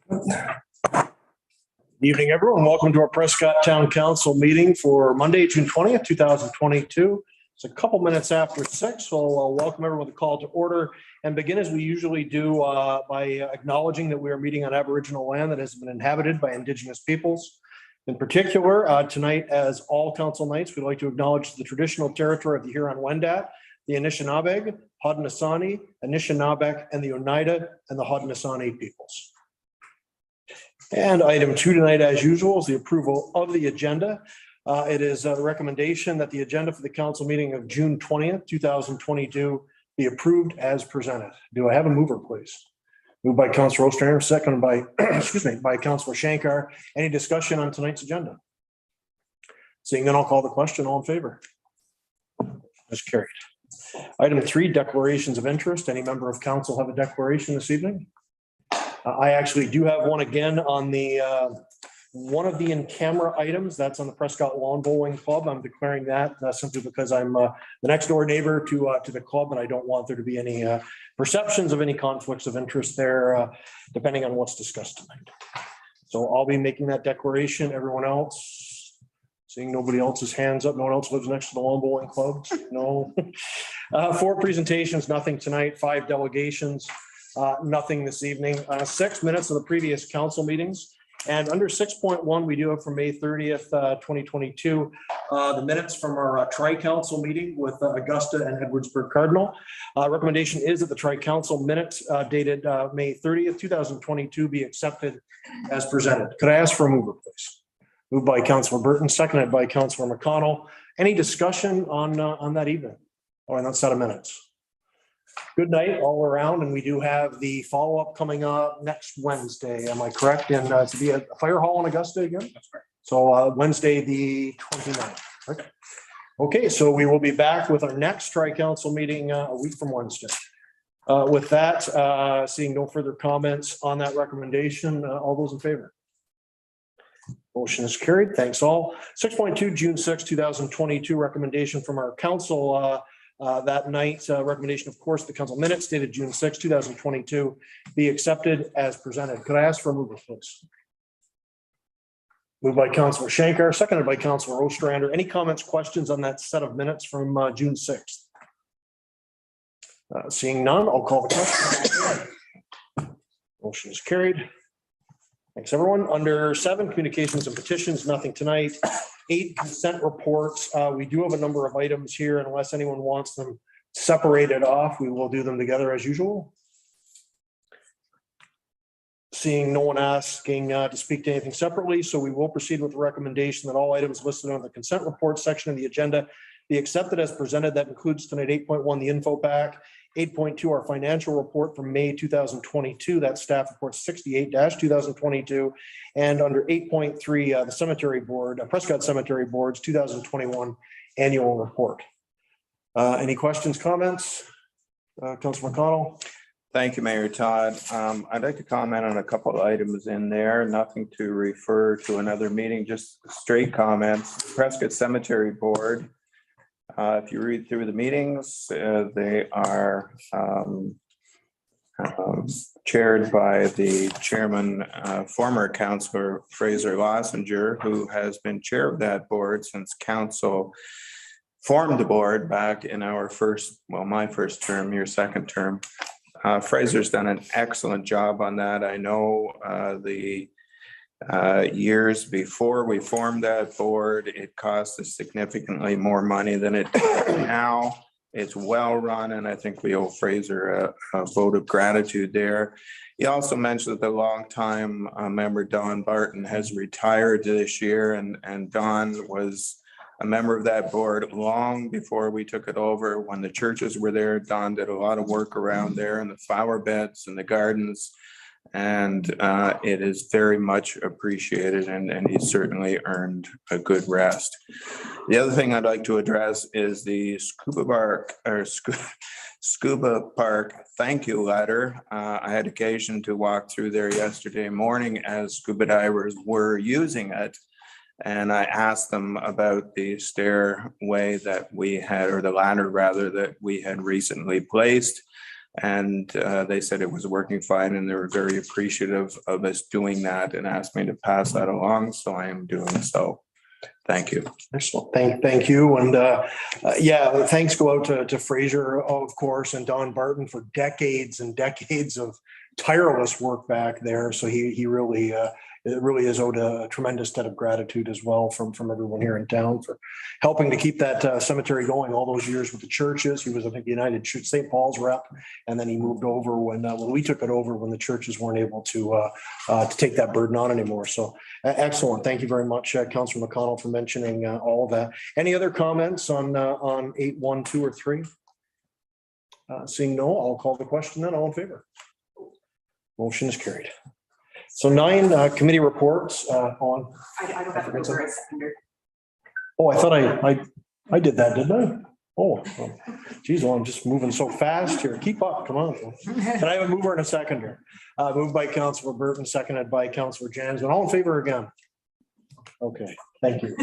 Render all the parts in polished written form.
Good evening, everyone. Welcome to our Prescott Town Council meeting for Monday, June 20th, 2022. It's a couple minutes after 6, so I'll welcome everyone to the call to order and begin as we usually do by acknowledging that we are meeting on Aboriginal land that has been inhabited by Indigenous peoples. In particular, tonight, as all council nights, we'd like to acknowledge the traditional territory of the Huron-Wendat, the Anishinaabe, Haudenosaunee, Anishinaabeg, and the Oneida and the Haudenosaunee peoples. And item 2 tonight, as usual, is the approval of the agenda. It is the recommendation that the agenda for the council meeting of June 20th, 2022 be approved as presented. Do I have a mover, please? Moved by Councilor Ostrander, seconded by, by Councilor Shankar. Any discussion on tonight's agenda? Seeing none, I'll call the question. All in favor? That's carried. Item 3, declarations of interest. Any member of council have a declaration this evening? I actually do have one again on the one of the in-camera items. That's on the Prescott Lawn Bowling Club. I'm declaring that simply because I'm the next door neighbor to the club, and I don't want there to be any perceptions of any conflicts of interest there, depending on what's discussed tonight. So I'll be making that declaration. Everyone else, seeing nobody else's hands up. No one else lives next to the Lawn Bowling Club. No. 4 presentations, nothing tonight. 5 delegations. Nothing this evening. 6 minutes of the previous council meetings. And under 6.1, we do have from May 30th, 2022, the minutes from our tri-council meeting with Augusta and Edwardsburg Cardinal. Recommendation is that the tri-council minutes dated May 30th, 2022 be accepted as presented. Could I ask for a mover, please? Moved by Councilor Burton, seconded by Councilor McConnell. Any discussion on that evening or on that set of minutes? Good night all around, and we do have the follow-up coming up next Wednesday. Am I correct? And to be at Fire Hall in Augusta again? That's right. So Wednesday the 29th. Right? Okay, so we will be back with our next tri-council meeting a week from Wednesday. With that, seeing no further comments on that recommendation, all those in favor? Motion is carried. Thanks all. 6.2, June 6, 2022, recommendation from our council that night. Recommendation, of course, the council minutes dated June 6, 2022 be accepted as presented. Could I ask for a mover, please? Moved by Councilor Shankar, seconded by Councilor Ostrander. Any comments, questions on that set of minutes from June 6th? Seeing none, I'll call the question. Motion is carried. Thanks, everyone. Under 7, communications and petitions, nothing tonight. 8, consent reports. We do have a number of items here. Unless anyone wants them separated off, we will do them together as usual. Seeing no one asking to speak to anything separately, so we will proceed with the recommendation that all items listed on the consent report section of the agenda be accepted as presented. That includes tonight 8.1, the info pack. 8.2, our financial report from May 2022, that's staff report 68-2022. And under 8.3, the cemetery board, Prescott Cemetery Board's 2021 annual report. Any questions, comments? Councilor McConnell. Thank you, Mayor Todd. I'd like to comment on a couple of items in there, nothing to refer to another meeting, just straight comments. Prescott Cemetery Board. If you read through the meetings, they are chaired by the chairman, former councillor Fraser Lossinger, who has been chair of that board since council formed the board back in our first, well, my first term, your second term. Fraser's done an excellent job on that. I know the years before we formed that board, it cost us significantly more money than it does now. It's well run, and I think we owe Fraser a vote of gratitude there. He also mentioned that the longtime member Don Barton has retired this year, and Don was a member of that board long before we took it over. When the churches were there, Don did a lot of work around there in the flower beds and the gardens. And it is very much appreciated, and he certainly earned a good rest. The other thing I'd like to address is the Scuba Park thank you letter. I had occasion to walk through there yesterday morning as scuba divers were using it, and I asked them about the stairway that we had, or the ladder rather, that we had recently placed. And they said it was working fine, and they were very appreciative of us doing that and asked me to pass that along. So I am doing so. Thank you. Excellent. Thank you. And yeah, thanks go out to Fraser, of course, and Don Barton for decades and decades of tireless work back there. So he really, it really is owed a tremendous debt of gratitude as well from everyone here in town for helping to keep that cemetery going all those years with the churches. He was, I think, United Church St. Paul's rep, and then he moved over when we took it over, when the churches weren't able to take that burden on anymore. So excellent. Thank you very much, Councillor McConnell, for mentioning all of that. Any other comments on 8, 1, 2, or 3? Seeing no, I'll call the question then. All in favor? Motion is carried. So 9 committee reports on. I don't have to go a seconder. Oh, I thought I did that, didn't I? Oh, geez, well, I'm just moving so fast here. Keep up, come on. Can I have a mover and a seconder? Moved by Councillor Burton, seconded by Councillor Jansman. All in favor again? Okay, thank you.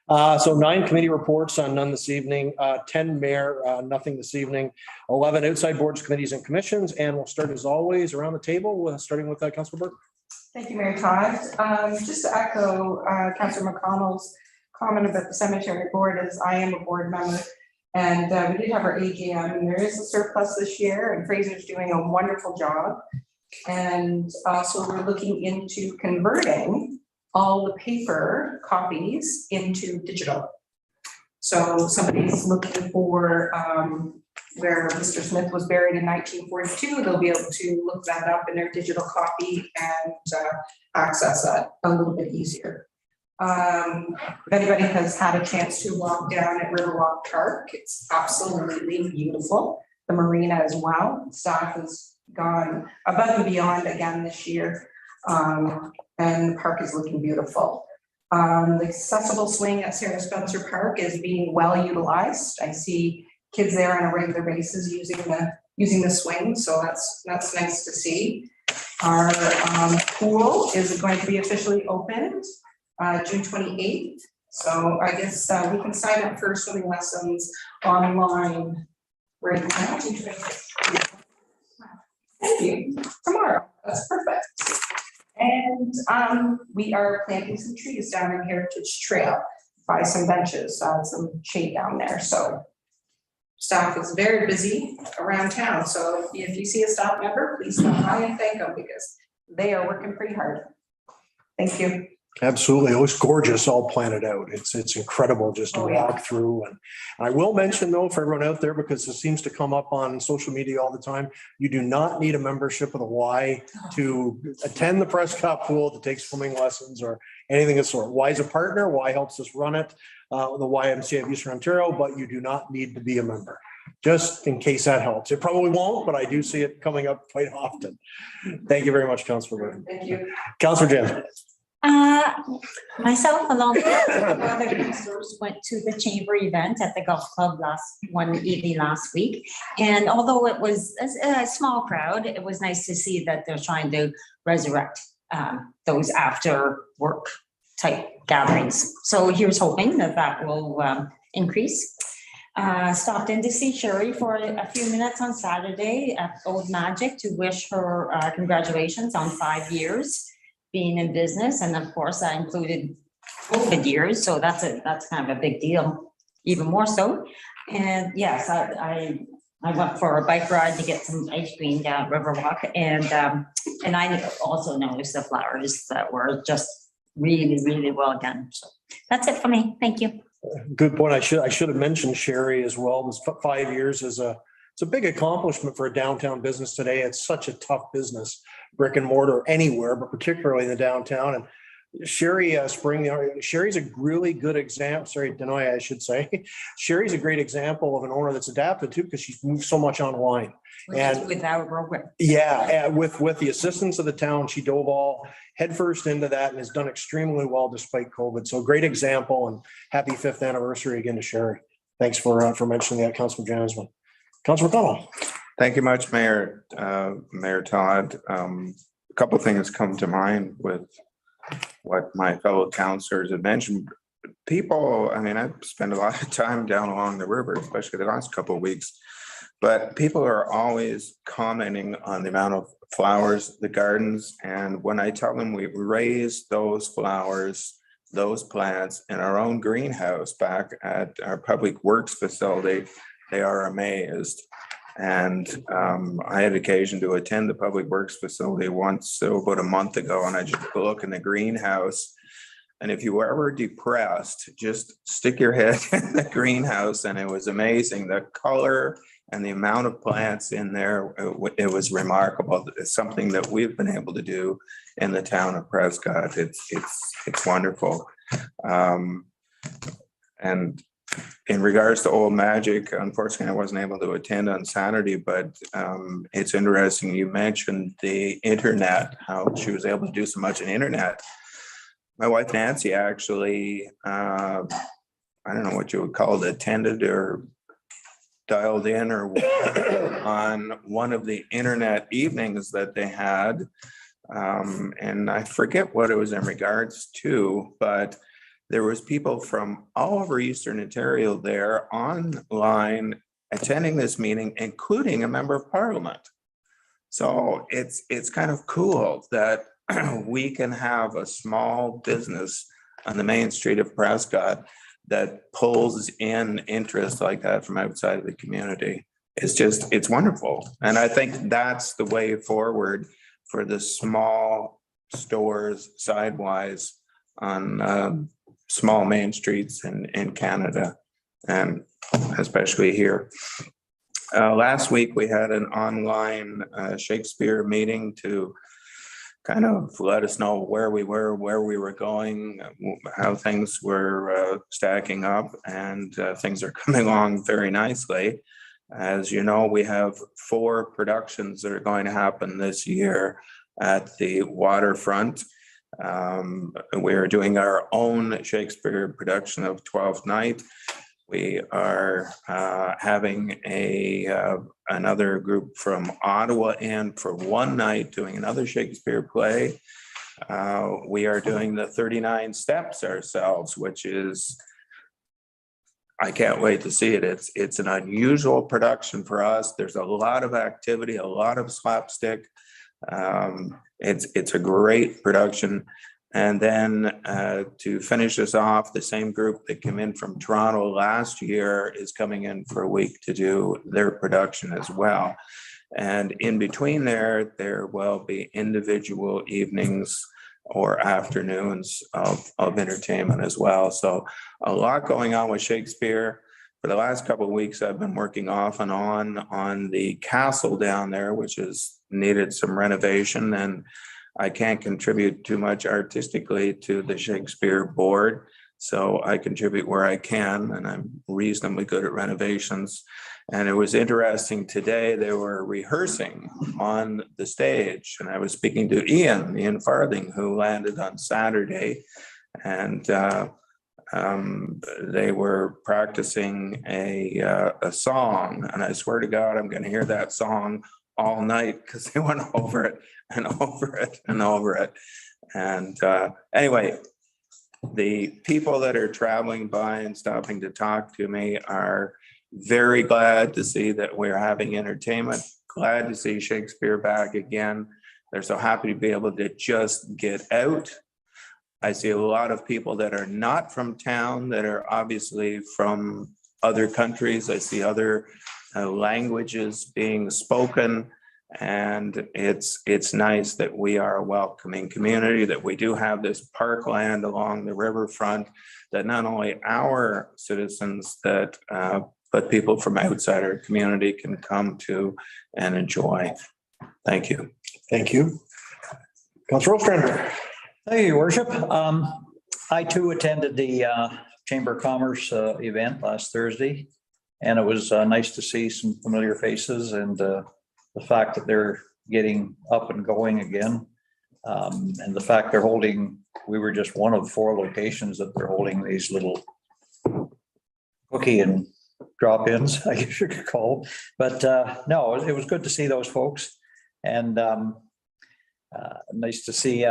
So 9 committee reports, none this evening, 10 mayor, nothing this evening, 11 outside boards, committees and commissions, and we'll start as always around the table, starting with Councillor Burton. Thank you, Mayor Todd. Just to echo Councillor McConnell's comment about the cemetery board, as I am a board member, and we did have our AGM, and there is a surplus this year, and Fraser's doing a wonderful job. And also we're looking into converting all the paper copies into digital. So somebody's looking for where Mr. Smith was buried in 1942, they'll be able to look that up in their digital copy and access that a little bit easier. If anybody has had a chance to walk down at Riverwalk Park, it's absolutely beautiful. The marina as well. Staff has gone above and beyond again this year. And the park is looking beautiful. The accessible swing at Sarah Spencer Park is being well utilized. I see kids there on a regular basis using the swing, so that's nice to see. Our pool is going to be officially opened June 28th. So I guess we can sign up for swimming lessons online right now. June 28th. Thank you. Tomorrow. That's perfect. And we are planting some trees down in Heritage Trail by some benches, some shade down there. So staff is very busy around town. So if you see a staff member, please stop by and thank them because they are working pretty hard. Thank you. Absolutely. It was gorgeous, all planted out. It's incredible just to walk through. And I will mention though, for everyone out there, because it seems to come up on social media all the time, you do not need a membership of the Y to attend the Prescott pool, to take swimming lessons or anything of the sort. Y is a partner. Y helps us run it, the YMCA of Eastern Ontario, but you do not need to be a member. Just in case that helps. It probably won't, but I do see it coming up quite often. Thank you very much, Councillor Burton. Thank you. Councillor James. Myself along with other councillors went to the chamber event at the golf club one evening last week. And although it was a small crowd, it was nice to see that they're trying to resurrect those after work type gatherings. So here's hoping that will increase. Stopped in to see Sherry for a few minutes on Saturday at Old Magic to wish her congratulations on 5 years being in business, and of course I included COVID years, so that's kind of a big deal, even more so. And yes, I went for a bike ride to get some ice cream down at Riverwalk, and I also noticed the flowers that were just really, really well done. So that's it for me. Thank you. Good point. I should have mentioned Sherry as well. This 5 years is it's a big accomplishment for a downtown business today. It's such a tough business, brick and mortar anywhere, but particularly in the downtown. And Sherry Sherry's a really good example. Sorry, Denoy, I should say. Sherry's a great example of an owner that's adapted too, because she's moved so much online. And with our program. Yeah, with the assistance of the town, she dove all headfirst into that and has done extremely well despite COVID. So great example, and happy 5th anniversary again to Sherry. Thanks for mentioning that, Councilor Jansman. Councilor McConnell. Thank you much, Mayor Todd. A couple of things come to mind with what my fellow councillors have mentioned. people, I mean, I've spent a lot of time down along the river, especially the last couple of weeks. But people are always commenting on the amount of flowers, the gardens. And when I tell them we raised those flowers, those plants in our own greenhouse back at our public works facility, they are amazed. And I had occasion to attend the public works facility once, so about a month ago, and I just look in the greenhouse. And if you were ever depressed, just stick your head in the greenhouse, and it was amazing. The color and the amount of plants in there, it was remarkable. It's something that we've been able to do in the town of Prescott. It's wonderful. And in regards to Old Magic, unfortunately, I wasn't able to attend on Saturday, but it's interesting. You mentioned the internet, how she was able to do so much on internet. My wife Nancy actually, I don't know what you would call it, attended or dialed in or on one of the internet evenings that they had. And I forget what it was in regards to, but there was people from all over Eastern Ontario there online attending this meeting, including a member of Parliament. So it's kind of cool that we can have a small business on the main street of Prescott that pulls in interest like that from outside of the community. It's wonderful. And I think that's the way forward for the small stores sidewise on small main streets in Canada, and especially here. Last week, we had an online Shakespeare meeting to kind of let us know where we were going, how things were stacking up, and things are coming along very nicely. As you know, we have 4 productions that are going to happen this year at the waterfront. We're doing our own Shakespeare production of Twelfth Night. We are having another group from Ottawa in for one night doing another Shakespeare play. We are doing the 39 Steps ourselves, which is, I can't wait to see it. It's an unusual production for us. There's a lot of activity, a lot of slapstick. It's a great production. And then to finish us off, the same group that came in from Toronto last year is coming in for a week to do their production as well. And in between there will be individual evenings or afternoons of entertainment as well. So a lot going on with Shakespeare. For the last couple of weeks, I've been working off and on the castle down there, which has needed some renovation, and I can't contribute too much artistically to the Shakespeare board. So I contribute where I can, and I'm reasonably good at renovations. And it was interesting today, they were rehearsing on the stage, and I was speaking to Ian Farthing, who landed on Saturday, and they were practicing a song, and I swear to God, I'm going to hear that song all night because they went over it and over it and over it. And anyway, the people that are traveling by and stopping to talk to me are very glad to see that we're having entertainment, glad to see Shakespeare back again. They're so happy to be able to just get out. I see a lot of people that are not from town, that are obviously from other countries. I see other languages being spoken, and it's nice that we are a welcoming community, that we do have this parkland along the riverfront, that not only our citizens that but people from outside our community can come to and enjoy. Thank you. Thank you. Councilor Ostrander. Thank you, Your Worship. I too attended the Chamber of Commerce event last Thursday, and it was nice to see some familiar faces, and the fact that they're getting up and going again, and the fact they're holding, we were just one of 4 locations that they're holding these little cookie and drop-ins, I guess you could call them. But no, it was good to see those folks, and nice to see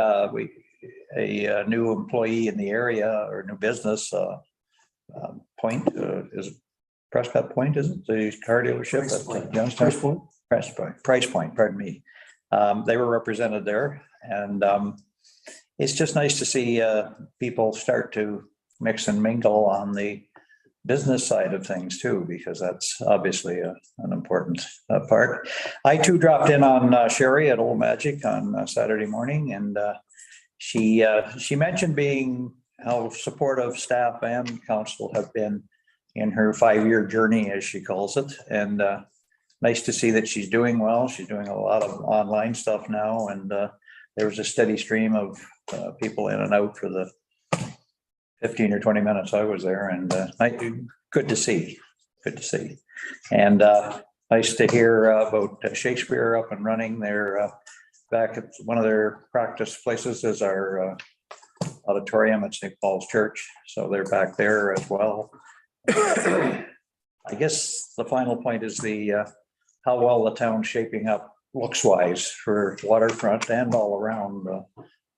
a new employee in the area or new business, Point, is it Prescott Point, is it the car dealership? At Johnstown? Price Point, pardon me. They were represented there, and it's just nice to see people start to mix and mingle on the business side of things too, because that's obviously an important part. I too dropped in on Sherry at Old Magic on Saturday morning, and she mentioned how supportive staff and council have been in her 5-year journey, as she calls it. And nice to see that she's doing well. She's doing a lot of online stuff now, and there was a steady stream of people in and out for the 15 or 20 minutes I was there, and good to see. And nice to hear about Shakespeare up and running. They're back at one of their practice places is our auditorium at St. Paul's Church. So they're back there as well. I guess the final point is how well the town's shaping up looks wise for waterfront and all around.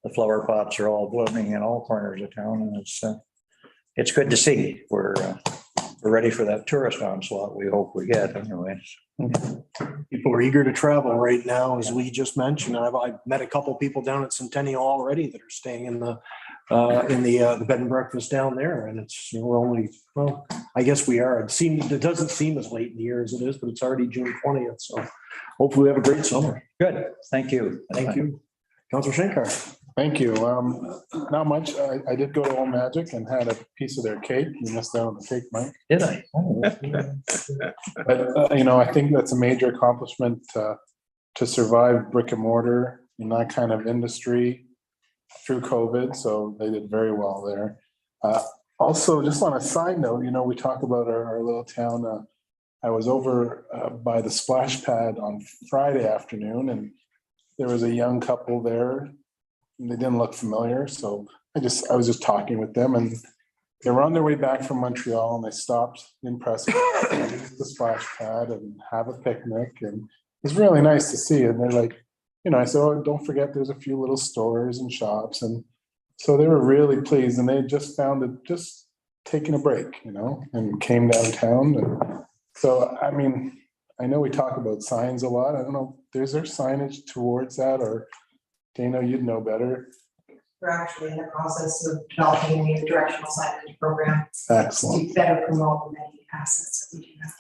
The flower pots are all blooming in all corners of town, and it's good to see. We're ready for that tourist onslaught we hope we get anyways. People are eager to travel right now, as we just mentioned. I've met a couple of people down at Centennial already that are staying in the bed and breakfast down there, and we're only, well, I guess we are. It doesn't seem as late in the year as it is, but it's already June 20th. So hopefully we have a great summer. Good. Thank you. Thank you. Councilor Shankar. Thank you. Not much. I did go to Old Magic and had a piece of their cake. You missed out on the cake, Mike. Did I? But I think that's a major accomplishment to survive brick and mortar in that kind of industry through COVID. So they did very well there. Also, just on a side note, we talk about our little town. I was over by the splash pad on Friday afternoon, and there was a young couple there. They didn't look familiar, so I was just talking with them, and they were on their way back from Montreal, and they stopped in Prescott, the splash pad, and have a picnic, and it's really nice to see. And they're like, I said, "Oh, don't forget, there's a few little stores and shops," and so they were really pleased, and they just found it just taking a break, and came downtown. And so, I know we talk about signs a lot. I don't know, is there signage towards that, or Dana, you'd know better. We're actually in the process of developing a new directional signage program. Excellent. To better promote the many assets that we do have.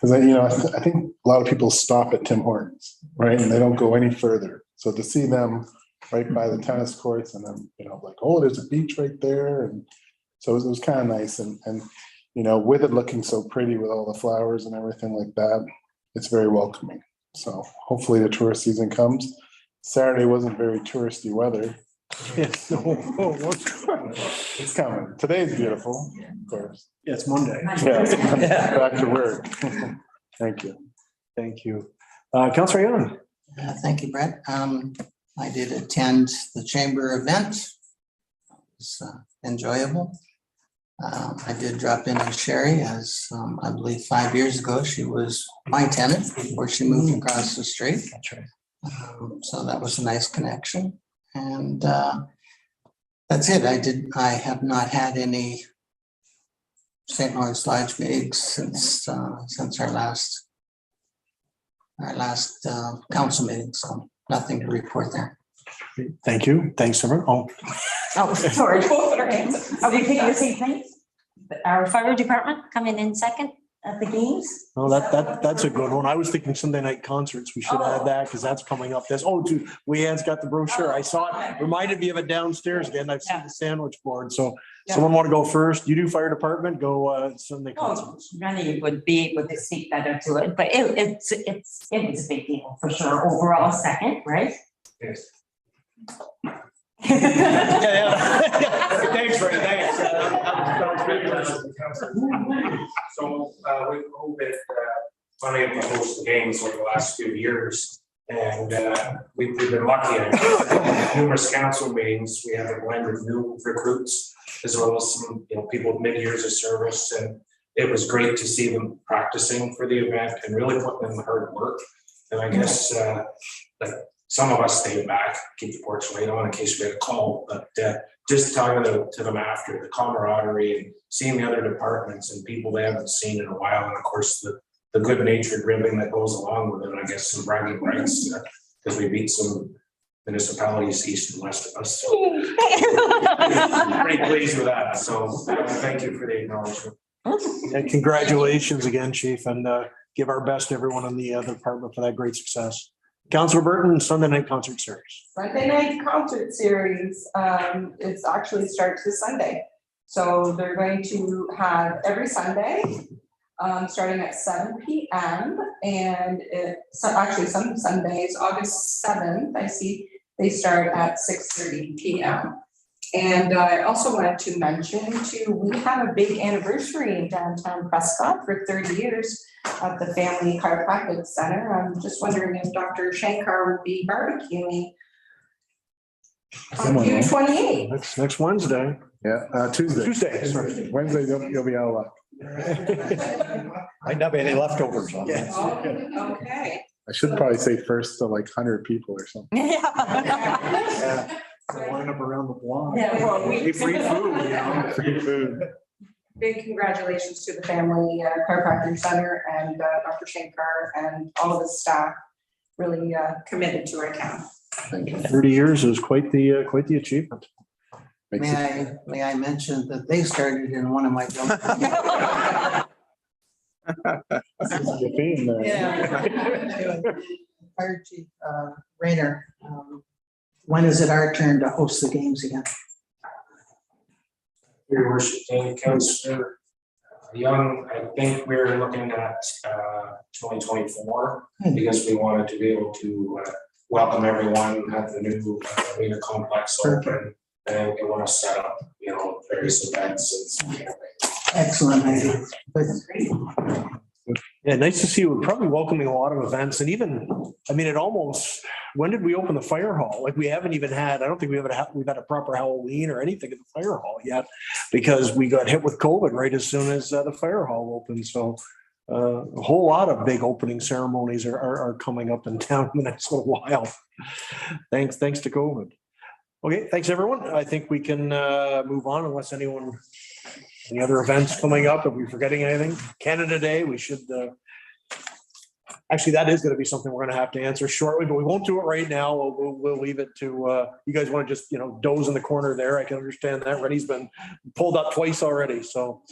Because I think a lot of people stop at Tim Hortons, right? And they don't go any further. So to see them right by the tennis courts, and then, like, oh, there's a beach right there. And so it was kind of nice. And with it looking so pretty with all the flowers and everything like that, it's very welcoming. So hopefully the tourist season comes. Saturday wasn't very touristy weather. Yes. It's coming. Today's beautiful, of course. Yeah, it's Monday. Yeah, back to work. Thank you. Thank you. Councilor Young. Thank you, Brett. I did attend the chamber event. It was enjoyable. I did drop in on Sherry, as I believe 5 years ago, she was my tenant before she moved across the street. That's right. So that was a nice connection, and that's it. I have not had any St. Lawrence Lodge meetings since our last council meeting, so nothing to report there. Thank you. Thanks, everyone. Oh, sorry. Are we taking the same thing? Our fire department coming in second at the games? Oh, that's a good one. I was thinking Sunday night concerts. We should add that because that's coming up. Leanne's got the brochure. I saw it. Reminded me of it downstairs again. I've seen the sandwich board. So someone want to go first? You do fire department, go Sunday concerts. Rennie would be able to speak better to it, but it was a big deal for sure. Overall second, right? Yes. Thanks, Ray. Thanks. So with COVID, unable to host the games over the last few years, and we've been lucky at numerous council meetings. We have a blend of new recruits as well as some people with mid years of service, and it was great to see them practicing for the event and really putting in the hard work. And I guess some of us stayed back, keep the porch light on in case we had a call, but just talking to them after, the camaraderie and seeing the other departments and people they haven't seen in a while, and of course the good natured ribbing that goes along with it, I guess some bragging rights, because we beat some municipalities east and west of us. So pretty pleased with that. So thank you for the acknowledgement. And congratulations again, Chief, and give our best to everyone in the other department for that great success. Councilor Burton, Sunday night concert series. Sunday night concert series, it's actually starts this Sunday. So they're going to have every Sunday, starting at 7 p.m. And actually some Sundays, August 7th, I see they start at 6:30 p.m. And I also wanted to mention too, we have a big anniversary in downtown Prescott for 30 years at the Family Chiropractic Center. I'm just wondering if Dr. Shankar will be barbecuing on June 28th. Next Wednesday. Yeah, Tuesday. Tuesday, sorry. Wednesday, you'll be out of luck. Might not be any leftovers on that. Oh, okay. I should probably say first to like 100 people or something. Yeah. Line up around the block. Yeah, well, Free food, you know, free food. Big congratulations to the Family Chiropractic Center and Dr. Shankar and all of his staff, really committed to our town. 30 years is quite the achievement. Makes it- May I mention that they started in one of my buildings. the theme there. Yeah. Fire Chief Rayner, when is it our turn to host the games again? Your worship, Councilor Young, I think we're looking at 2024 because we wanted to be able to welcome everyone at the new arena complex open, and we want to set up, you know, various events and Excellent idea. Good. Yeah, nice to see you. We're probably welcoming a lot of events, and even, I mean, it almost, when did we open the fire hall? Like, we haven't even had, I don't think we've had a proper Halloween or anything at the fire hall yet, because we got hit with COVID right as soon as the fire hall opened. So a whole lot of big opening ceremonies are coming up in town in the next little while. Thanks to COVID. Okay, thanks, everyone. I think we can move on unless any other events coming up? Are we forgetting anything? Canada Day, we should, actually, that is going to be something we're going to have to answer shortly, but we won't do it right now. We'll leave it to, you guys want to just, doze in the corner there. I can understand that. Rennie's been pulled up twice already. So,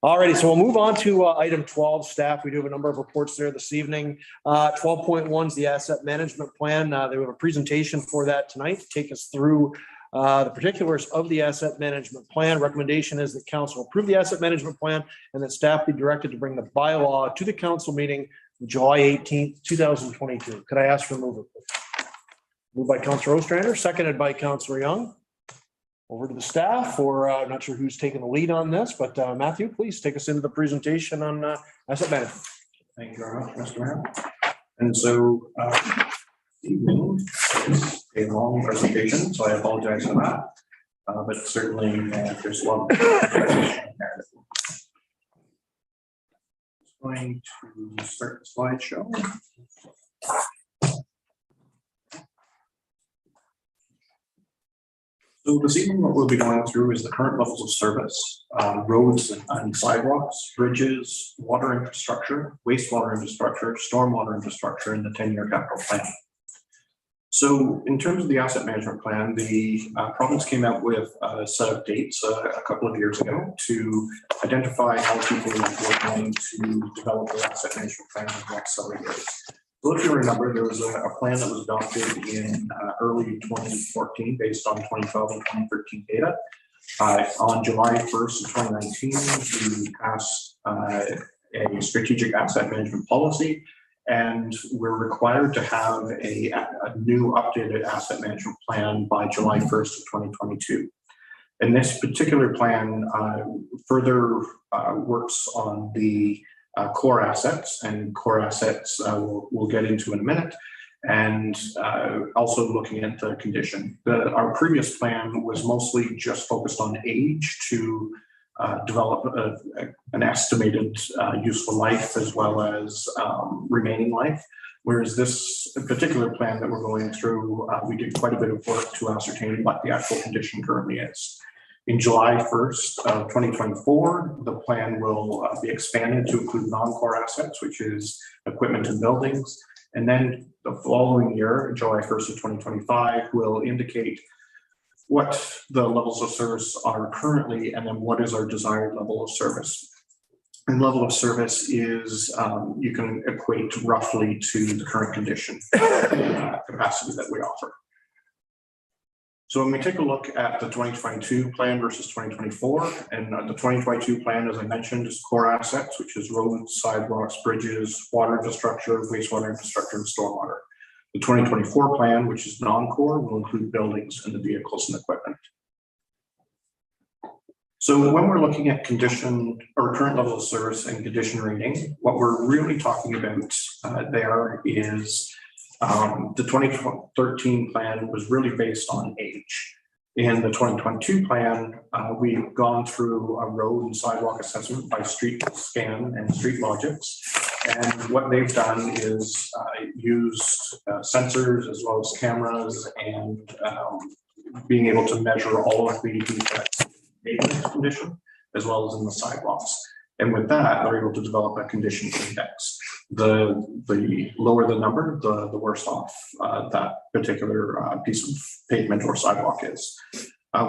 all righty. So we'll move on to item 12, staff. We do have a number of reports there this evening. 12.1 is the asset management plan. They have a presentation for that tonight to take us through the particulars of the asset management plan. Recommendation is that council approve the asset management plan and that staff be directed to bring the bylaw to the council meeting July 18th, 2022. Could I ask for a mover, please? Moved by Councilor Ostrander, seconded by Councilor Young. Over to the staff, or I'm not sure who's taking the lead on this, but Matthew, please take us into the presentation on asset management. Thank you very much, Mr. Mayor. And so, evening is a long presentation, so I apologize for that. But certainly there's a lot of narrative. Just going to start the slideshow. So this evening, what we'll be going through is the current levels of service, roads and sidewalks, bridges, water infrastructure, wastewater infrastructure, stormwater infrastructure, and the 10-year capital plan. So in terms of the asset management plan, the province came out with a set of dates a couple of years ago to identify how people were going to develop their asset management plan in the next several years. So if you remember, there was a plan that was adopted in early 2014 based on 2012 and 2013 data. On July 1st of 2019, we passed a strategic asset management policy, and we're required to have a new updated asset management plan by July 1st of 2022. And this particular plan further works on the core assets, and core assets we'll get into in a minute, and also looking at the condition. Our previous plan was mostly just focused on age to develop an estimated useful life as well as remaining life. Whereas this particular plan that we're going through, we did quite a bit of work to ascertain what the actual condition currently is. In July 1st of 2024, the plan will be expanded to include non-core assets, which is equipment and buildings. And then the following year, July 1st of 2025, will indicate what the levels of service are currently, and then what is our desired level of service. And level of service is, you can equate roughly to the current condition capacity that we offer. So when we take a look at the 2022 plan versus 2024, and the 2022 plan, as I mentioned, is core assets, which is roads, sidewalks, bridges, water infrastructure, wastewater infrastructure, and stormwater. The 2024 plan, which is non-core, will include buildings and the vehicles and equipment. So when we're looking at condition or current level of service and condition rating, what we're really talking about there is the 2013 plan was really based on age. In the 2022 plan, we've gone through a road and sidewalk assessment by Street Scan and Street Logics. And what they've done is used sensors as well as cameras and being able to measure all of the defects in pavement condition as well as in the sidewalks. And with that, they're able to develop a condition index. The lower the number, the worse off that particular piece of pavement or sidewalk is.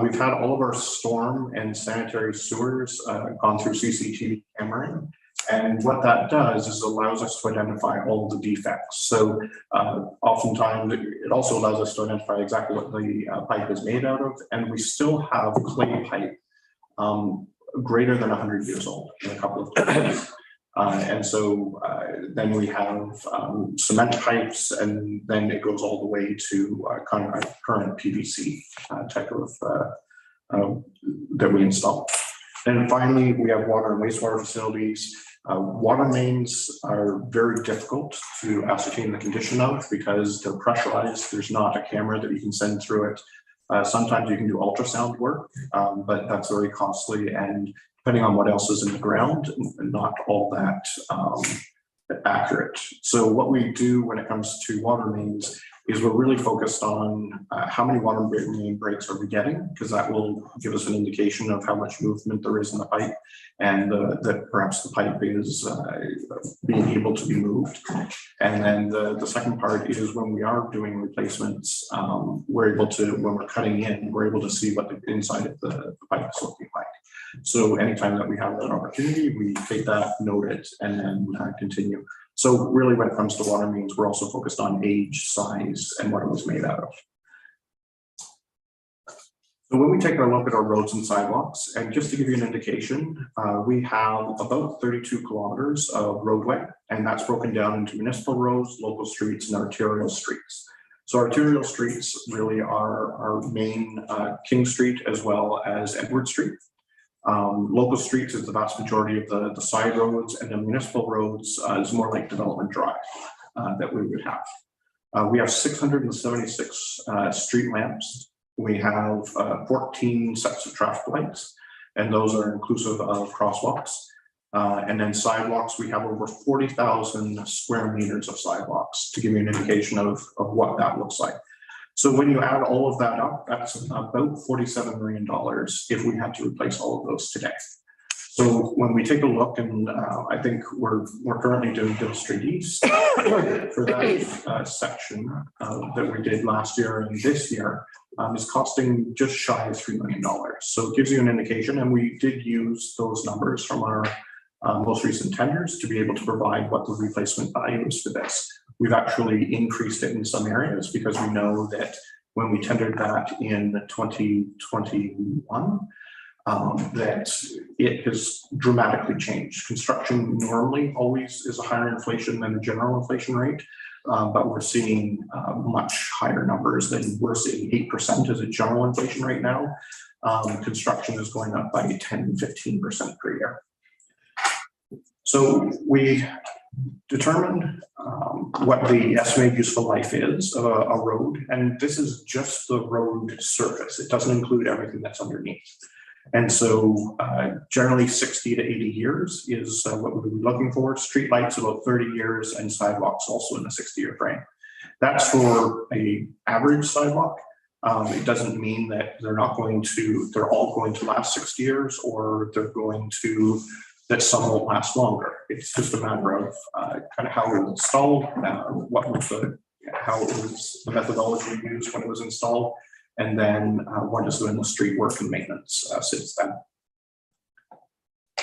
We've had all of our storm and sanitary sewers gone through CCTV cameraing. And what that does is allows us to identify all of the defects. So oftentimes it also allows us to identify exactly what the pipe is made out of. And we still have clay pipe greater than 100 years old in a couple of places. And so then we have cement pipes, and then it goes all the way to current PVC type of that we install. And finally, we have water and wastewater facilities. Water mains are very difficult to ascertain the condition of because they're pressurized. There's not a camera that you can send through it. Sometimes you can do ultrasound work, but that's very costly, and depending on what else is in the ground, not all that accurate. So what we do when it comes to water mains is we're really focused on how many water main breaks are we getting, because that will give us an indication of how much movement there is in the pipe, and that perhaps the pipe is being able to be moved. And then the second part is when we are doing replacements, we're able to, when we're cutting in, we're able to see what the inside of the pipe is looking like. So anytime that we have that opportunity, we take that, note it, and then continue. So really when it comes to water mains, we're also focused on age, size, and what it was made out of. So when we take a look at our roads and sidewalks, and just to give you an indication, we have about 32 kilometers of roadway, and that's broken down into municipal roads, local streets, and arterial streets. So arterial streets really are our main King Street as well as Edward Street. Local streets is the vast majority of the side roads, and the municipal roads is more like Development Drive that we would have. We have 676 street lamps. We have 14 sets of traffic lights, and those are inclusive of crosswalks. And then sidewalks, we have over 40,000 square meters of sidewalks, to give you an indication of what that looks like. So when you add all of that up, that's about $47 million if we had to replace all of those today. So when we take a look, and I think we're currently doing Bill Street East for that section that we did last year and this year is costing just shy of $3 million. So it gives you an indication, and we did use those numbers from our most recent tenders to be able to provide what the replacement value is for this. We've actually increased it in some areas because we know that when we tendered that in 2021, that it has dramatically changed. Construction normally always is a higher inflation than the general inflation rate, but we're seeing much higher numbers than we're seeing. 8% as a general inflation rate now. Construction is going up by 10-15% per year. So we determined what the estimated useful life is of a road, and this is just the road surface. It doesn't include everything that's underneath. And so generally 60 to 80 years is what we'll be looking for. Streetlights about 30 years and sidewalks also in the 60-year frame. That's for a average sidewalk. It doesn't mean that they're all going to last 60 years or that some won't last longer. It's just a matter of kind of how it was installed, how it was the methodology used when it was installed, and then what is doing the street work and maintenance since then.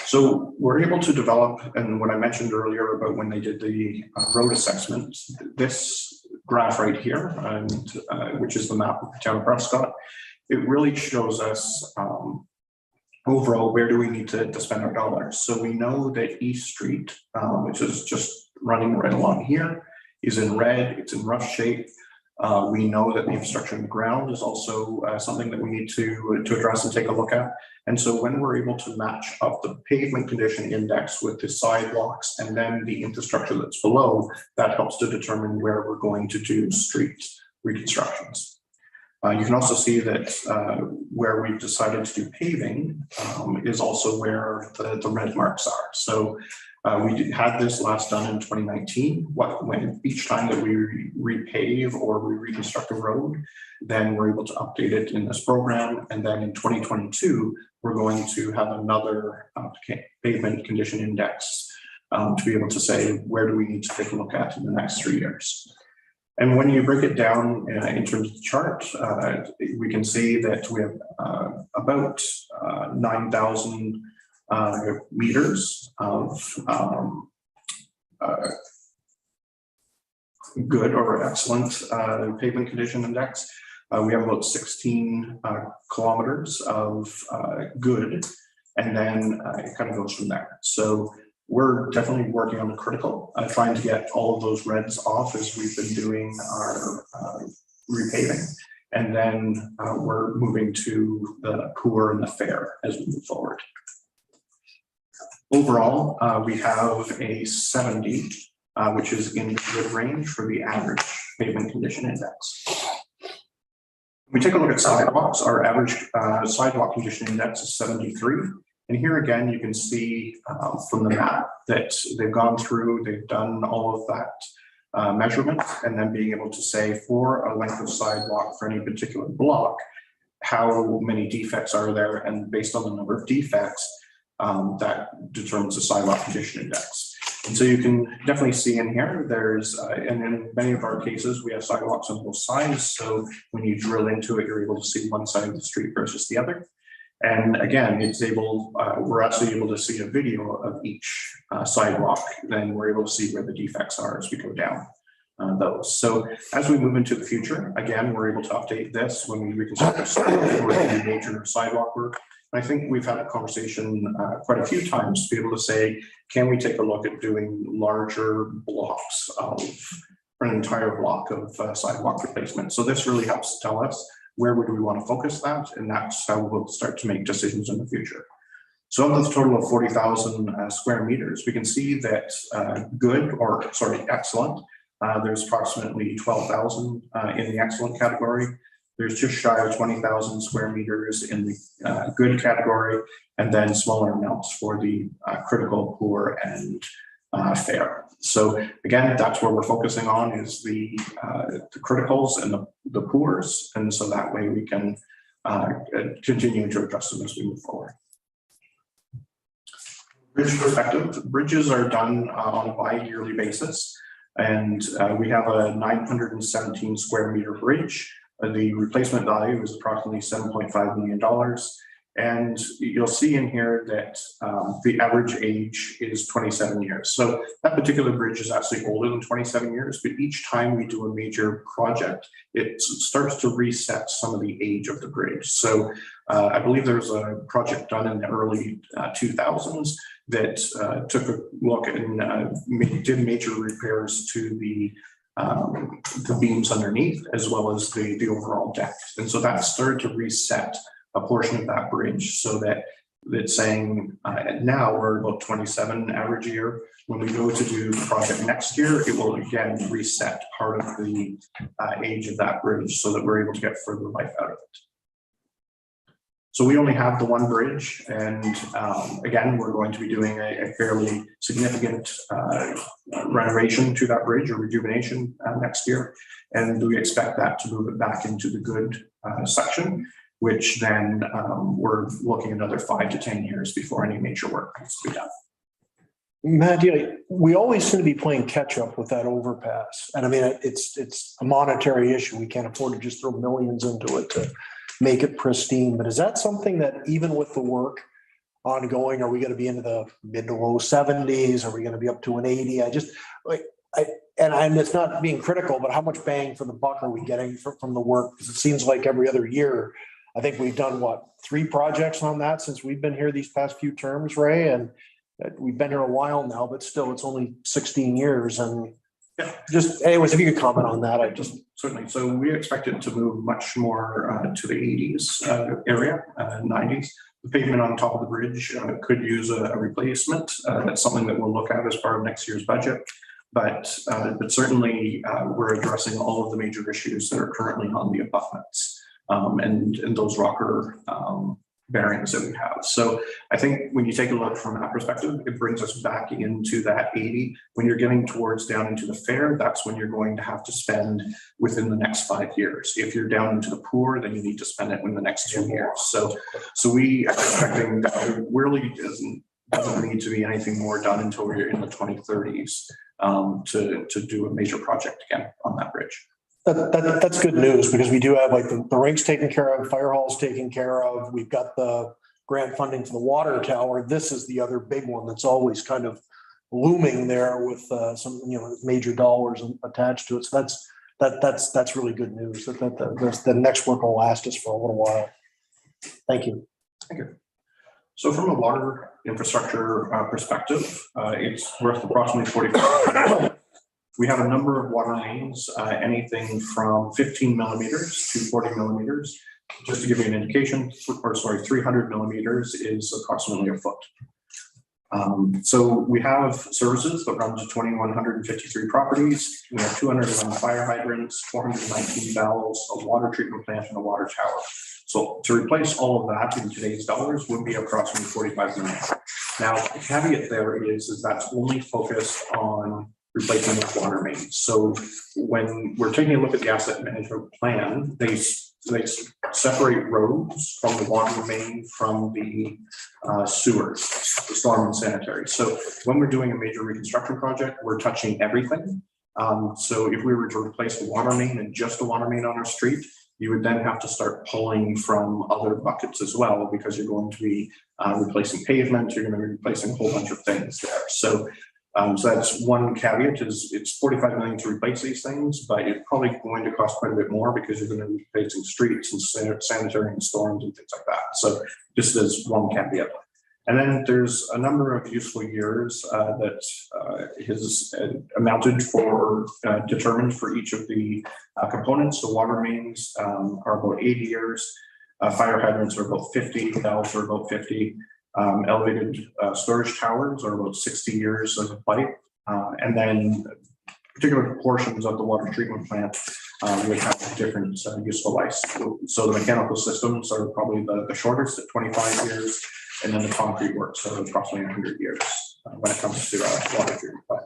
So we're able to develop, and what I mentioned earlier about when they did the road assessment, this graph right here, and which is the map of the town of Prescott, it really shows us overall where do we need to spend our dollars. So we know that East Street, which is just running right along here, is in red, it's in rough shape. We know that the infrastructure in the ground is also something that we need to address and take a look at. And so when we're able to match up the pavement condition index with the sidewalks and then the infrastructure that's below, that helps to determine where we're going to do street reconstructions. You can also see that where we've decided to do paving is also where the red marks are. So we had this last done in 2019. When each time that we repave or we reconstruct a road, then we're able to update it in this program. And then in 2022, we're going to have another pavement condition index to be able to say, where do we need to take a look at in the next 3 years? And when you break it down in terms of the chart, we can see that we have about 9,000 meters of good or excellent pavement condition index. We have about 16 kilometers of good, and then it kind of goes from there. So we're definitely working on the critical, trying to get all of those reds off as we've been doing our repaving. And then we're moving to the poor and the fair as we move forward. Overall, we have a 70, which is in the good range for the average pavement condition index. When we take a look at sidewalks, our average sidewalk condition index is 73. And here again, you can see from the map that they've gone through, they've done all of that measurement, and then being able to say for a length of sidewalk for any particular block, how many defects are there, and based on the number of defects, that determines the sidewalk condition index. And so you can definitely see in here, there's, and in many of our cases, we have sidewalks on both sides. So when you drill into it, you're able to see one side of the street versus the other. And again, we're actually able to see a video of each sidewalk. Then we're able to see where the defects are as we go down those. So as we move into the future, again, we're able to update this when we reconstruct the major sidewalk work. And I think we've had a conversation quite a few times to be able to say, can we take a look at doing larger blocks of an entire block of sidewalk replacement? So this really helps tell us where would we want to focus that, and that's how we'll start to make decisions in the future. So of the total of 40,000 square meters, we can see that excellent, there's approximately 12,000 in the excellent category. There's just shy of 20,000 square meters in the good category, and then smaller amounts for the critical, poor, and fair. So again, that's where we're focusing on is the criticals and the poors, and so that way we can continue to address them as we move forward. Bridge perspective, bridges are done on a bi-yearly basis, and we have a 917 square meter bridge. The replacement value is approximately $7.5 million. And you'll see in here that the average age is 27 years. So that particular bridge is actually older than 27 years, but each time we do a major project, it starts to reset some of the age of the bridge. So I believe there was a project done in the early 2000s that took a look and did major repairs to the beams underneath, as well as the overall deck. And so that started to reset a portion of that bridge, so that it's saying now we're about 27 average year. When we go to do the project next year, it will again reset part of the age of that bridge so that we're able to get further life out of it. So we only have the one bridge, and again, we're going to be doing a fairly significant renovation to that bridge or rejuvenation next year. And we expect that to move it back into the good section, which then we're looking another 5 to 10 years before any major work needs to be done. Matt, we always seem to be playing catch up with that overpass. And I mean, it's a monetary issue. We can't afford to just throw millions into it to make it pristine. But is that something that even with the work ongoing, are we going to be into the mid to low 70s? Are we going to be up to an 80? And it's not being critical, but how much bang for the buck are we getting from the work? Because it seems like every other year, I think we've done 3 projects on that since we've been here these past few terms, Ray, and we've been here a while now, but still it's only 16 years. And just anyways, if you could comment on that, I just. Certainly. So we expect it to move much more to the 80s area, 90s. The pavement on top of the bridge could use a replacement. That's something that we'll look at as part of next year's budget. But certainly we're addressing all of the major issues that are currently on the abutments and those rocker bearings that we have. So I think when you take a look from that perspective, it brings us back into that 80. When you're getting towards down into the fair, that's when you're going to have to spend within the next 5 years. If you're down into the poor, then you need to spend it in the next 2 years. So we are expecting that it really doesn't need to be anything more done until we're in the 2030s to do a major project again on that bridge. That's good news, because we do have the rinks taken care of, fire halls taken care of. We've got the grant funding for the water tower. This is the other big one that's always kind of looming there with some major dollars attached to it. So that's really good news. That the next work will last us for a little while. Thank you. Thank you. So from a water infrastructure perspective, it's worth approximately 45. We have a number of water mains, anything from 15 millimeters to 40 millimeters. Just to give you an indication, 300 millimeters is approximately a foot. So we have services that run to 2,153 properties. We have 211 fire hydrants, 419 valves, a water treatment plant, and a water tower. So to replace all of that in today's dollars would be approximately 45 million. Now, the caveat there is that's only focused on replacing those water mains. So when we're taking a look at the asset management plan, they separate roads from the water main from the sewers, the storm and sanitary. So when we're doing a major reconstruction project, we're touching everything. So if we were to replace the water main and just the water main on our street, you would then have to start pulling from other buckets as well, because you're going to be replacing pavement, you're going to be replacing a whole bunch of things there. So that's one caveat, is it's 45 million to replace these things, but it's probably going to cost quite a bit more because you're going to be replacing streets and sanitary and storms and things like that. So just as one caveat. And then there's a number of useful years that is amounted for, determined for each of the components. So water mains are about 80 years, fire hydrants are about 50, valves are about 50. Elevated storage towers are about 60 years of pipe, and then particular portions of the water treatment plant would have different useful lives. So the mechanical systems are probably the shortest at 25 years, and then the concrete works are approximately 100 years when it comes to water treatment plant.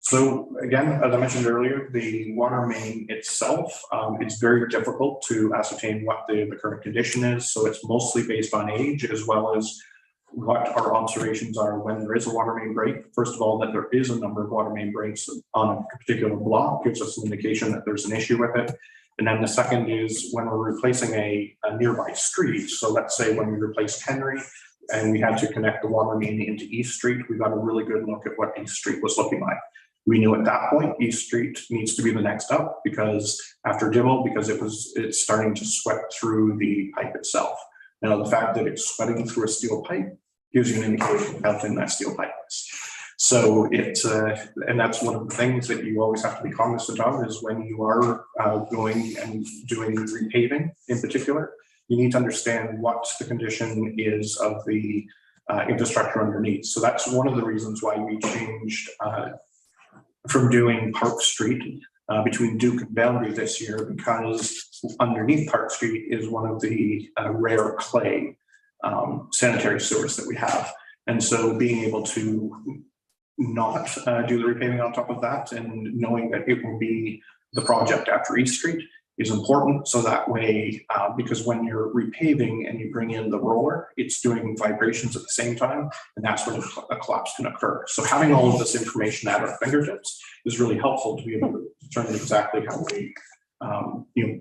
So again, as I mentioned earlier, the water main itself, it's very difficult to ascertain what the current condition is. So it's mostly based on age, as well as what our observations are when there is a water main break. First of all, that there is a number of water main breaks on a particular block gives us an indication that there's an issue with it. And then the second is when we're replacing a nearby street. So let's say when we replaced Henry and we had to connect the water main into East Street, we got a really good look at what East Street was looking like. We knew at that point East Street needs to be the next up, because after Dibble, because it's starting to sweat through the pipe itself. Now the fact that it's sweating through a steel pipe gives you an indication of how thin that steel pipe is. So it's and that's one of the things that you always have to be cognizant of, is when you are going and doing repaving in particular, you need to understand what the condition is of the infrastructure underneath. So that's one of the reasons why we changed from doing Park Street between Duke and Boundary this year, because underneath Park Street is one of the rare clay sanitary sewers that we have. And so being able to not do the repaving on top of that, and knowing that it will be the project after East Street, is important. So that way, because when you're repaving and you bring in the roller, it's doing vibrations at the same time, and that's when a collapse can occur. So having all of this information at our fingertips is really helpful to be able to determine exactly how we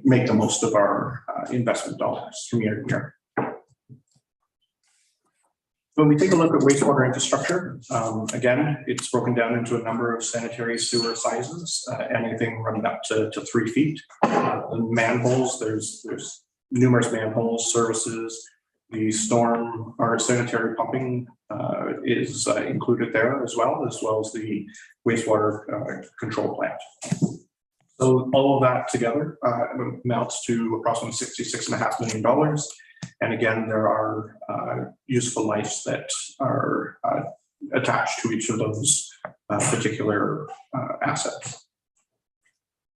make the most of our investment dollars from year to year. When we take a look at wastewater infrastructure, again, it's broken down into a number of sanitary sewer sizes, anything running up to 3 feet. The manholes, there's numerous manhole services. The storm or sanitary pumping is included there as well as the wastewater control plant. So all of that together amounts to approximately $66.5 million. And again, there are useful lives that are attached to each of those particular assets.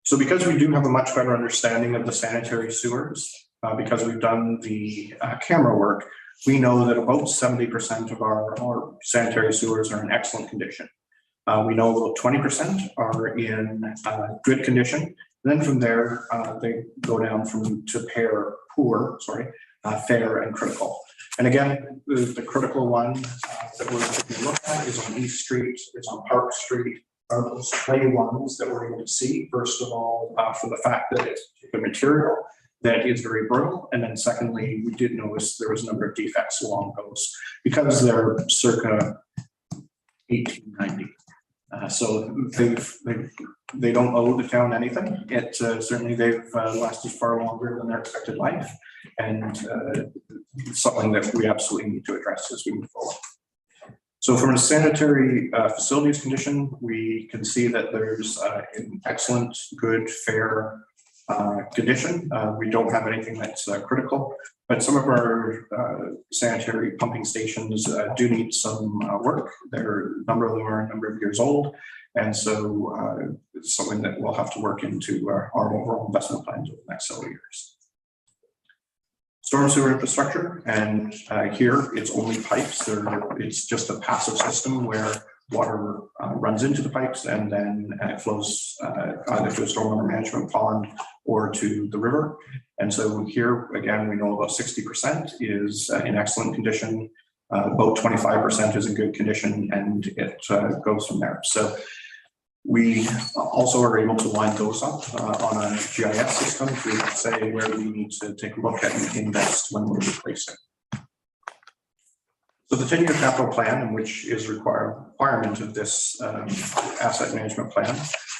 So because we do have a much better understanding of the sanitary sewers, because we've done the camera work, we know that about 70% of our sanitary sewers are in excellent condition. We know about 20% are in good condition. And then from there, they go down to fair and critical. And again, the critical one that we're taking a look at is on East Street, it's on Park Street, are those clay ones that we're able to see, first of all, for the fact that it's the material that is very brittle. And then secondly, we did notice there was a number of defects along those because they're circa 1890. So they don't owe the town anything. It certainly they've lasted far longer than their expected life, and something that we absolutely need to address as we move forward. So from a sanitary facilities condition, we can see that there's an excellent, good, fair condition. We don't have anything that's critical, but some of our sanitary pumping stations do need some work. A number of them are a number of years old, and so it's something that we'll have to work into our overall investment plans over the next several years. Storm sewer infrastructure, and here it's only pipes. It's just a passive system where water runs into the pipes and then it flows either to a stormwater management pond or to the river. And so here, again, we know about 60% is in excellent condition, about 25% is in good condition, and it goes from there. So we also are able to line those up on a GIS system to say where we need to take a look at and invest when we're replacing. So the 10-year capital plan, which is a requirement of this asset management plan.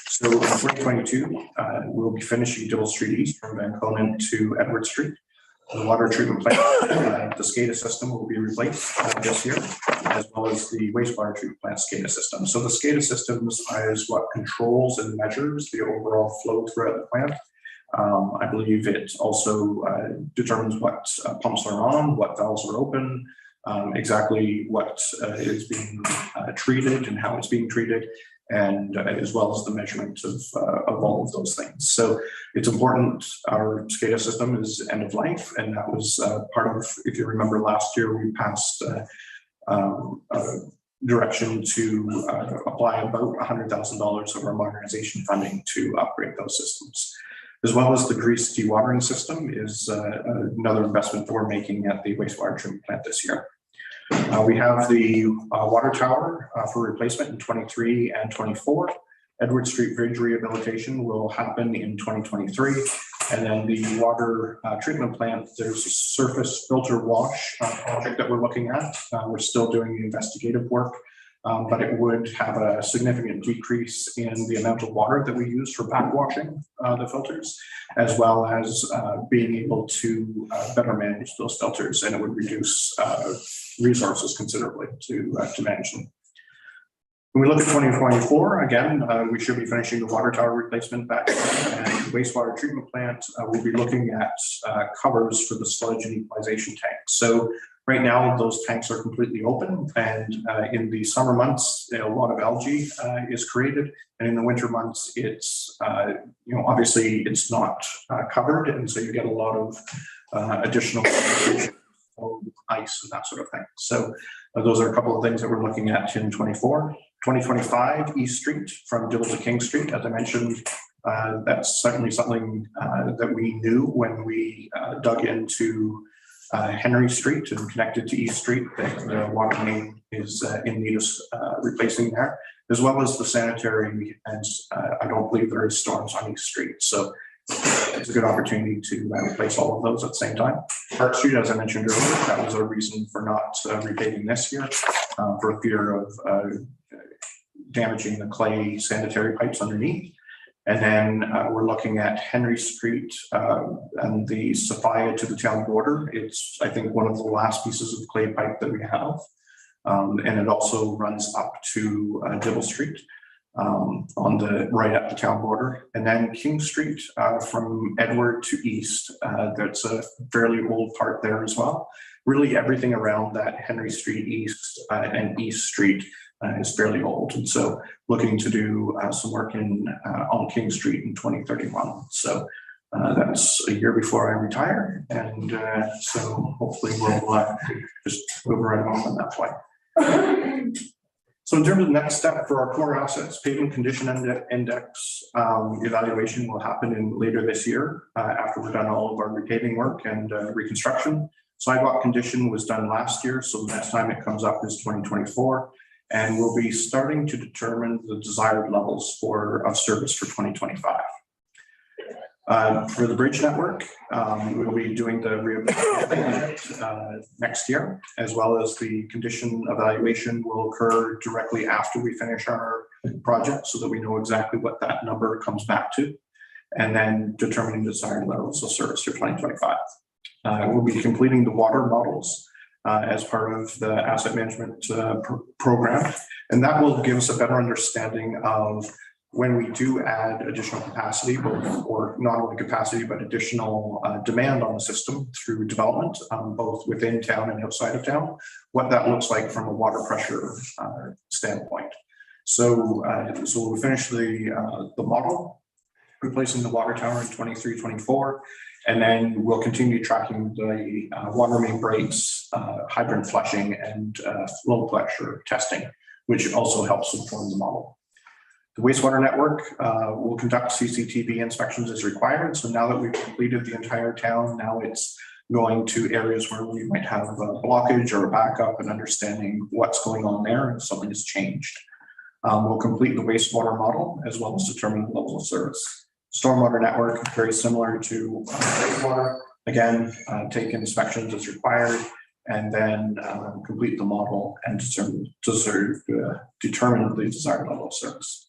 So in 2022, we'll be finishing Dibble Street East from Van Conant to Edward Street. The water treatment plant, the SCADA system will be replaced this year, as well as the wastewater treatment plant SCADA system. So the SCADA system is what controls and measures the overall flow throughout the plant. I believe it also determines what pumps are on, what valves are open, exactly what is being treated and how it's being treated, and as well as the measurement of all of those things. So it's important. Our SCADA system is end of life, and that was part of, if you remember last year, we passed direction to apply about $100,000 of our modernization funding to upgrade those systems. As well as the grease dewatering system is another investment that we're making at the wastewater treatment plant this year. We have the water tower for replacement in 23 and 24. Edward Street Bridge rehabilitation will happen in 2023. And then the water treatment plant, there's a surface filter wash project that we're looking at. We're still doing the investigative work, but it would have a significant decrease in the amount of water that we use for backwashing the filters, as well as being able to better manage those filters, and it would reduce resources considerably to manage them. When we look at 2024, again, we should be finishing the water tower replacement back and the wastewater treatment plant. We'll be looking at covers for the sludge and equalization tanks. So Right now, those tanks are completely open, and in the summer months, a lot of algae is created, and in the winter months, it's obviously it's not covered, and so you get a lot of additional ice and that sort of thing. So those are a couple of things that we're looking at in 24. 2025 East Street from Dibble to King Street, as I mentioned, that's certainly something that we knew when we dug into Henry Street and connected to East Street, that the water main is in need of replacing there, as well as the sanitary, and I don't believe there is storms on East Street. So it's a good opportunity to replace all of those at the same time. Park Street, as I mentioned earlier, that was a reason for not repaving this year, for fear of damaging the clay sanitary pipes underneath. And then we're looking at Henry Street and the Sophia to the town border. It's, I think, one of the last pieces of clay pipe that we have. And it also runs up to Dibble Street on the right at the town border. And then King Street from Edward to East, that's a fairly old part there as well. Really everything around that Henry Street East and East Street is fairly old, and so looking to do some work on King Street in 2031. So that's a year before I retire, and so hopefully we'll just move right along on that way. So in terms of the next step for our core assets, pavement condition index evaluation will happen later this year after we've done all of our repaving work and reconstruction. Sidewalk condition was done last year, so the next time it comes up is 2024. And we'll be starting to determine the desired levels of service for 2025. For the bridge network, we'll be doing the rehabilitation next year, as well as the condition evaluation will occur directly after we finish our project, so that we know exactly what that number comes back to, and then determining the desired levels of service for 2025. We'll be completing the water models as part of the asset management program. And that will give us a better understanding of when we do add additional capacity, or not only capacity, but additional demand on the system through development, both within town and outside of town, what that looks like from a water pressure standpoint. So we'll finish the model, replacing the water tower in 23, 24. And then we'll continue tracking the water main breaks, hydrant flushing, and low pressure testing, which also helps inform the model. The wastewater network will conduct CCTV inspections as required. So now that we've completed the entire town, now it's going to areas where we might have a blockage or a backup and understanding what's going on there and something has changed. We'll complete the wastewater model as well as determine the level of service. Stormwater network, very similar to wastewater. Again, take inspections as required, and then complete the model and determine the desired level of service.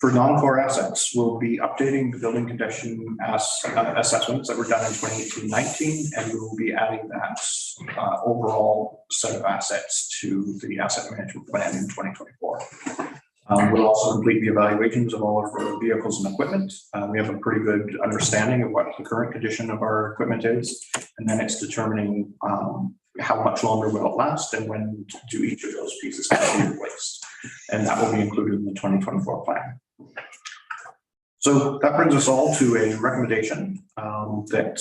For non-core assets, we'll be updating the building condition assessments that were done in 2018-19, and we will be adding that overall set of assets to the asset management plan in 2024. We'll also complete the evaluations of all of our vehicles and equipment. We have a pretty good understanding of what the current condition of our equipment is, and then it's determining how much longer will it last and when do each of those pieces have to be replaced. And that will be included in the 2024 plan. So that brings us all to a recommendation that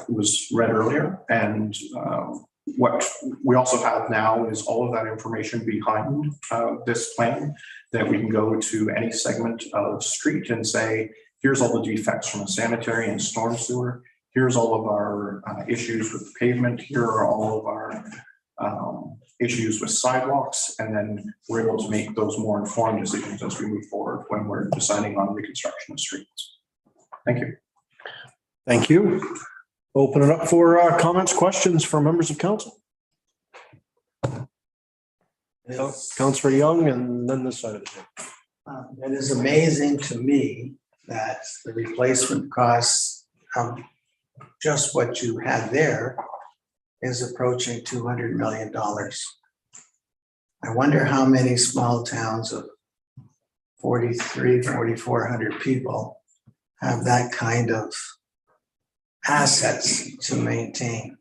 was read earlier, and what we also have now is all of that information behind this plan that we can go to any segment of street and say, here's all the defects from a sanitary and storm sewer. Here's all of our issues with the pavement. Here are all of our issues with sidewalks. And then we're able to make those more informed decisions as we move forward when we're deciding on reconstruction of streets. Thank you. Thank you. Open it up for comments, questions from members of council. Councilor Young, and then this side of the table. It is amazing to me that the replacement costs of just what you had there is approaching $200 million. I wonder how many small towns of 4,400 people have that kind of assets to maintain.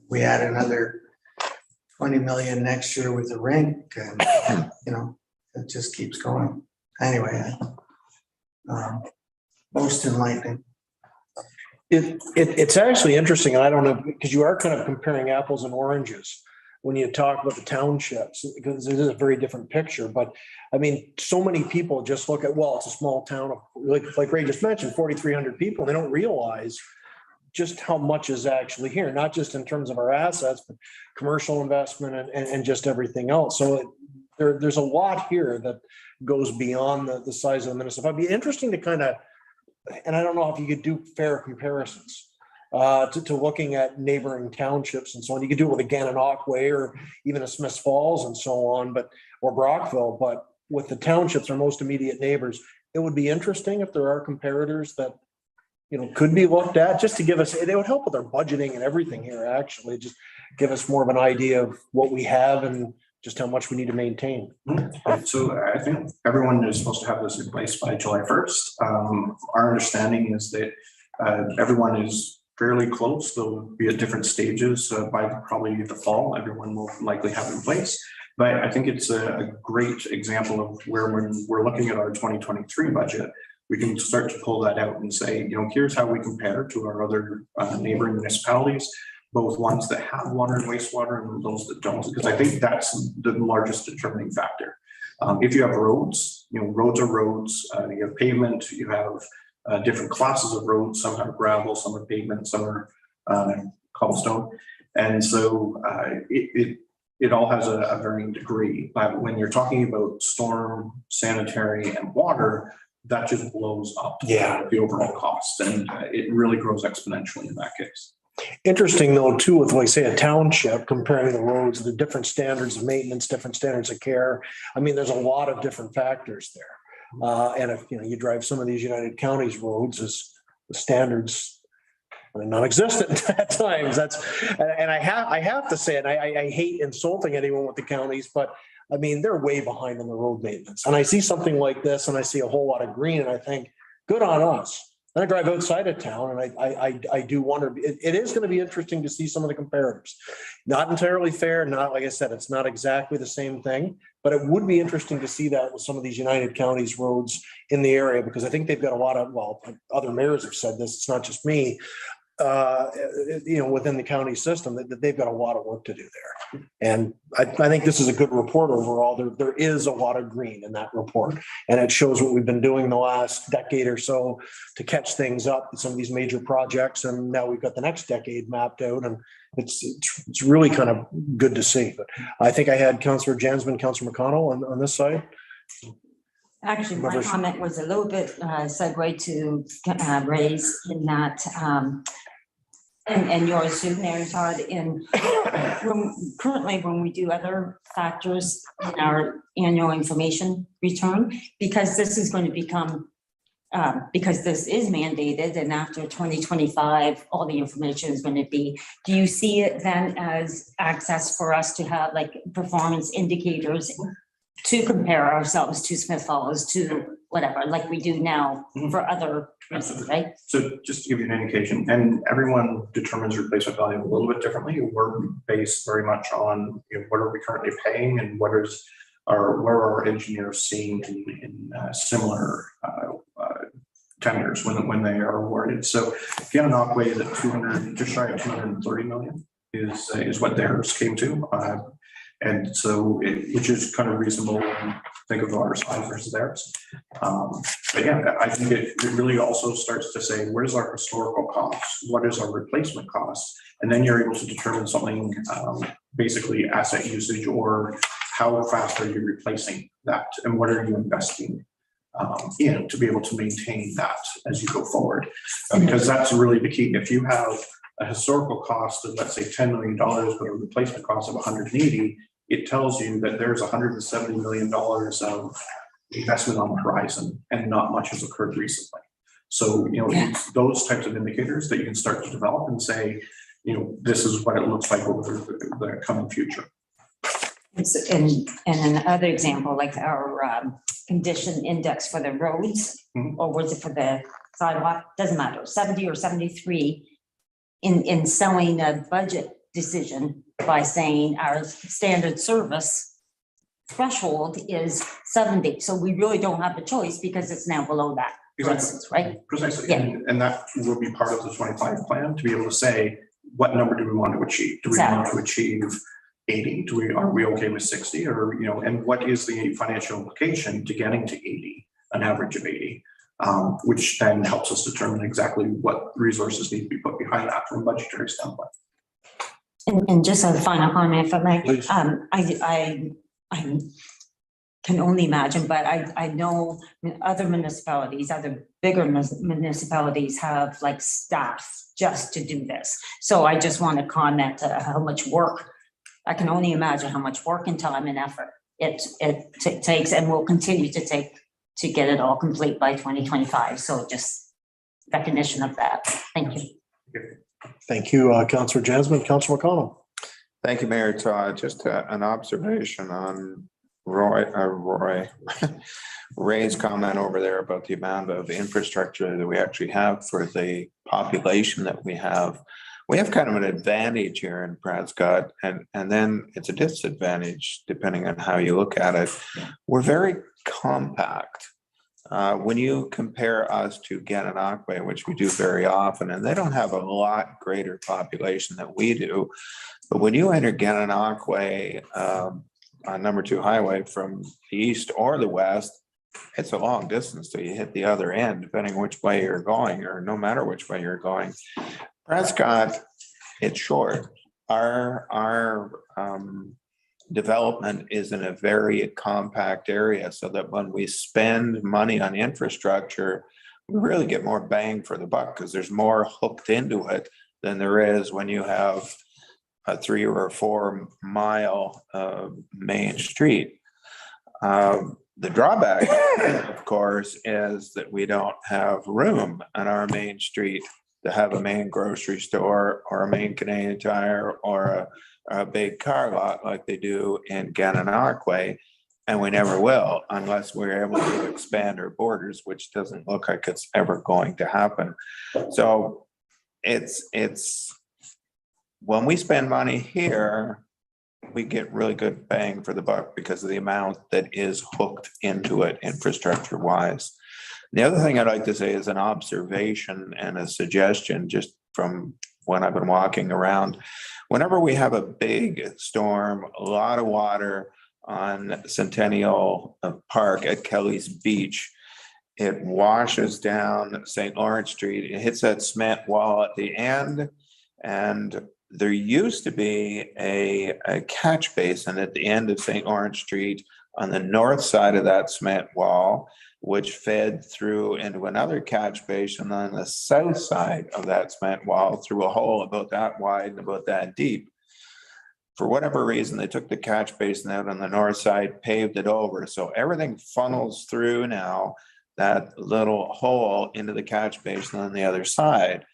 We add another 20 million next year with the rink and, it just keeps going. Anyway, most enlightening. It's actually interesting, and I don't know, because you are kind of comparing apples and oranges when you talk about the townships, because it is a very different picture. But I mean, so many people just look at, well, it's a small town of, like Ray just mentioned, 4,300 people. They don't realize just how much is actually here, not just in terms of our assets, but commercial investment and just everything else. So there's a lot here that goes beyond the size of the municipality. It'd be interesting to kind of, and I don't know if you could do fair comparisons to looking at neighboring townships and so on. You could do it with a Gananoque or even a Smiths Falls and so on, or Brockville, but with the townships, our most immediate neighbors, it would be interesting if there are comparators that, could be looked at, just to give us, it would help with our budgeting and everything here, actually, just give us more of an idea of what we have and just how much we need to maintain. So I think everyone is supposed to have this in place by July 1st. Our understanding is that everyone is fairly close. They'll be at different stages by probably the fall. Everyone will likely have it in place. But I think it's a great example of where when we're looking at our 2023 budget, we can start to pull that out and say, here's how we compare to our other neighboring municipalities, both ones that have water and wastewater and those that don't, because I think that's the largest determining factor. If you have roads, roads are roads, you have pavement, you have different classes of roads, some have gravel, some are pavement, some are cobblestone. And so it all has a varying degree. But when you're talking about storm, sanitary, and water, that just blows up the overall cost, and it really grows exponentially in that case. Interesting though, too, with like say a township, comparing the roads, the different standards of maintenance, different standards of care. I mean, there's a lot of different factors there. And if you drive some of these United Counties roads, as the standards are non-existent at times. And I have to say, and I hate insulting anyone with the counties, but I mean, they're way behind on the road maintenance. And I see something like this and I see a whole lot of green and I think, good on us. Then I drive outside of town and I do wonder, it is going to be interesting to see some of the comparators. Not entirely fair, not, like I said, it's not exactly the same thing, but it would be interesting to see that with some of these United Counties roads in the area, because I think they've got a lot of, well, other mayors have said this, it's not just me, within the county system, that they've got a lot of work to do there. And I think this is a good report overall. There is a lot of green in that report, and it shows what we've been doing the last decade or so to catch things up in some of these major projects. And now we've got the next decade mapped out, and it's really kind of good to see. But I think I had Councillor Jansman, Councillor McConnell on this side. Actually, my comment was a little bit segue to Ray's in that, and yours too, Mary Todd, currently when we do other factors in our annual information return, because this is going to become, because this is mandated, and after 2025, all the information is going to be, do you see it then as access for us to have like performance indicators to compare ourselves to Smith Falls, to whatever, like we do now for other reasons, right? So just to give you an indication, and everyone determines replacement value a little bit differently. We're based very much on what are we currently paying and where are our engineers seeing in similar tenders when they are awarded. So Gananoque is at 200, just shy of 230 million is what theirs came to. And so, which is kind of reasonable when you think of our size versus theirs. But yeah, I think it really also starts to say, what is our historical cost? What is our replacement cost? And then you're able to determine something, basically asset usage, or how fast are you replacing that? And what are you investing in to be able to maintain that as you go forward? Because that's really the key. If you have a historical cost of, let's say, $10 million, but a replacement cost of 180, it tells you that there's $170 million of investment on the horizon and not much has occurred recently. So, it's those types of indicators that you can start to develop and say, this is what it looks like over the coming future. And another example, like our condition index for the roads, or was it for the sidewalk? Doesn't matter, 70 or 73. in selling a budget decision by saying our standard service threshold is 70. So we really don't have a choice because it's now below that, for Exactly. instance, right? Precisely, Yeah. and that will be part of the 25 plan, to be able to say, what number do we want to achieve? Do we want to achieve 80? Are we okay with 60? Or, and what is the financial implication to getting to 80, an average of 80? Which then helps us determine exactly what resources need to be put behind that from a budgetary standpoint. And just a final comment, if I may, Please. I can only imagine, but I know other municipalities, other bigger municipalities have like staff just to do this. So I just want to comment how much work, I can only imagine how much work and time and effort it takes and will continue to take to get it all complete by 2025. So just recognition of that. Thank you. Thank you, Councillor Jasmine. Councillor McConnell. Thank you, Mayor Todd. Just an observation on Ray's comment over there about the amount of infrastructure that we actually have for the population that we have. We have kind of an advantage here in Prescott, and then it's a disadvantage depending on how you look at it. We're very compact. When you compare us to Gananoque, which we do very often, and they don't have a lot greater population than we do, but when you enter Gananoque on number 2 highway from the east or the west, it's a long distance till you hit the other end, depending which way you're going, or no matter which way you're going. Prescott, it's short. Our development is in a very compact area, so that when we spend money on infrastructure, we really get more bang for the buck because there's more hooked into it than there is when you have a 3 or 4 mile main street. The drawback, of course, is that we don't have room on our main street to have a main grocery store or a main Canadian Tire or a big car lot like they do in Gananoque, and we never will unless we're able to expand our borders, which doesn't look like it's ever going to happen. So it's when we spend money here, we get really good bang for the buck because of the amount that is hooked into it infrastructure wise. The other thing I'd like to say is an observation and a suggestion just from when I've been walking around. Whenever we have a big storm, a lot of water on Centennial Park at Kelly's Beach, it washes down St. Lawrence Street. It hits that cement wall at the end, and there used to be a catch basin at the end of St. Lawrence Street on the north side of that cement wall, which fed through into another catch basin on the south side of that cement wall through a hole about that wide and about that deep. For whatever reason, they took the catch basin out on the north side, paved it over. So everything funnels through now that little hole into the catch basin on the other side.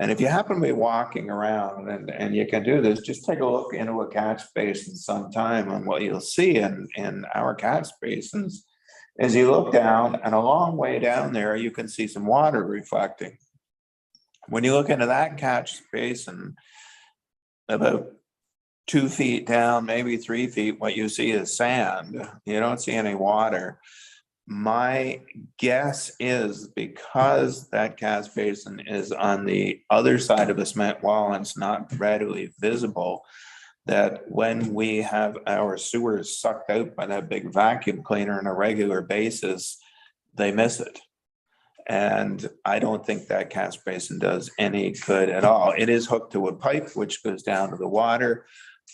And if you happen to be walking around, and you can do this, just take a look into a catch basin sometime, and what you'll see in our catch basins is you look down, and a long way down there, you can see some water reflecting. When you look into that catch basin, about 2 feet down, maybe 3 feet, what you see is sand. You don't see any water. My guess is because that catch basin is on the other side of a cement wall and it's not readily visible, that when we have our sewers sucked out by that big vacuum cleaner on a regular basis, they miss it. And I don't think that catch basin does any good at all. It is hooked to a pipe, which goes down to the water,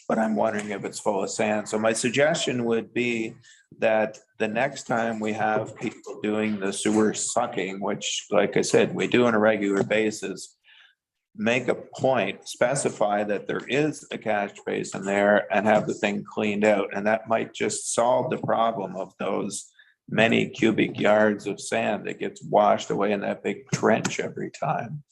but I'm wondering if it's full of sand. So my suggestion would be that the next time we have people doing the sewer sucking, which, like I said, we do on a regular basis, make a point, specify that there is a catch basin there and have the thing cleaned out. And that might just solve the problem of those many cubic yards of sand that gets washed away in that big trench every time.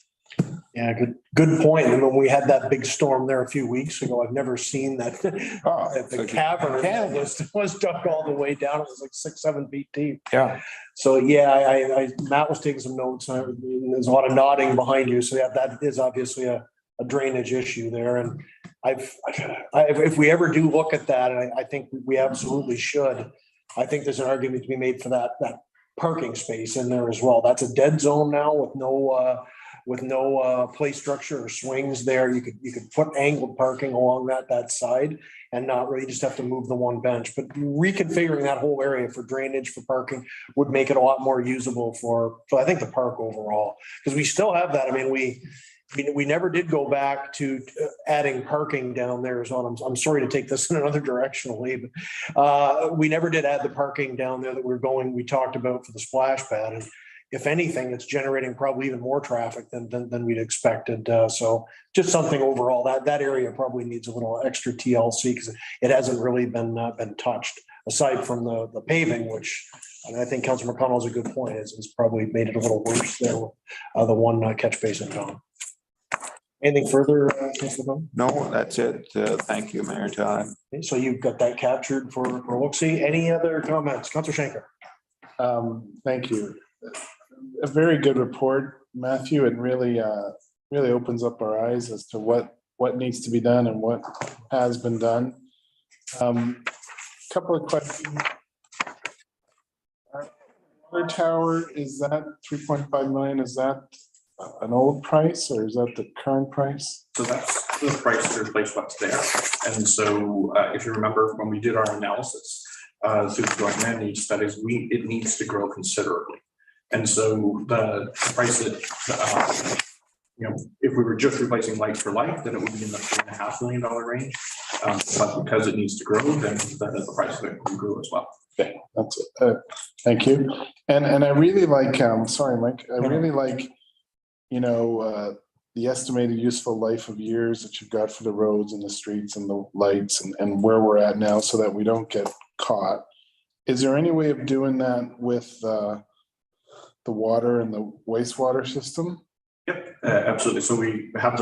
Yeah, good point. And when we had that big storm there a few weeks ago, I've never seen that. The cavern was dug all the way down. It was like 6-7 feet deep. Yeah. So yeah, Matt was taking some notes. There's a lot of nodding behind you. So yeah, that is obviously a a drainage issue there. And if we ever do look at that, and I think we absolutely should, I think there's an argument to be made for that parking space in there as well. That's a dead zone now with no play structure or swings there. You could put angled parking along that side and not really just have to move the one bench. But reconfiguring that whole area for drainage, for parking would make it a lot more usable for I think the park overall. Because we still have that. I mean, we never did go back to adding parking down there as well. I'm sorry to take this in another direction, Lee, but we never did add the parking down there that we talked about for the splash pad. And if anything, it's generating probably even more traffic than we'd expected. So just something overall, that area probably needs a little extra TLC because it hasn't really been touched, aside from the paving, which I think Councilor McConnell has a good point, is probably made it a little worse there with the one catch basin gone. Anything further, Councilor Bowman? No, that's it. Thank you, Mayor Todd. Okay, so you've got that captured for look-see. Any other comments? Councilor Schenker. Thank you. A very good report, Matthew, and really opens up our eyes as to what needs to be done and what has been done. Couple of questions. Water tower, is that 3.5 million? Is that an old price or is that the current price? So that's the price to replace what's there. And so if you remember when we did our analysis through the joint land needs studies, it needs to grow considerably. And so the price that, if we were just replacing like for like, then it would be in the $3.5 million range. But because it needs to grow, then the price of it will grow as well. Okay, that's it. Thank you. And I really like, sorry, Mike, I really like, the estimated useful life of years that you've got for the roads and the streets and the lights and where we're at now so that we don't get caught. Is there any way of doing that with the water and the wastewater system? Yep, absolutely. So we have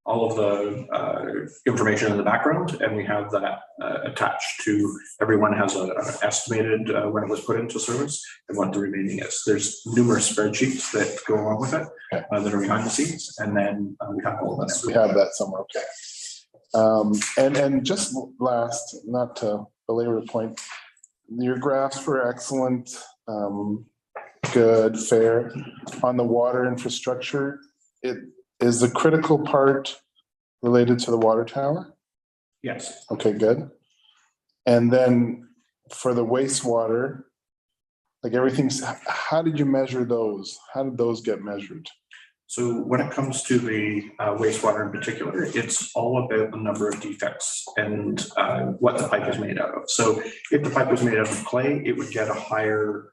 all of the information in the background, and we have that attached to everyone has an estimated when it was put into service and what the remaining is. There's numerous spreadsheets that go along with it that are behind the scenes, and then we have all of that. We have that somewhere. Okay. And just last, not to belabor the point, your graphs were excellent. Good, fair. On the water infrastructure, it is the critical part related to the water tower? Yes. Okay, good. And then for the wastewater, like everything's, how did you measure those? How did those get measured? So when it comes to the wastewater in particular, it's all about the number of defects and what the pipe is made out of. So if the pipe was made out of clay, it would get a higher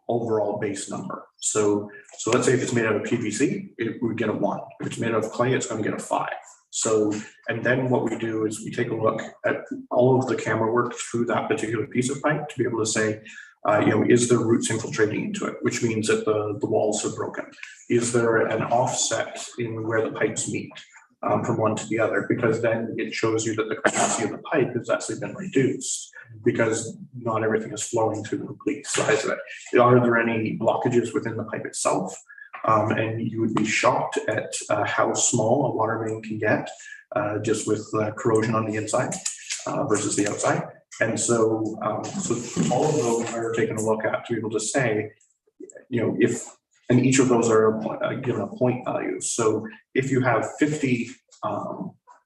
overall base number. So let's say if it's made out of PVC, it would get a 1. If it's made out of clay, it's going to get a 5. So, and then what we do is we take a look at all of the camera work through that particular piece of pipe to be able to say, is there roots infiltrating into it, which means that the walls are broken. Is there an offset in where the pipes meet from one to the other? Because then it shows you that the capacity of the pipe has actually been reduced because not everything is flowing through the complete size of it. Are there any blockages within the pipe itself? And you would be shocked at how small a water main can get just with corrosion on the inside versus the outside. And so all of those are taken a look at to be able to say, and each of those are given a point value. So if you have 50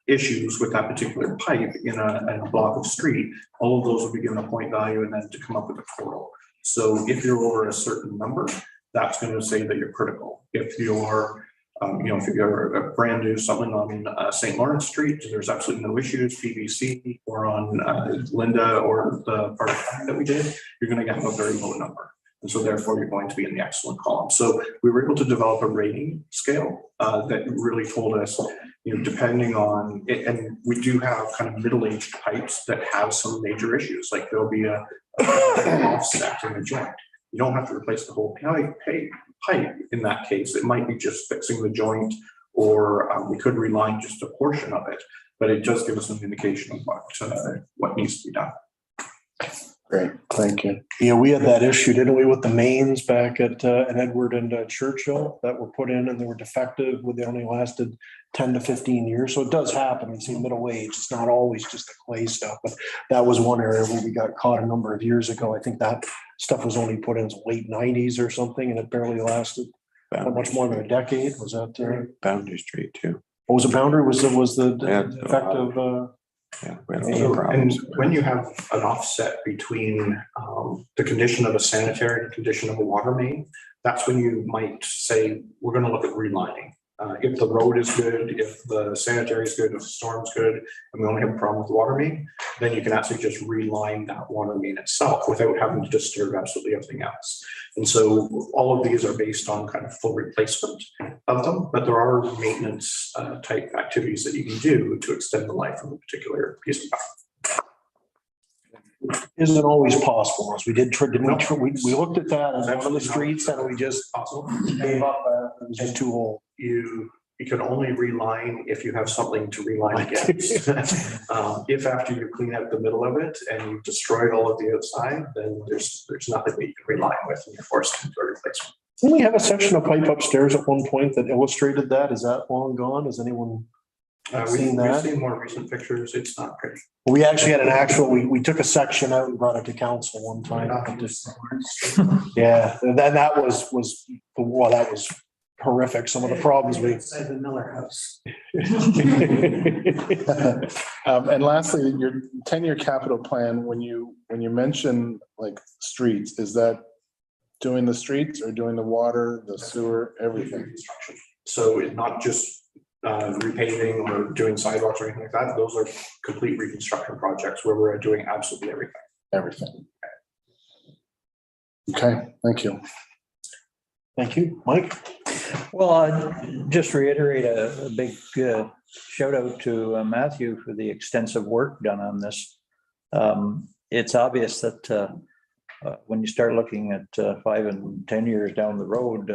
issues with that particular pipe in a block of street, all of those will be given a point value and then to come up with a total. So if you're over a certain number, that's going to say that you're critical. If you're, if you're a brand new something on St. Lawrence Street, there's absolutely no issues, PVC, or on Linda or the part that we did, you're going to get a very low number. And so therefore you're going to be in the excellent column. So we were able to develop a rating scale that really told us, depending on it, and we do have kind of middle-aged pipes that have some major issues, like there'll be a offset in the joint. You don't have to replace the whole pipe in that case. It might be just fixing the joint, or we could reline just a portion of it, but it does give us an indication of what needs to be done. Great, thank you. Yeah, we had that issue, didn't we, with the mains back at Edward and Churchill that were put in and they were defective, they only lasted 10 to 15 years. So it does happen. You see middle age, it's not always just the clay stuff, but that was one area where we got caught a number of years ago. I think that stuff was only put in the late 90s or something, and it barely lasted not much more than a decade. Was that Boundary Street too. what was the boundary? Was the Yeah, defective? Yeah. We had a lot of And problems. when you have an offset between the condition of a sanitary and the condition of a water main, that's when you might say, we're gonna look at relining. If the road is good, if the sanitary is good, if the storm's good, and we only have a problem with the water main, then you can actually just reline that water main itself without having to disturb absolutely everything else. And so all of these are based on kind of full replacement of them, but there are maintenance type activities that you can do to extend the life of a particular piece of power. Isn't always possible. As we did, we looked at that on one of the streets and we just Possible. gave up. It was just too old. You can only reline if you have something to reline against. If after you clean out the middle of it and you've destroyed all of the outside, then there's nothing that you can reline with and you're forced into a replacement. Didn't we have a section of pipe upstairs at one point that illustrated that? Is that long gone? Has anyone seen We've that? seen more recent pictures. It's not pretty. We actually had an actual, we took a section out and brought it to council one time. Yeah, and then that was, well, that was horrific. Some of the problems we. Inside the Miller House. And lastly, your 10-year capital plan, when you mention like streets, is that doing the streets or doing the water, the sewer, everything? Construction. So it's not just repaving or doing sidewalks or anything like that. Those are complete reconstruction projects where we're doing absolutely everything. Everything. Okay, thank you. Thank you, Mike. Well, I'd just reiterate a big shout out to Matthew for the extensive work done on this. It's obvious that when you start looking at 5 and 10 years down the road,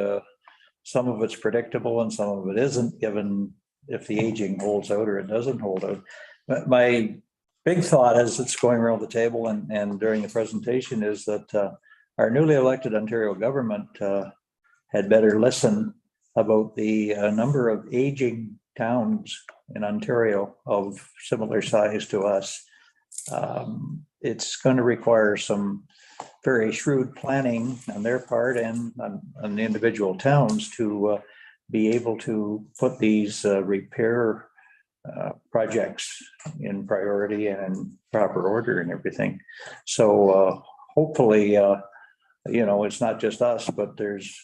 some of it's predictable and some of it isn't, given if the aging holds out or it doesn't hold out. But my big thought as it's going around the table and during the presentation is that our newly elected Ontario government had better listen about the number of aging towns in Ontario of similar size to us. It's going to require some very shrewd planning on their part and on the individual towns to be able to put these repair projects in priority and in proper order and everything. So hopefully, it's not just us, but there's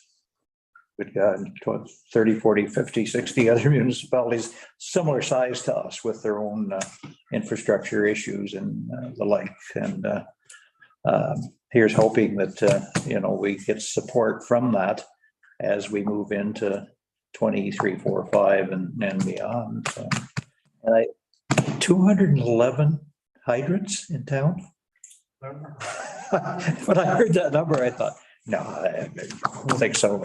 we've got 30, 40, 50, 60 other municipalities similar size to us with their own infrastructure issues and the like. And here's hoping that, we get support from that as we move into 23, 4, 5 and beyond. So, and 211 hydrants in town. When I heard that number, I thought, no, I don't think so.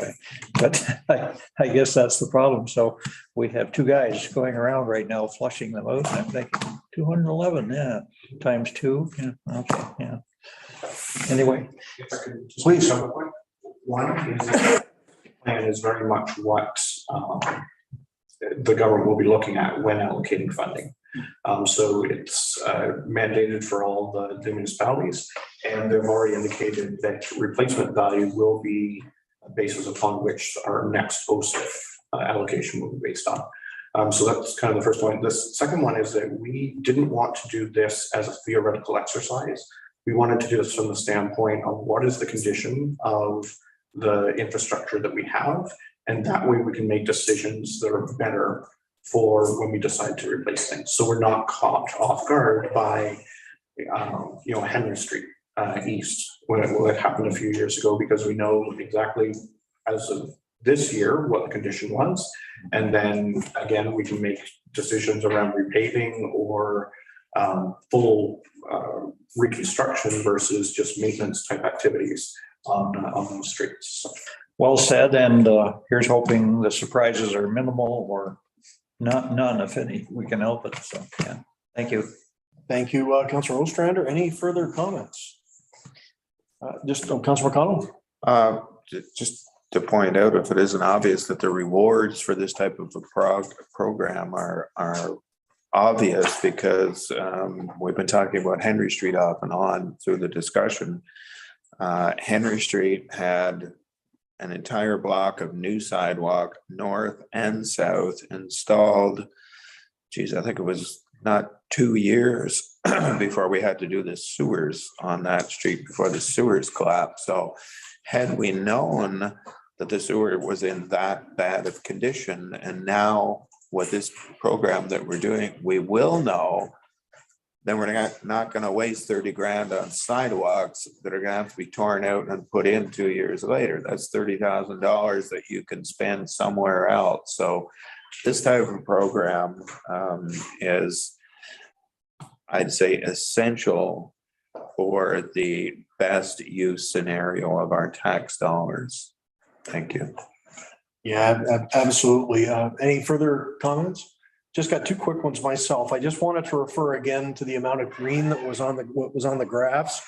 But I guess that's the problem. So we have 2 guys going around right now flushing them out. And I'm thinking 211, yeah, times 2. Yeah, okay, yeah. Anyway, If I could just please. One is the plan is very much what the government will be looking at when allocating funding. So it's mandated for all the municipalities, and they've already indicated that replacement value will be a basis upon which our next OSIF allocation will be based on. So that's kind of the first point. The second one is that we didn't want to do this as a theoretical exercise. We wanted to do this from the standpoint of what is the condition of the infrastructure that we have, and that way we can make decisions that are better for when we decide to replace things. So we're not caught off guard by, Henry Street East when it happened a few years ago, because we know exactly as of this year what the condition was. And then again, we can make decisions around repaving or full reconstruction versus just maintenance type activities on those streets. well said. And here's hoping the surprises are minimal or none, if any, we can help it. So, yeah, thank you. Thank you, Councilor Ostrander. Any further comments? Councilor McConnell? Just to point out, if it isn't obvious, that the rewards for this type of a program are obvious, because we've been talking about Henry Street off and on through the discussion. Henry Street had an entire block of new sidewalk, north and south, installed. Geez, I think it was not 2 years before we had to do the sewers on that street, before the sewers collapsed. So had we known that the sewer was in that bad of condition, and now with this program that we're doing, we will know, then we're not going to waste 30 grand on sidewalks that are going to have to be torn out and put in 2 years later. That's $30,000 that you can spend somewhere else. So this type of program is, I'd say, essential for the best use scenario of our tax dollars. Thank you. Yeah, absolutely. Any further comments? Just got two quick ones myself. I just wanted to refer again to the amount of green that was on the graphs.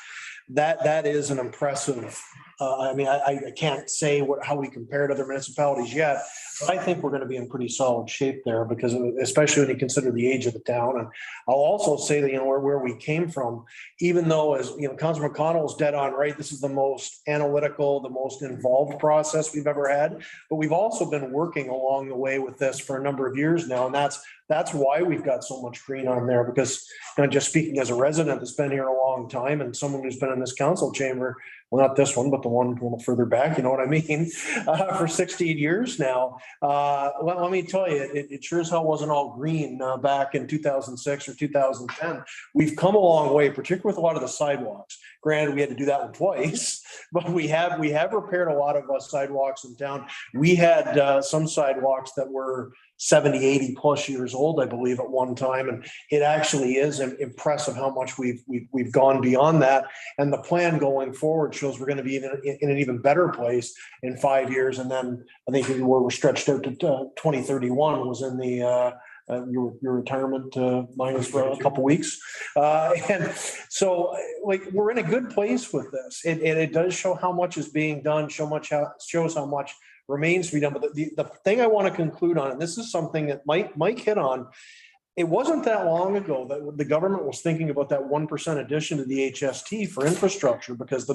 That is an impressive. I mean, I can't say how we compare to other municipalities yet, but I think we're going to be in pretty solid shape there, because especially when you consider the age of the town. And I'll also say that, where we came from, even though, as Councilor McConnell is dead on right, this is the most analytical, the most involved process we've ever had. But we've also been working along the way with this for a number of years now, and that's why we've got so much green on there. Because just speaking as a resident that's been here a long time, and someone who's been in this council chamber, well, not this one, but the one a little further back, you know what I mean, for 16 years now. Let me tell you, it sure as hell wasn't all green back in 2006 or 2010. We've come a long way, particularly with a lot of the sidewalks. Granted, we had to do that one twice, but we have repaired a lot of sidewalks in town. We had some sidewalks that were 70, 80 plus years old, I believe, at one time. And it actually is impressive how much we've gone beyond that. And the plan going forward shows we're going to be in an even better place in 5 years. And then I think we're stretched out to 2031 was in the your retirement minus for a couple weeks. And so we're in a good place with this. It does show how much is being done, shows how much remains to be done. But the thing I want to conclude on, and this is something that Mike hit on, it wasn't that long ago that the government was thinking about that 1% addition to the HST for infrastructure, because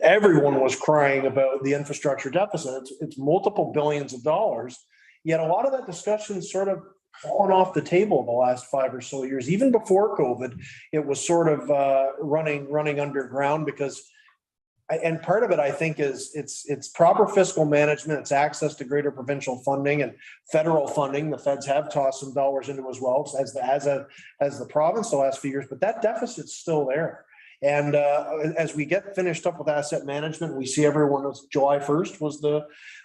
everyone was crying about the infrastructure deficit. It's multiple billions of dollars. Yet a lot of that discussion sort of fallen off the table the last 5 or so years. Even before COVID, it was sort of running underground, because and part of it, I think, is it's proper fiscal management. It's access to greater provincial funding and federal funding. The feds have tossed some dollars into as well as the province the last few years, but that deficit's still there. And as we get finished up with asset management, we see July 1st was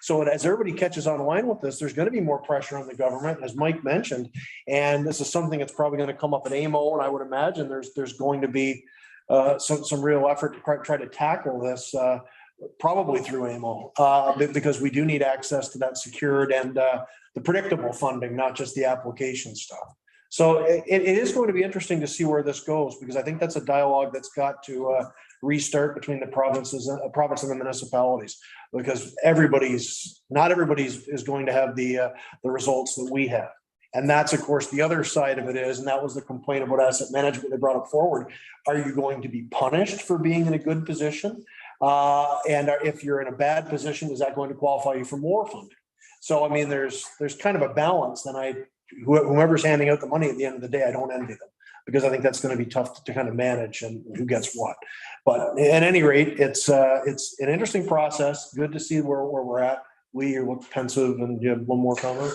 so as everybody catches online with this, there's going to be more pressure on the government, as Mike mentioned. And this is something that's probably going to come up at AMO. And I would imagine there's going to be some real effort to try to tackle this, probably through AMO, because we do need access to that secured and the predictable funding, not just the application stuff. So it is going to be interesting to see where this goes, because I think that's a dialogue that's got to restart between the province and the municipalities, because not everybody's is going to have the results that we have. And that's, of course, the other side of it is, and that was the complaint about asset management they brought up forward. Are you going to be punished for being in a good position? And if you're in a bad position, is that going to qualify you for more funding? So, I mean, there's kind of a balance. And whoever's handing out the money at the end of the day, I don't envy them, because I think that's going to be tough to kind of manage and who gets what. But at any rate, it's an interesting process. Good to see where we're at. Lee, you look pensive, and you have one more comment.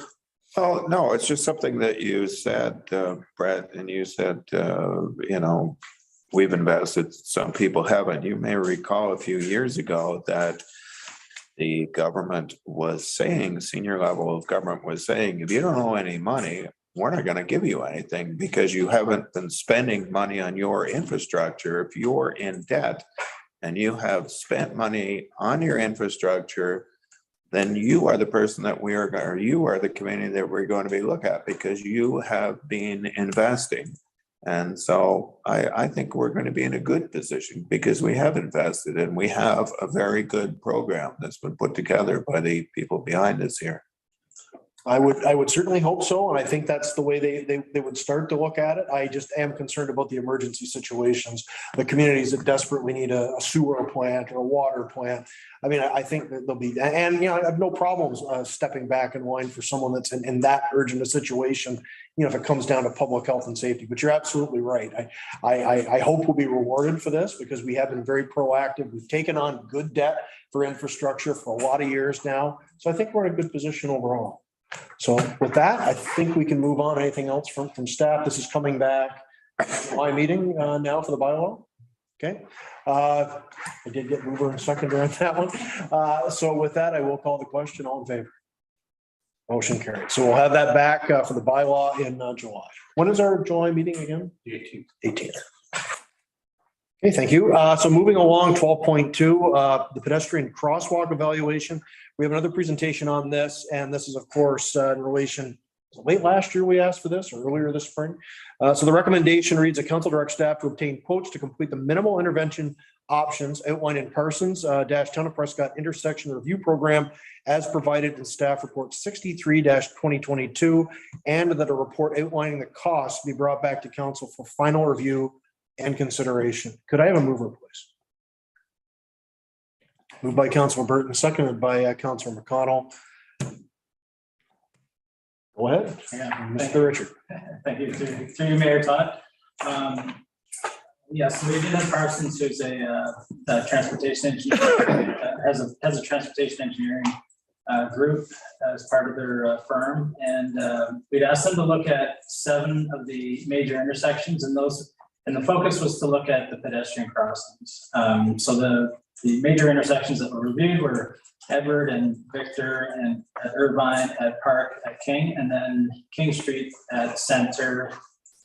Oh, no, it's just something that you said, Brett, and you said, we've invested, some people haven't. You may recall a few years ago that the government was saying, senior level of government was saying, if you don't owe any money, we're not going to give you anything, because you haven't been spending money on your infrastructure. If you're in debt and you have spent money on your infrastructure, then you are the person that you are the community that we're going to be looking at, because you have been investing. And so I think we're going to be in a good position because we have invested and we have a very good program that's been put together by the people behind us here. I would certainly hope so, and I think that's the way they would start to look at it. I just am concerned about the emergency situations, the communities that desperately need a sewer plant or a water plant. I mean, I think that there'll be, and I have no problems stepping back in line for someone that's in that urgent a situation, if it comes down to public health and safety. But you're absolutely right. I hope we'll be rewarded for this because we have been very proactive. We've taken on good debt for infrastructure for a lot of years now. So I think we're in a good position overall. So with that, I think we can move on. Anything else from staff? This is coming back July meeting now for the bylaw. Okay. I did get mover and seconder on that one. So with that, I will call the question. All in favor? Motion carried. So we'll have that back for the bylaw in July. When is our July meeting again? The 18th. 18th. Okay, thank you. So moving along, 12.2, the pedestrian crosswalk evaluation. We have another presentation on this, and this is, of course, in relation, late last year we asked for this, or earlier this spring. So the recommendation reads, the council directs staff to obtain quotes to complete the minimal intervention options outlined in Parsons Town of Prescott intersection review program as provided in staff report 63-2022, and that a report outlining the costs be brought back to council for final review and consideration. Could I have a mover, please? Moved by Councilor Burton, seconded by Councilor McConnell. Go ahead, Mr. Richard. Thank you, through you, Mayor Todd. Yes, we did have Parsons, who's a transportation engineer, has a transportation engineering group as part of their firm, and we'd asked them to look at 7 of the major intersections, and the focus was to look at the pedestrian crossings. So the major intersections that were reviewed were Edward and Victor and at Irvine, at Park, at King, and then King Street at Center,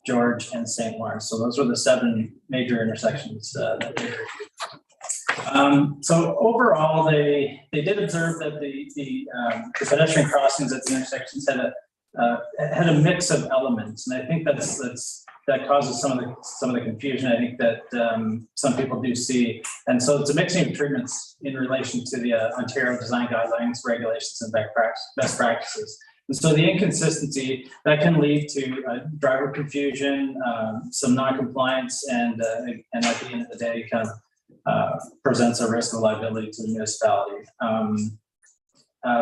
George, and St. Lawrence. So those were the 7 major intersections that they reviewed. So overall, they did observe that the pedestrian crossings at the intersections had a mix of elements, and I think that causes some of the confusion I think that some people do see. And so it's a mixing of treatments in relation to the Ontario Design Guidelines, regulations, and best practices. And so the inconsistency that can lead to driver confusion, some non-compliance, and at the end of the day, kind of presents a risk of liability to the municipality.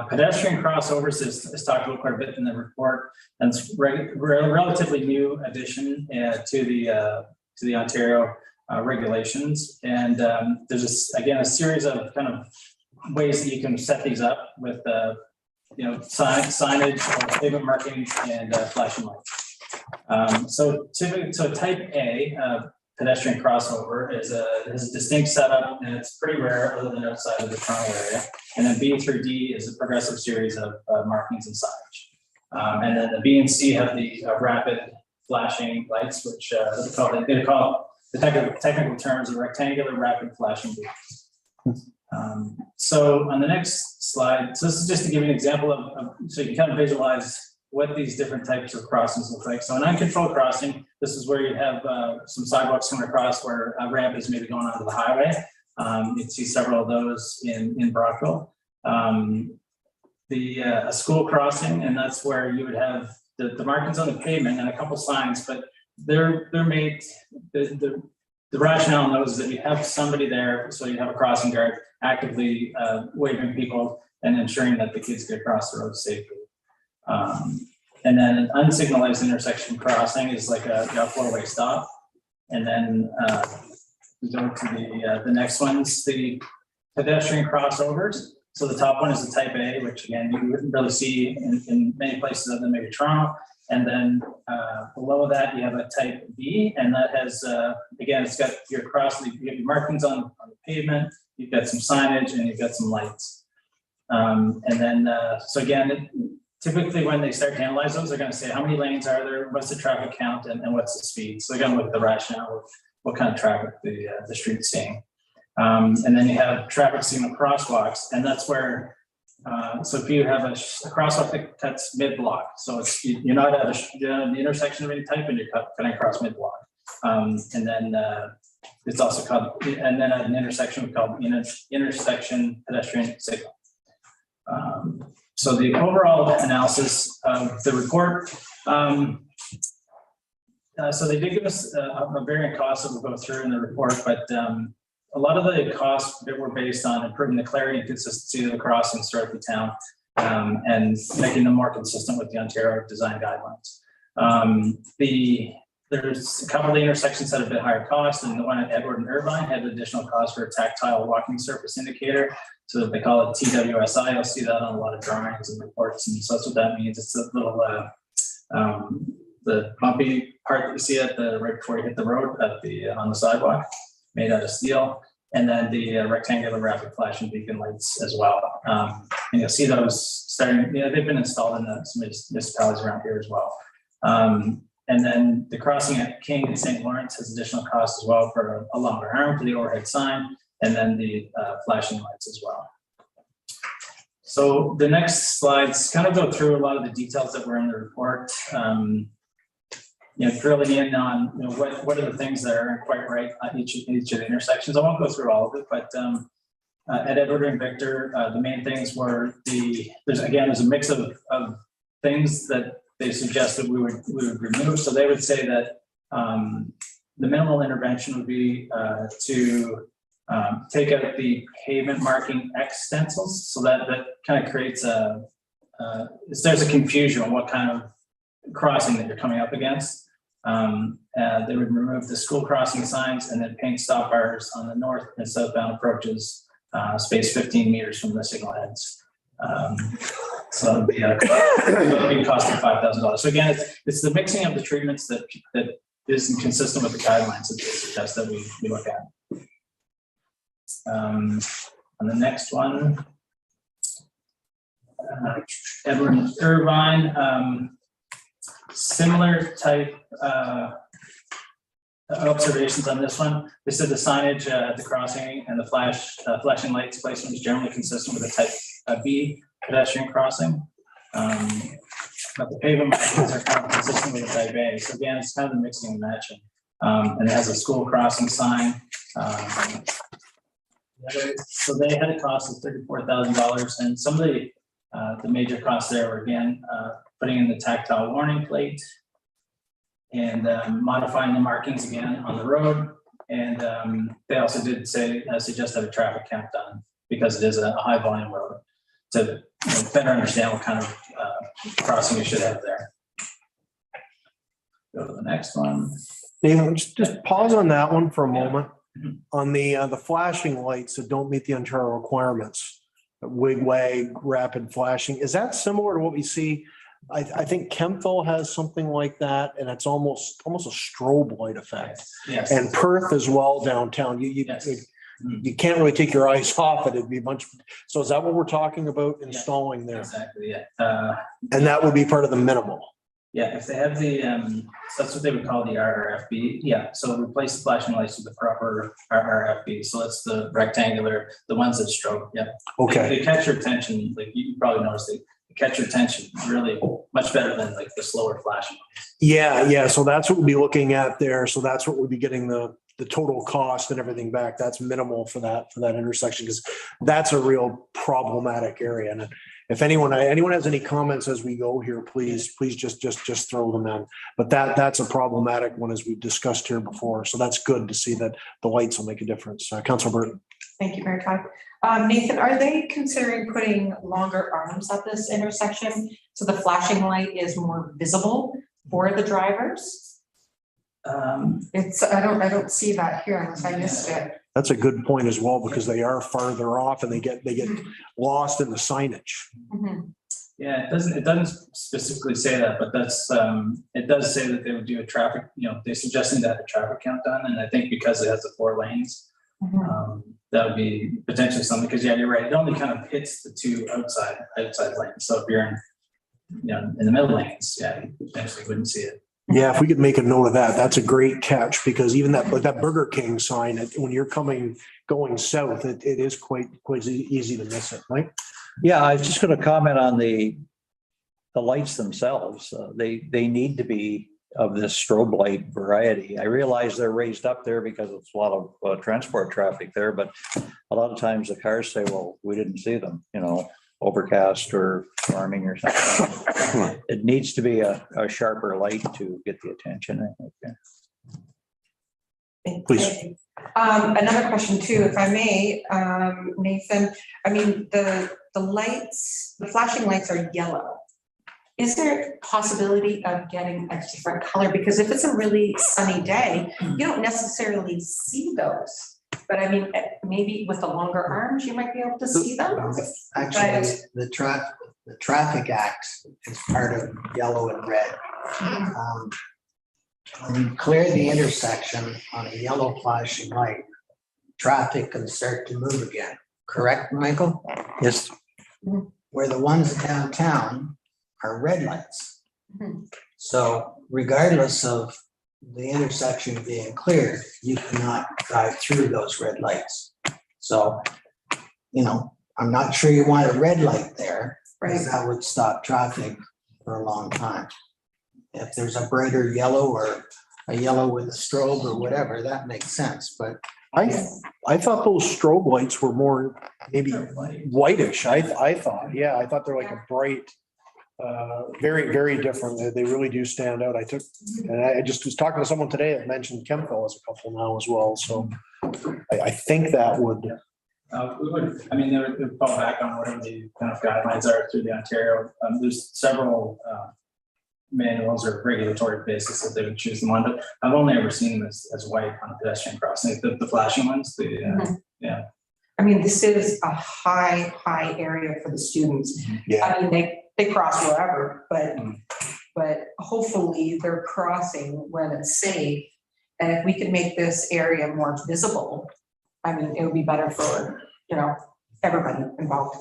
Pedestrian crossovers is talked about quite a bit in the report, and it's relatively new addition to the Ontario regulations. And there's again a series of kind of ways that you can set these up with signage, pavement markings, and flashing lights. So type A, pedestrian crossover, has a distinct setup, and it's pretty rare other than outside of the Toronto area. And then B through D is a progressive series of markings and signage. And then the B and C have the rapid flashing lights, which they call the technical terms of rectangular rapid flashing beams. So on the next slide, so this is just to give you an example of so you can kind of visualize what these different types of crossings look like. So an uncontrolled crossing, this is where you have some sidewalks coming across where a ramp is maybe going onto the highway. You'd see several of those in Brockville. A school crossing, and that's where you would have the markings on the pavement and a couple signs, but they're made, the rationale knows is that you have somebody there, so you have a crossing guard actively waving people and ensuring that the kids get across the road safely. And then an unsignalized intersection crossing is like a four-way stop. And then we go to the next ones, the pedestrian crossovers. So the top one is the type A, which again, you wouldn't really see in many places other than maybe Toronto. And then below that, you have a type B, and that has, again, it's got your you have your markings on the pavement, you've got some signage, and you've got some lights. And then, so again, typically when they start to analyze those, they're going to say how many lanes are there, what's the traffic count, and what's the speed. So they're going to look at the rationale of what kind of traffic the street's seeing. And then you have traffic signal crosswalks, and that's where So if you have a crosswalk that cuts mid-block, so you're not at the intersection of any type and you're cutting across mid-block. And then it's also called, and then at an intersection called intersection pedestrian signal. So the overall analysis of the report, so they did give us a variant cost that we'll go through in the report, but a lot of the costs that were based on improving the clarity and consistency of the crossings throughout the town and making them more consistent with the Ontario design guidelines. There's a couple of the intersections that have a bit higher cost, and the one at Edward and Irvine had additional cost for a tactile walking surface indicator. So they call it TWSI. You'll see that on a lot of drawings and reports, and so that's what that means. It's a little the bumpy part that you see at the right before you hit the road on the sidewalk, made out of steel, and then the rectangular rapid flashing beacon lights as well. And you'll see those starting. They've been installed in some municipalities around here as well. And then the crossing at King and St. Lawrence has additional costs as well for a longer arm for the overhead sign, and then the flashing lights as well. So the next slides kind of go through a lot of the details that were in the report. Drilling in on what are the things that aren't quite right at each of the intersections. I won't go through all of it, but at Edward and Victor, the main things were there's a mix of things that they suggested we would remove. So they would say that the minimal intervention would be to take out the pavement marking X stencils. So that kind of creates there's a confusion on what kind of crossing that you're coming up against. They would remove the school crossing signs and then paint stop bars on the north and southbound approaches, spaced 15 meters from the signal heads. So it'd be a big cost of $5,000. So again, it's the mixing of the treatments that isn't consistent with the guidelines that they suggest that we look at. On the next one, Edward and Irvine, similar type observations on this one. They said the signage at the crossing and the flashing lights placement is generally consistent with a type B pedestrian crossing. But the pavement markings are kind of consistent with a type A. So again, it's kind of the mixing and matching. And it has a school crossing sign. So they had a cost of $34,000, and some of the major costs there were again putting in the tactile warning plate and modifying the markings again on the road. And they also did suggest that a traffic count done because it is a high volume road to better understand what kind of crossing you should have there. Go to the next one. David, just pause on that one for a moment. On the flashing lights that don't meet the Ontario requirements, wig, rapid flashing, is that similar to what we see? I think Kempville has something like that, and it's almost a strobe light effect. Yes. And Perth as well downtown. You can't really take your eyes off it. It'd be so is that what we're talking about installing there? Exactly, yeah. And that would be part of the minimal. Yeah, if they have the, that's what they would call the RRFB. Yeah, so replace the flashing lights with the proper RRFB. So that's the rectangular, the ones that strobe. Yeah. Okay. They catch your attention. Like you probably noticed, they catch your attention really much better than like the slower flashing. Yeah. So that's what we'll be looking at there. So that's what we'll be getting the total cost and everything back. That's minimal for that intersection, because that's a real problematic area. And if anyone has any comments as we go here, please just throw them in. But that's a problematic one, as we've discussed here before. So that's good to see that the lights will make a difference. Councilor Burton. Thank you, Mayor Todd. Nathan, are they considering putting longer arms at this intersection so the flashing light is more visible for the drivers? I don't see that here unless I missed it. That's a good point as well, because they are farther off and they get lost in the signage. Mm-hmm. Yeah, it doesn't specifically say that, but it does say that they would do a traffic, they're suggesting that a traffic count done. And I think because it has the 4 lanes, that would be potentially something, because you're right. It only kind of hits the 2 outside lanes. So if you're in the middle lanes, you potentially wouldn't see it. Yeah, if we could make a note of that, that's a great catch, because even that Burger King sign, when you're going south, it is quite easy to miss it, right? Yeah, I was just going to comment on the lights themselves. They need to be of this strobe light variety. I realize they're raised up there because it's a lot of transport traffic there, but a lot of times the cars say, well, we didn't see them, overcast or storming or something. It needs to be a sharper light to get the attention, I think. Please. Another question too, if I may, Nathan, I mean, the lights, the flashing lights are yellow. Is there a possibility of getting a different color? Because if it's a really sunny day, you don't necessarily see those. But I mean, maybe with the longer arms, you might be able to see them. Actually, the traffic act is part of yellow and red. When you clear the intersection on a yellow flashing light, traffic can start to move again. Correct, Michael? Yes. Where the ones downtown are red lights. So regardless of the intersection being cleared, you cannot drive through those red lights. So, I'm not sure you want a red light there, because that would stop traffic for a long time. If there's a brighter yellow or a yellow with a strobe or whatever, that makes sense, but I thought those strobe lights were more maybe whitish. I thought they're like a bright, very, very different. They really do stand out. I just was talking to someone today that mentioned Chemco as a couple now as well. So I think that would. We would, they would fall back on whatever the kind of guidelines are through the Ontario. There's several manuals or regulatory basis that they would choose them on, but I've only ever seen them as white on a pedestrian crossing, the flashing ones, yeah. I mean, this is a high area for the students. Yeah. I mean, they cross wherever, but hopefully they're crossing when it's safe. And if we could make this area more visible, I mean, it would be better for, everybody involved.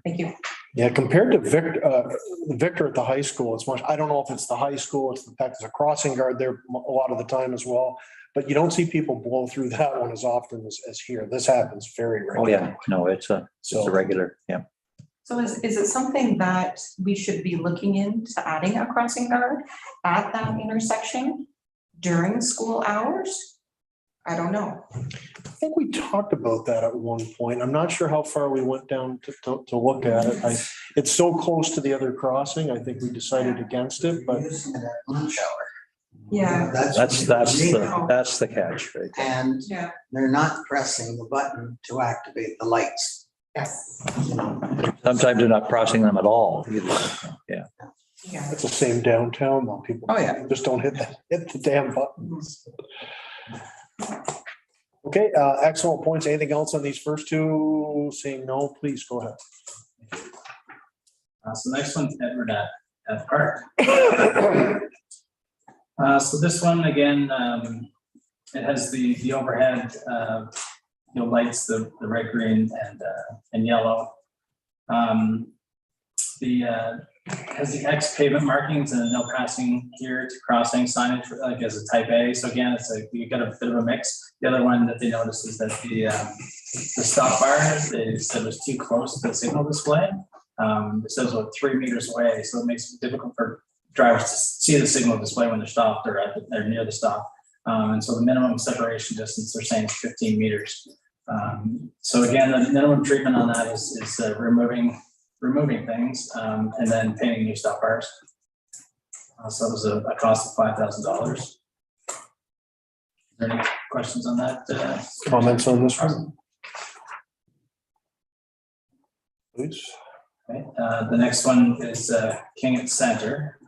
Thank you. Yeah, compared to Victor at the high school, it's much, I don't know if it's the high school, it's the fact there's a crossing guard there a lot of the time as well. But you don't see people blow through that one as often as here. This happens very regularly. Oh, yeah. No, it's a regular, yeah. So is it something that we should be looking into adding a crossing guard at that intersection during school hours? I don't know. I think we talked about that at one point. I'm not sure how far we went down to look at it. It's so close to the other crossing. I think we decided against it, but. Yeah. That's the catch, right? And they're not pressing the button to activate the lights. Yes. Sometimes they're not crossing them at all either. Yeah. It's the same downtown though. People just don't hit the damn buttons. Okay, excellent points. Anything else on these first two? Saying no, please go ahead. So next one's Edward at Park. So this one again, it has the overhead, lights, the red, green, and yellow. Has the X pavement markings and no passing here to crossing signage like as a type A. So again, it's like you got a bit of a mix. The other one that they noticed is that the stop bar, they said was too close to the signal display. It says about 3 meters away, so it makes it difficult for drivers to see the signal display when they're stopped or they're near the stop. And so the minimum separation distance they're saying is 15 meters. So again, the minimum treatment on that is removing things and then painting new stop bars. So it was a cost of $5,000. Is there any questions on that? Comments on this one? Please. Okay. The next one is King at Center.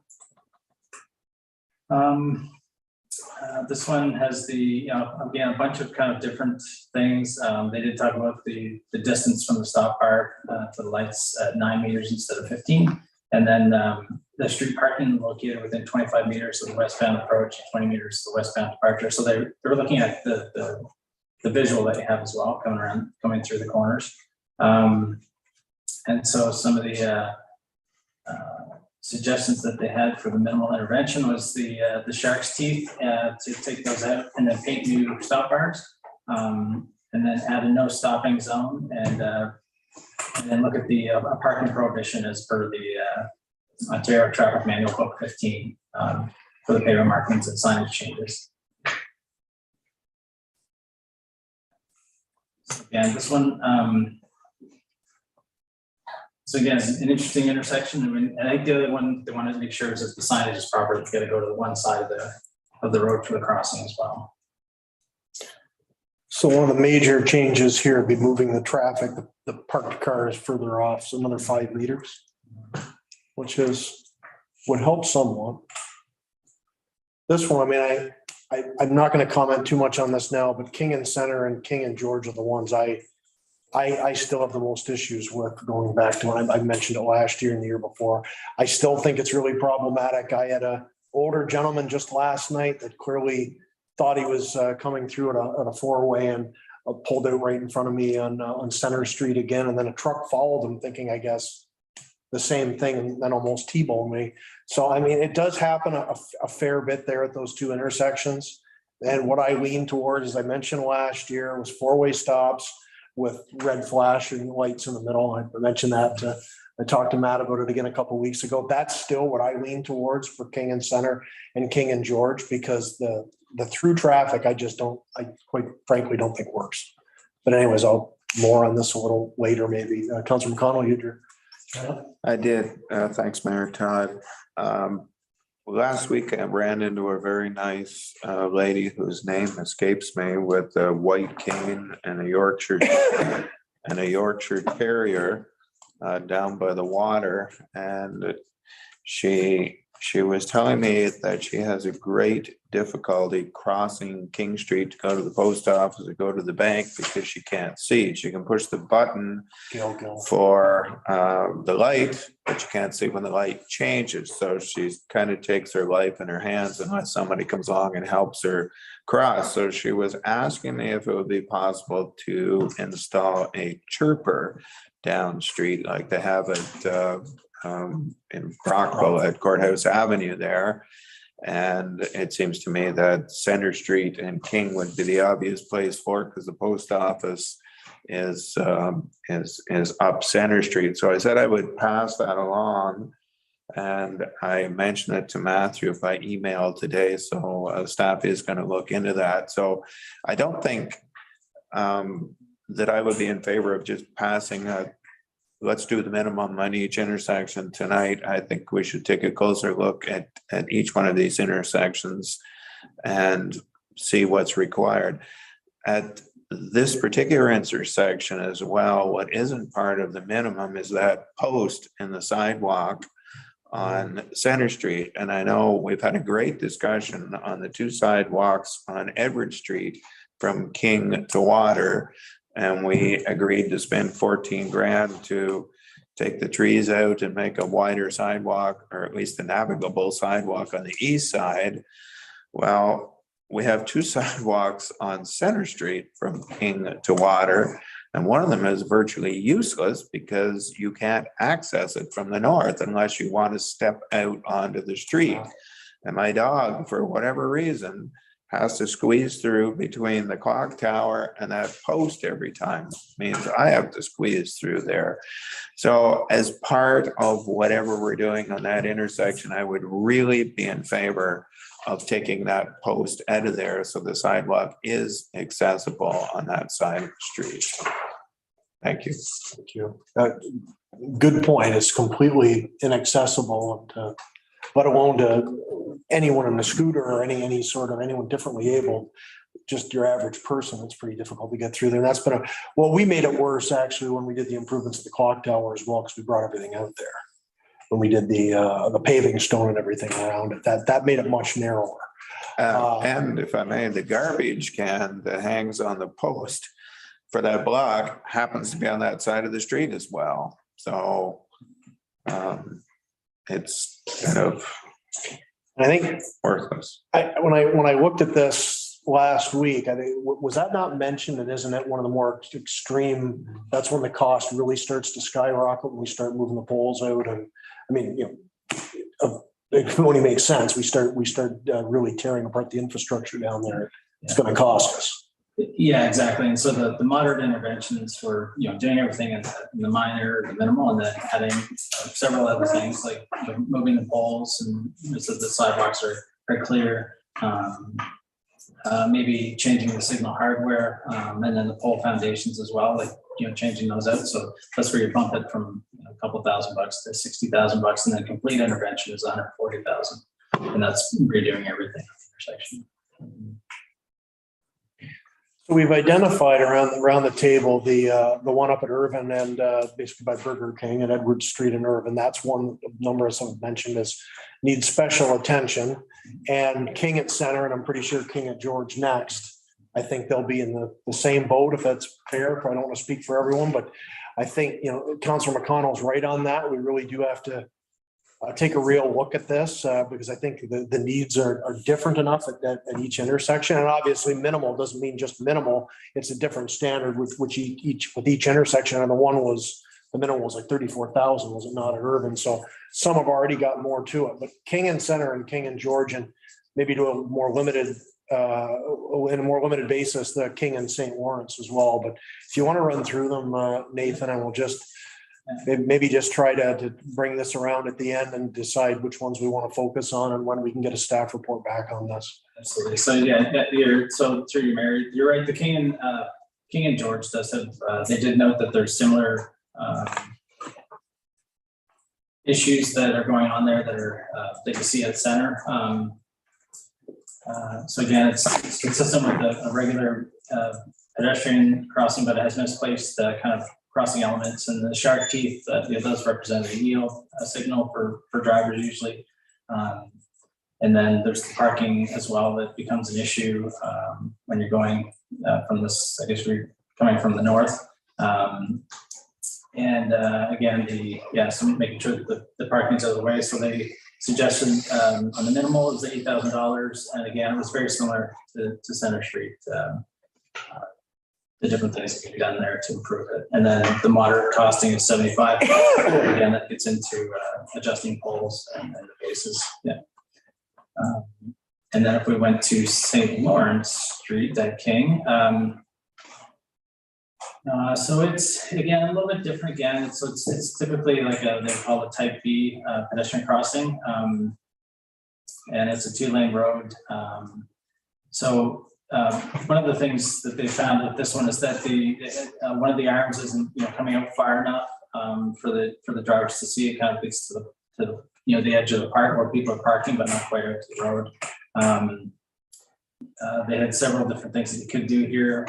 This one has again, a bunch of kind of different things. They did talk about the distance from the stop bar to the lights at 9 meters instead of 15. And then the street parking located within 25 meters of the westbound approach, 20 meters to the westbound departure. So they were looking at the visual that you have as well, coming through the corners. And so some of the suggestions that they had for the minimal intervention was the shark's teeth to take those out and then paint new stop bars, and then add a no stopping zone and And then look at the parking prohibition as per the Ontario Traffic Manual Book 15 for the pavement markings and signage changes. So again, this one, so again, it's an interesting intersection. I mean, I think the other one they want to make sure is that the signage is proper. It's got to go to the one side of the road for the crossing as well. So one of the major changes here would be moving the traffic, the parked cars further off, so another 5 meters, which would help somewhat. This one, I mean, I'm not going to comment too much on this now, but King and Center and King and George are the ones I still have the most issues with, going back to when I mentioned it last year and the year before. I still think it's really problematic. I had a older gentleman just last night that clearly thought he was coming through at a four-way and pulled out right in front of me on Center Street again. And then a truck followed him thinking, I guess, the same thing, and then almost T-boned me. So, I mean, it does happen a fair bit there at those two intersections. And what I lean towards, as I mentioned last year, was four-way stops with red flashing lights in the middle. I mentioned that. I talked to Matt about it again a couple of weeks ago. That's still what I lean towards for King and Center and King and George, because the through traffic, I quite frankly don't think works. But anyways, I'll more on this a little later, maybe. Councilor McConnell, you drew. I did. Thanks, Mayor Todd. Last week I ran into a very nice lady whose name escapes me, with a white cane and a Yorkshire Terrier down by the water, and she was telling me that she has a great difficulty crossing King Street to go to the post office or go to the bank because she can't see. She can push the button for the light, but you can't see when the light changes. So she kind of takes her life in her hands unless somebody comes along and helps her cross. So she was asking me if it would be possible to install a chirper down street like they have at in Brockville at Courthouse Avenue there. And it seems to me that Center Street and King would be the obvious place for it, because the post office is up Center Street. So I said I would pass that along, and I mentioned it to Matthew by email today. So staff is going to look into that. So I don't think that I would be in favor of just passing let's do the minimum on each intersection tonight. I think we should take a closer look at each one of these intersections and see what's required. At this particular intersection as well, what isn't part of the minimum is that post in the sidewalk on Center Street. And I know we've had a great discussion on the two sidewalks on Edward Street from King to Water. And we agreed to spend 14 grand to take the trees out and make a wider sidewalk, or at least a navigable sidewalk on the east side. Well, we have two sidewalks on Center Street from King to Water, and one of them is virtually useless because you can't access it from the north unless you want to step out onto the street. And my dog, for whatever reason, has to squeeze through between the clock tower and that post every time. Means I have to squeeze through there. So as part of whatever we're doing on that intersection, I would really be in favor of taking that post out of there so the sidewalk is accessible on that side of the street. Thank you. Thank you. Good point. It's completely inaccessible, let alone to anyone in a scooter or any sort of anyone differently able. Just your average person, it's pretty difficult to get through there. And that's been we made it worse actually when we did the improvements to the clock tower as well, because we brought everything out there. When we did the paving stone and everything around it, that made it much narrower. And if I may, the garbage can that hangs on the post for that block happens to be on that side of the street as well. So it's kind of, I think, worthless. When I looked at this last week, I think, was that not mentioned? And isn't it one of the more extreme? That's when the cost really starts to skyrocket, when we start moving the poles out. And I mean, it only makes sense. We start really tearing apart the infrastructure down there. It's going to cost us. Yeah, exactly. And so the moderate interventions for, doing everything in the minor, the minimal, and then adding several other things like moving the poles and so the sidewalks are clear. Maybe changing the signal hardware, and then the pole foundations as well, like, changing those out. So that's where you bump it from a couple $1,000 to $60,000, and then complete intervention is $140,000. And that's redoing everything at the intersection. So we've identified around the table, the one up at Irvin and basically by Burger King and Edward Street in Irvin. That's one number of some mentioned as needs special attention. And King at Center, and I'm pretty sure King at George next. I think they'll be in the same boat, if that's fair. I don't want to speak for everyone, but I think, Councilor McConnell's right on that. We really do have to take a real look at this because I think the needs are different enough at each intersection. And obviously minimal doesn't mean just minimal. It's a different standard with each intersection. And the minimum was like 34,000, was it not, at Irvin? So some have already got more to it, but King and Center and King and George, and maybe to a more limited in a more limited basis, the King and St. Lawrence as well. But if you want to run through them, Nathan, and we'll just maybe just try to bring this around at the end and decide which ones we want to focus on and when we can get a staff report back on this. Absolutely. So so through you, Mary, you're right. The King and George does have. They did note that there's similar issues that are going on there that are that you see at Center. So again, it's consistent with a regular pedestrian crossing, but it has misplaced kind of crossing elements, and the shark teeth, those represent a yield signal for drivers usually. And then there's the parking as well that becomes an issue when you're going from this, I guess we're coming from the north. Again, so making sure that the parking's out of the way. So they suggested on the minimal is $8,000, and again, it was very similar to Center Street. The different things that can be done there to improve it. And then the moderate costing is $75. Again, that gets into adjusting poles and the bases. Yeah. And then if we went to St. Lawrence Street at King, so it's again a little bit different. Again, so it's typically like they call it Type B pedestrian crossing, and it's a 2-lane road. One of the things that they found with this one is that one of the arms isn't coming out far enough for the drivers to see. It kind of gets to the edge of the park where people are parking, but not quite out to the road. They had several different things that you could do here.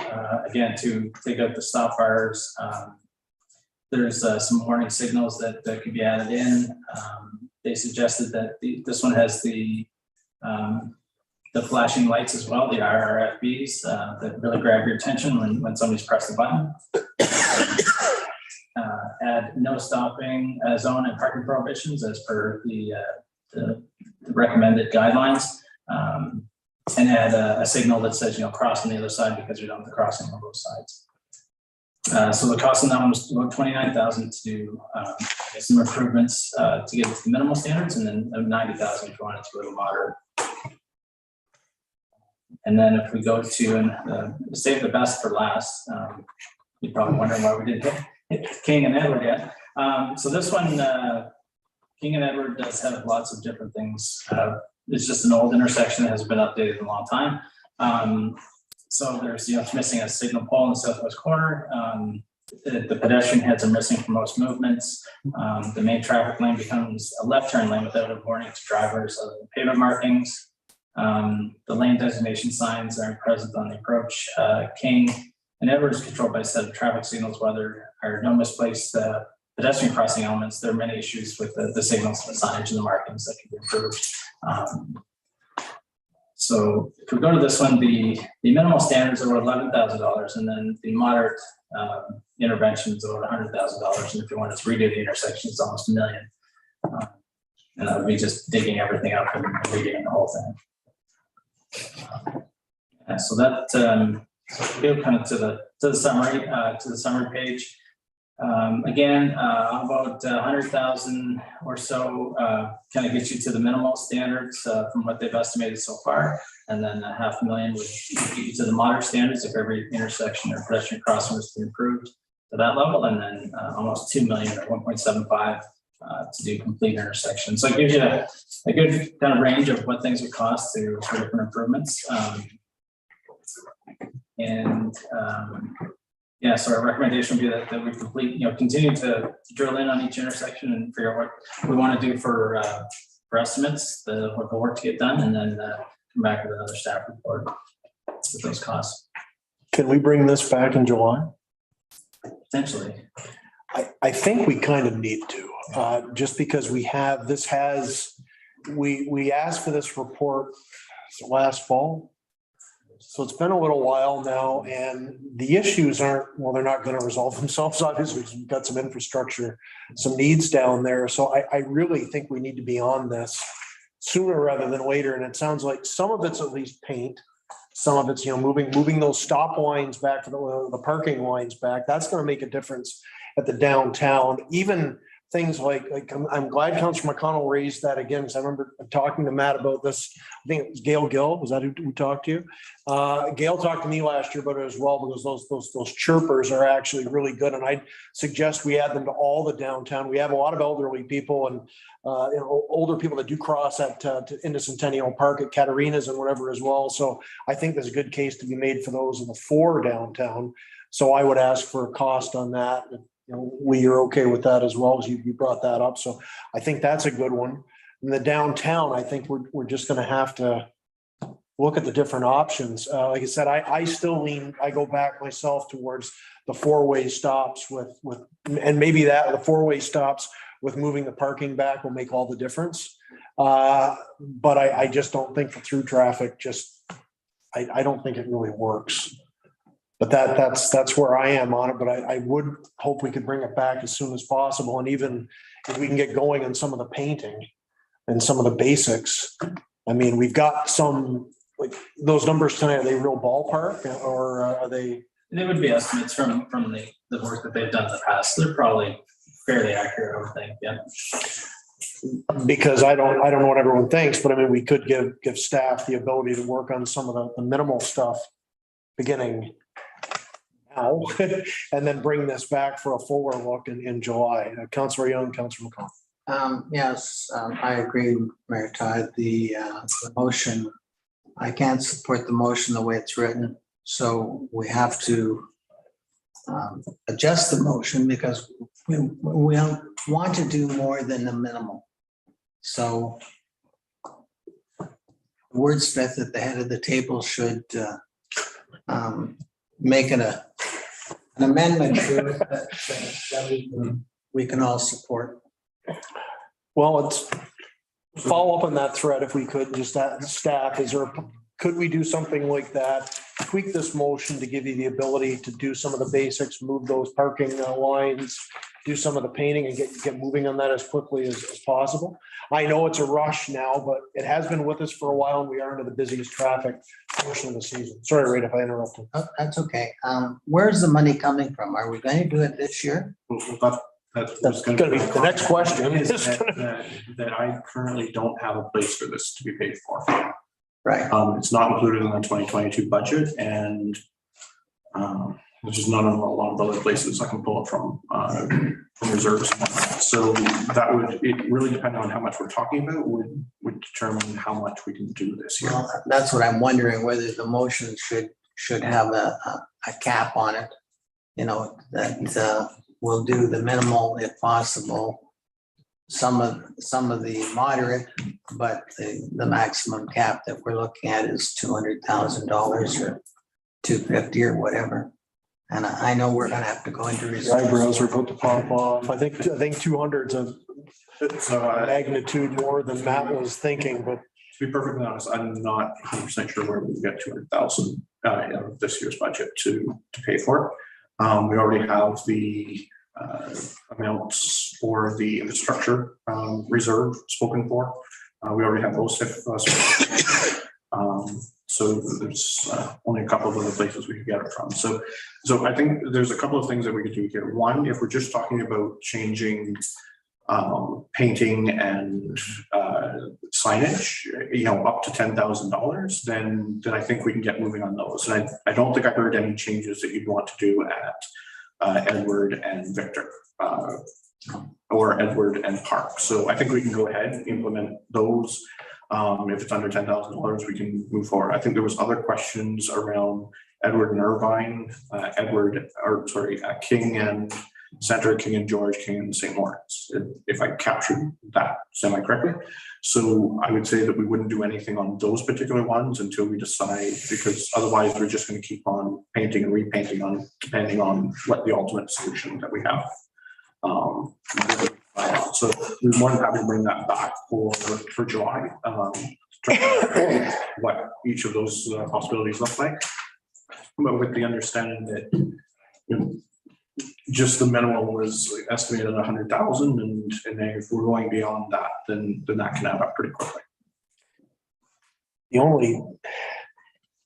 Again, to take out the stop bars. There's some warning signals that could be added in. They suggested that this one has the flashing lights as well, the RRFBs that really grab your attention when somebody's pressed the button. Add no stopping zone and parking prohibitions as per the recommended guidelines. And add a signal that says, cross on the other side because we don't have the crossing on both sides. So the cost of that one was about $29,000 to do some improvements to get to the minimal standards, and then $90,000 if you wanted to go to moderate. And then if we go to save the best for last, you're probably wondering why we didn't hit King and Edward yet. So this one, King and Edward does have lots of different things. It's just an old intersection that hasn't been updated in a long time. So there's, it's missing a signal pole in the southwest corner. The pedestrian heads are missing from most movements. The main traffic lane becomes a left turn lane without a warning to drivers other than pavement markings. The lane designation signs aren't present on the approach. King and Edward is controlled by a set of traffic signals, whether are no misplaced pedestrian crossing elements. There are many issues with the signals, the signage, and the markings that can be improved. So if we go to this one, the minimal standards are $11,000, and then the moderate interventions are $100,000. And if you wanted to redo the intersection, it's almost $1 million. And that would be just digging everything up and redoing the whole thing. So that go kind of to the summary page. Again, about 100,000 or so kind of gets you to the minimal standards from what they've estimated so far. And then 500,000 would get you to the moderate standards if every intersection or pedestrian crossing was to be improved to that level. And then almost 2 million or 1.75 to do complete intersections. So it gives you a good kind of range of what things would cost for different improvements. Yeah, so our recommendation would be that we complete, continue to drill in on each intersection and figure out what we want to do for estimates, what the work to get done, and then come back with another staff report with those costs. Can we bring this back in July? Potentially. I think we kind of need to, just because we asked for this report last fall. So it's been a little while now, and the issues they're not going to resolve themselves. Obviously, we've got some infrastructure, some needs down there. So I really think we need to be on this sooner rather than later. And it sounds like some of it's at least paint. Some of it's, moving those stop lines back, the parking lines back. That's going to make a difference at the downtown. Even things like I'm glad Councillor McConnell raised that again, because I remember talking to Matt about this. I think it was Gail Gill. Was that who talked to you? Gail talked to me last year about it as well, because those chirpers are actually really good. And I'd suggest we add them to all the downtown. We have a lot of elderly people and older people that do cross into Centennial Park at Katarina's and whatever as well. So I think there's a good case to be made for those in the 4 downtown. So I would ask for a cost on that. You're okay with that as well, as you brought that up. So I think that's a good one. In the downtown, I think we're just going to have to look at the different options. Like I said, I go back myself towards the 4-way stops and maybe the 4-way stops with moving the parking back will make all the difference. But I just don't think the through traffic I don't think it really works. But that's where I am on it. But I would hope we could bring it back as soon as possible. And even if we can get going on some of the painting and some of the basics. I mean, we've got some, like those numbers tonight, are they real ballpark or are they? They would be estimates from the work that they've done in the past. They're probably fairly accurate, I would think, yeah. Because I don't know what everyone thinks, but I mean, we could give staff the ability to work on some of the minimal stuff beginning now, and then bring this back for a fuller look in July. Councillor Young, Councillor McConnell. Yes, I agree, Mayor Todd. The motion, I can't support the motion the way it's written. So we have to adjust the motion because we want to do more than the minimal. So wordsmith at the head of the table should make an amendment to it that we can all support. Well, let's follow up on that thread if we could, just that staff, could we do something like that? Tweak this motion to give you the ability to do some of the basics, move those parking lines, do some of the painting and get moving on that as quickly as possible. I know it's a rush now, but it has been with us for a while and we are into the busiest traffic portion of the season. Sorry, Ray, if I interrupted. Oh, that's okay. Where's the money coming from? Are we going to do it this year? That's going to be the next question. That I currently don't have a place for this to be paid for. Right. It's not included in the 2022 budget, and there's just not a lot of other places I can pull it from reserves. So it really depending on how much we're talking about would determine how much we can do this year. Well, that's what I'm wondering, whether the motion should have a cap on it. That we'll do the minimal if possible. Some of the moderate, but the maximum cap that we're looking at is $200,000 or $250,000 or whatever. And I know we're going to have to go into reserves. Eyebrows are about to pop off. I think 200's a magnitude more than Matt was thinking, but to be perfectly honest, I'm not 100% sure where we get 200,000 out of this year's budget to pay for it. We already have the amounts for the infrastructure reserve spoken for. We already have those. So there's only a couple of other places we could get it from. So I think there's a couple of things that we could do here. One, if we're just talking about changing painting and signage, up to $10,000, then I think we can get moving on those. And I don't think I heard any changes that you'd want to do at Edward and Victor or Edward and Park. So I think we can go ahead and implement those. If it's under $10,000, we can move forward. I think there was other questions around Edward and Irvine, King and Center, King and George, King and St. Lawrence, if I captured that semi-correctly. So I would say that we wouldn't do anything on those particular ones until we decide, because otherwise we're just going to keep on painting and repainting on, depending on what the ultimate solution that we have. So we're more than happy to bring that back for July. What each of those possibilities look like, but with the understanding that just the minimum was estimated at 100,000, and then if we're going beyond that, then that can add up pretty quickly.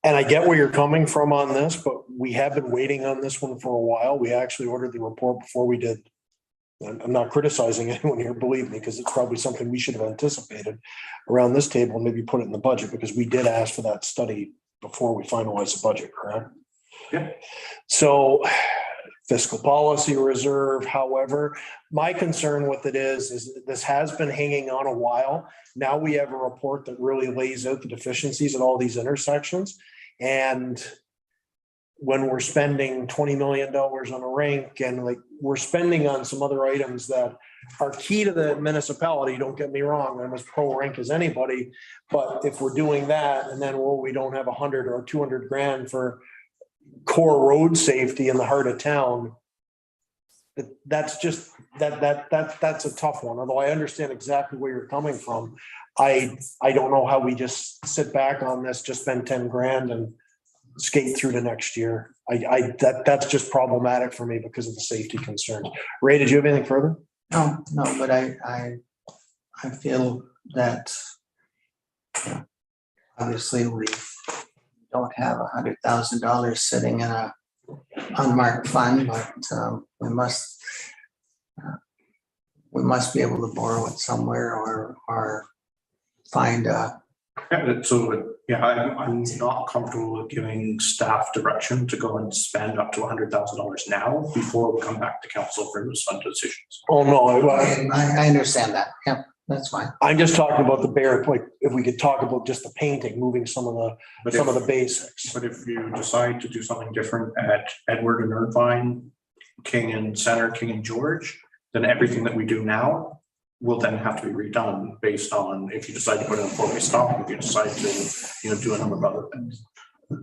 And I get where you're coming from on this, but we have been waiting on this one for a while. We actually ordered the report before we did. I'm not criticizing anyone here, believe me, because it's probably something we should have anticipated around this table and maybe put it in the budget, because we did ask for that study before we finalized the budget, correct? Yeah. So fiscal policy reserve, however, my concern with it is this has been hanging on a while. Now we have a report that really lays out the deficiencies at all these intersections. And when we're spending $20 million on a rink, and like we're spending on some other items that are key to the municipality, don't get me wrong, I'm as pro rink as anybody, but if we're doing that and then we don't have 100 or 200 grand for core road safety in the heart of town, that's just that's a tough one. Although I understand exactly where you're coming from, I don't know how we just sit back on this, just spend 10 grand and skate through to next year. That's just problematic for me because of the safety concerns. Ray, did you have anything further? No, but I feel that obviously we don't have $100,000 sitting in a unmarked fund, but we must be able to borrow it somewhere or find a. I'm not comfortable with giving staff direction to go and spend up to $100,000 now before we come back to council for those fund decisions. Oh, no. I understand that. Yeah, that's fine. I'm just talking about the bare, like, if we could talk about just the painting, moving some of the basics. But if you decide to do something different at Edward and Irvine, King and Center, King and George, then everything that we do now will then have to be redone based on if you decide to put in a four-way stop, if you decide to, do a number of other things.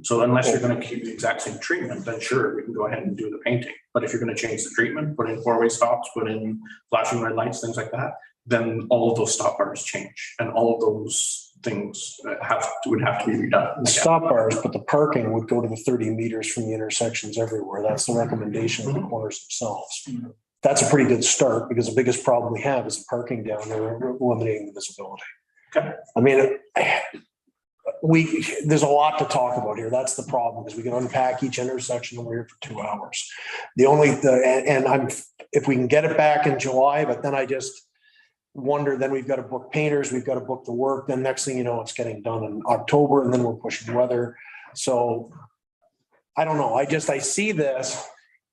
So unless you're going to keep the exact same treatment, then sure, we can go ahead and do the painting. But if you're going to change the treatment, put in four-way stops, put in flashing red lights, things like that, then all of those stop bars change, and all of those things would have to be redone. The stop bars, but the parking would go to the 30 meters from the intersections everywhere. That's the recommendation of the corners themselves. That's a pretty good start, because the biggest problem we have is the parking down there, eliminating the visibility. Okay. I mean, there's a lot to talk about here. That's the problem, because we can unpack each intersection and we're here for 2 hours. If we can get it back in July, but then I just wonder, then we've got to book painters, we've got to book the work. Then next thing you know, it's getting done in October, and then we're pushing weather. So I don't know. I see this,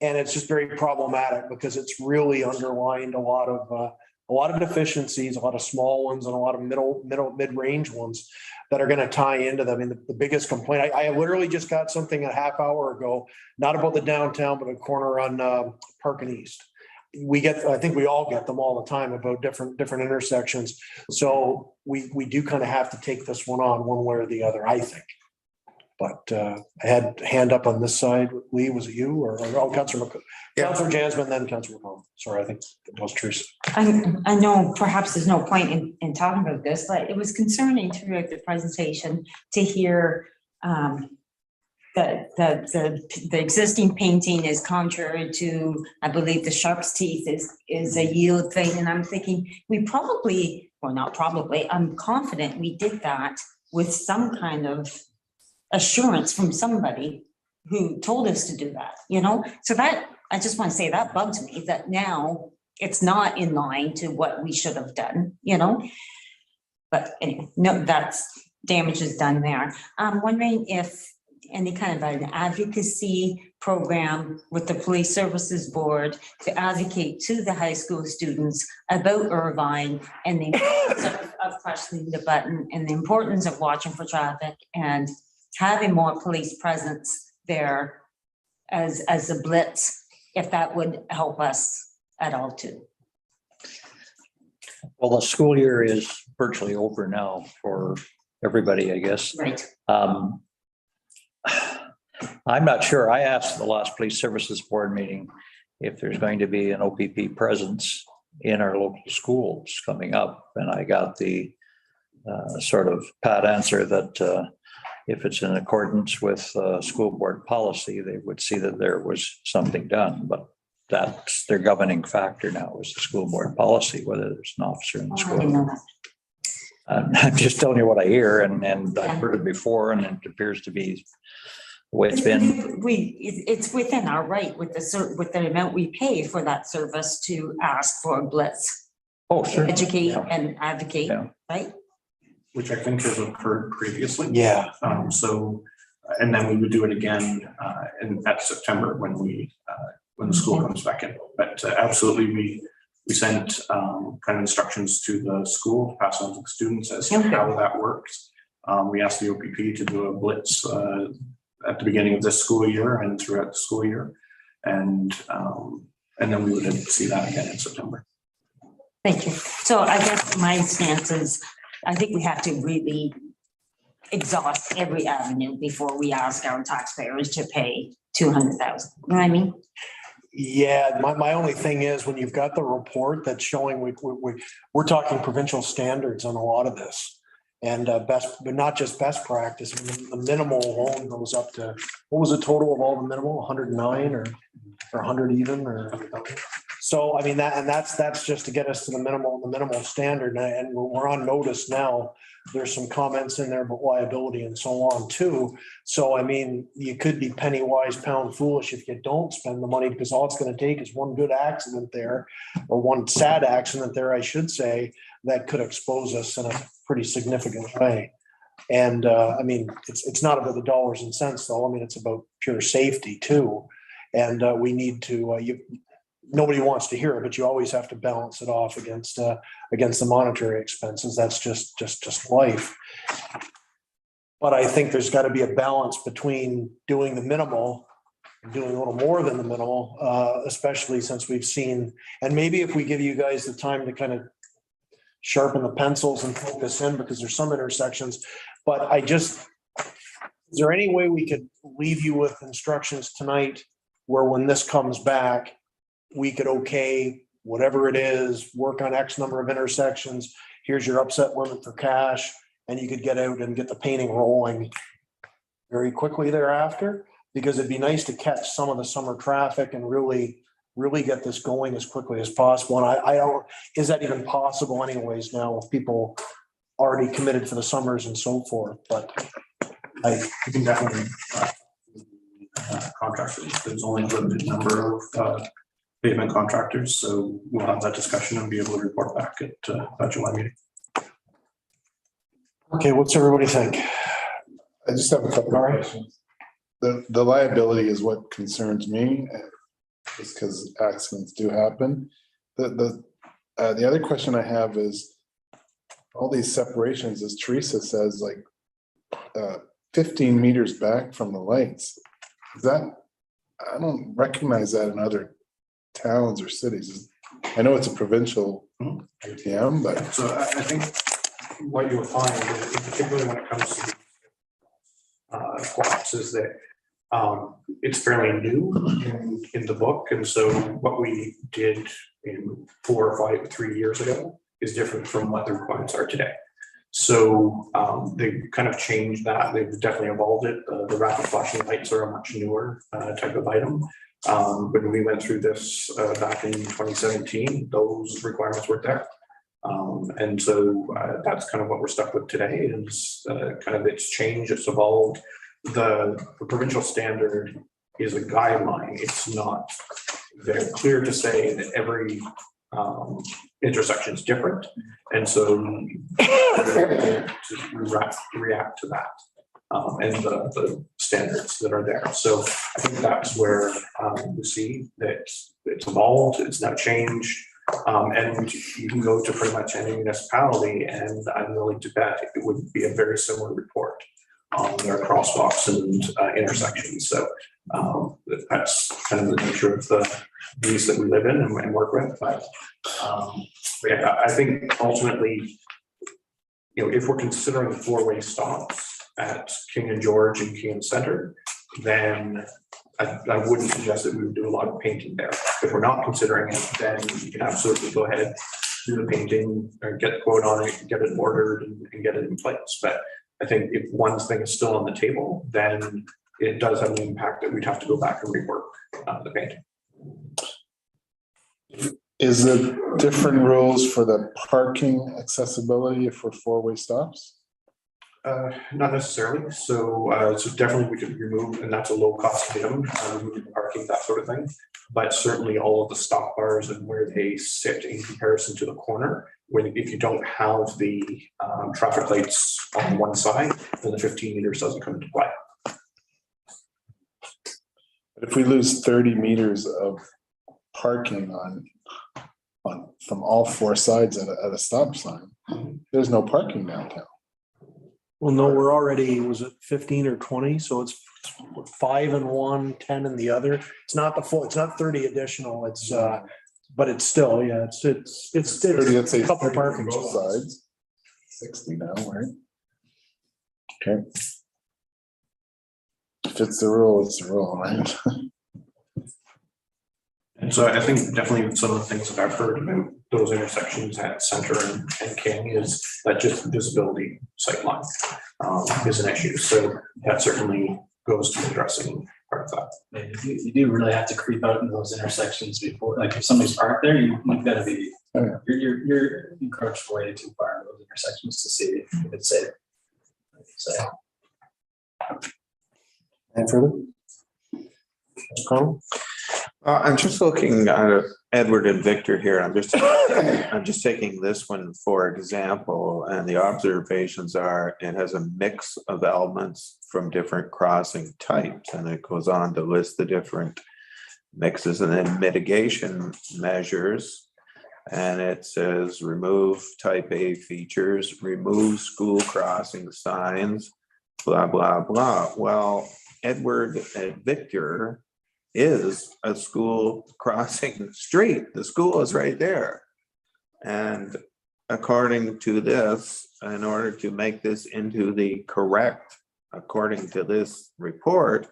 and it's just very problematic because it's really underlined a lot of deficiencies, a lot of small ones, and a lot of mid-range ones that are going to tie into them. I mean, the biggest complaint, I literally just got something a half hour ago, not about the downtown, but a corner on Park and East. I think we all get them all the time about different intersections. So we do kind of have to take this one on one way or the other, I think. But I had a hand up on this side. Lee, was it you or Councilor Jansman, then Councilor McCollum? Sorry, I think it was Teresa. I know perhaps there's no point in talking about this, but it was concerning throughout the presentation to hear that the existing painting is contrary to, I believe, the shark's teeth is a yield thing. And I'm thinking I'm confident we did that with some kind of assurance from somebody who told us to do that, you know? So that, I just want to say that bugs me, that now it's not in line to what we should have done, you know? But anyway, no, that's damage is done there. I'm wondering if any kind of an advocacy program with the Police Services Board to advocate to the high school students about Irvine and the importance of pressing the button and the importance of watching for traffic and having more police presence there as a blitz, if that would help us at all too. Well, the school year is virtually over now for everybody, I guess. Right. I'm not sure. I asked the last Police Services Board meeting if there's going to be an OPP presence in our local schools coming up. And I got the sort of pat answer that if it's in accordance with school board policy, they would see that there was something done. But that's their governing factor now is the school board policy, whether there's an officer in the I didn't school. know that. I'm just telling you what I hear, and I've heard it before, and it appears to be the way it's been. It's within our right with the amount we pay for that service to ask for a blitz, Oh, sure. educate Yeah. and advocate, Yeah. right? Which I think has occurred previously. Yeah. So, and then we would do it again in that September when the school comes back in. But absolutely, we sent kind of instructions to the school to pass on to the students as to how that works. We asked the OPP to do a blitz at the beginning of this school year and throughout the school year. And then we would see that again in September. Thank you. So I guess my stance is, I think we have to really exhaust every avenue before we ask our taxpayers to pay 200,000. You know what I mean? Yeah, my only thing is when you've got the report that's showing we're talking provincial standards on a lot of this. And best, but not just best practice, the minimal alone goes up to, what was the total of all the minimal, 109 or 100 even, or? So, I mean, that's just to get us to the minimal standard, and we're on notice now. There's some comments in there about liability and so on too. So, I mean, you could be penny wise, pound foolish if you don't spend the money, because all it's gonna take is one good accident there, or one sad accident there, I should say, that could expose us in a pretty significant way. And I mean, it's not about the dollars and cents though. I mean, it's about pure safety too. And we need to, nobody wants to hear it, but you always have to balance it off against the monetary expenses. That's just life. But I think there's got to be a balance between doing the minimal and doing a little more than the minimal, especially since we've seen, and maybe if we give you guys the time to kind of sharpen the pencils and focus in, because there's some intersections, but is there any way we could leave you with instructions tonight where when this comes back, we could, okay, whatever it is, work on X number of intersections, here's your upset limit for cash, and you could get out and get the painting rolling very quickly thereafter? Because it'd be nice to catch some of the summer traffic and really get this going as quickly as possible. And I don't, is that even possible anyways now with people already committed for the summers and so forth? But We can definitely contractors. There's only a limited number of pavement contractors, so we'll have that discussion and be able to report back at that July meeting. okay, what's everybody think? I just have a couple of questions. The liability is what concerns me, just because accidents do happen. The other question I have is all these separations, as Teresa says, like 15 meters back from the lights. Is that, I don't recognize that in other towns or cities. I know it's a provincial ATM, but. So I think what you'll find, particularly when it comes to co-ops, is that it's fairly new in the book. And so what we did in 3 years ago is different from what the requirements are today. So they kind of changed that. They've definitely evolved it. The rapid flashing lights are a much newer type of item. When we went through this back in 2017, those requirements weren't there. And so that's kind of what we're stuck with today is kind of its change, it's evolved. The provincial standard is a guideline. It's not very clear to say that every intersection is different. And so to react to that and the standards that are there. So I think that's where we see that it's evolved, it's now changed. And you can go to pretty much any municipality and I'm willing to bet it would be a very similar report on their crosswalks and intersections. So that's kind of the nature of the beast that we live in and work with. But yeah, I think ultimately, if we're considering 4-way stops at King and George and King and Center, then I wouldn't suggest that we would do a lot of painting there. If we're not considering it, then you can absolutely go ahead, do the painting, or get a quote on it, get it ordered and get it in place. But I think if one thing is still on the table, then it does have an impact that we'd have to go back and rework the painting. Is it different rules for the parking accessibility for 4-way stops? Not necessarily. So definitely we could remove, and that's a low cost item, removing the parking, that sort of thing. But certainly all of the stop bars and where they sit in comparison to the corner, if you don't have the traffic lights on one side, then the 15 meters doesn't come into play. But if we lose 30 meters of parking on from all 4 sides at a stop sign, there's no parking downtown. Well, no, we're already, was it 15 or 20? So it's 5 in one, 10 in the other. It's not the full, it's not 30 additional. It's but it's still, yeah, it's 30, let's say a couple 30 parking both spots. sides. 60 now, right? Okay. If it's the rule, it's the rule, right? And so I think definitely some of the things that I've heard about those intersections at Center and King is that just visibility sightline is an issue. So that certainly goes to addressing part of that. You do really have to creep out into those intersections before, like if somebody's parked there, you've got to be, you're encroached way too far into those intersections to see if it's safe. So. And further? Carl? I'm just looking at Edward and Victor here. I'm just taking this one for example, and the observations are it has a mix of elements from different crossing types, and it goes on to list the different mixes and then mitigation measures. And it says remove type A features, remove school crossing signs, blah, blah, blah. Well, Edward and Victor is a school crossing street. The school is right there. And according to this, in order to make this into the correct, according to this report,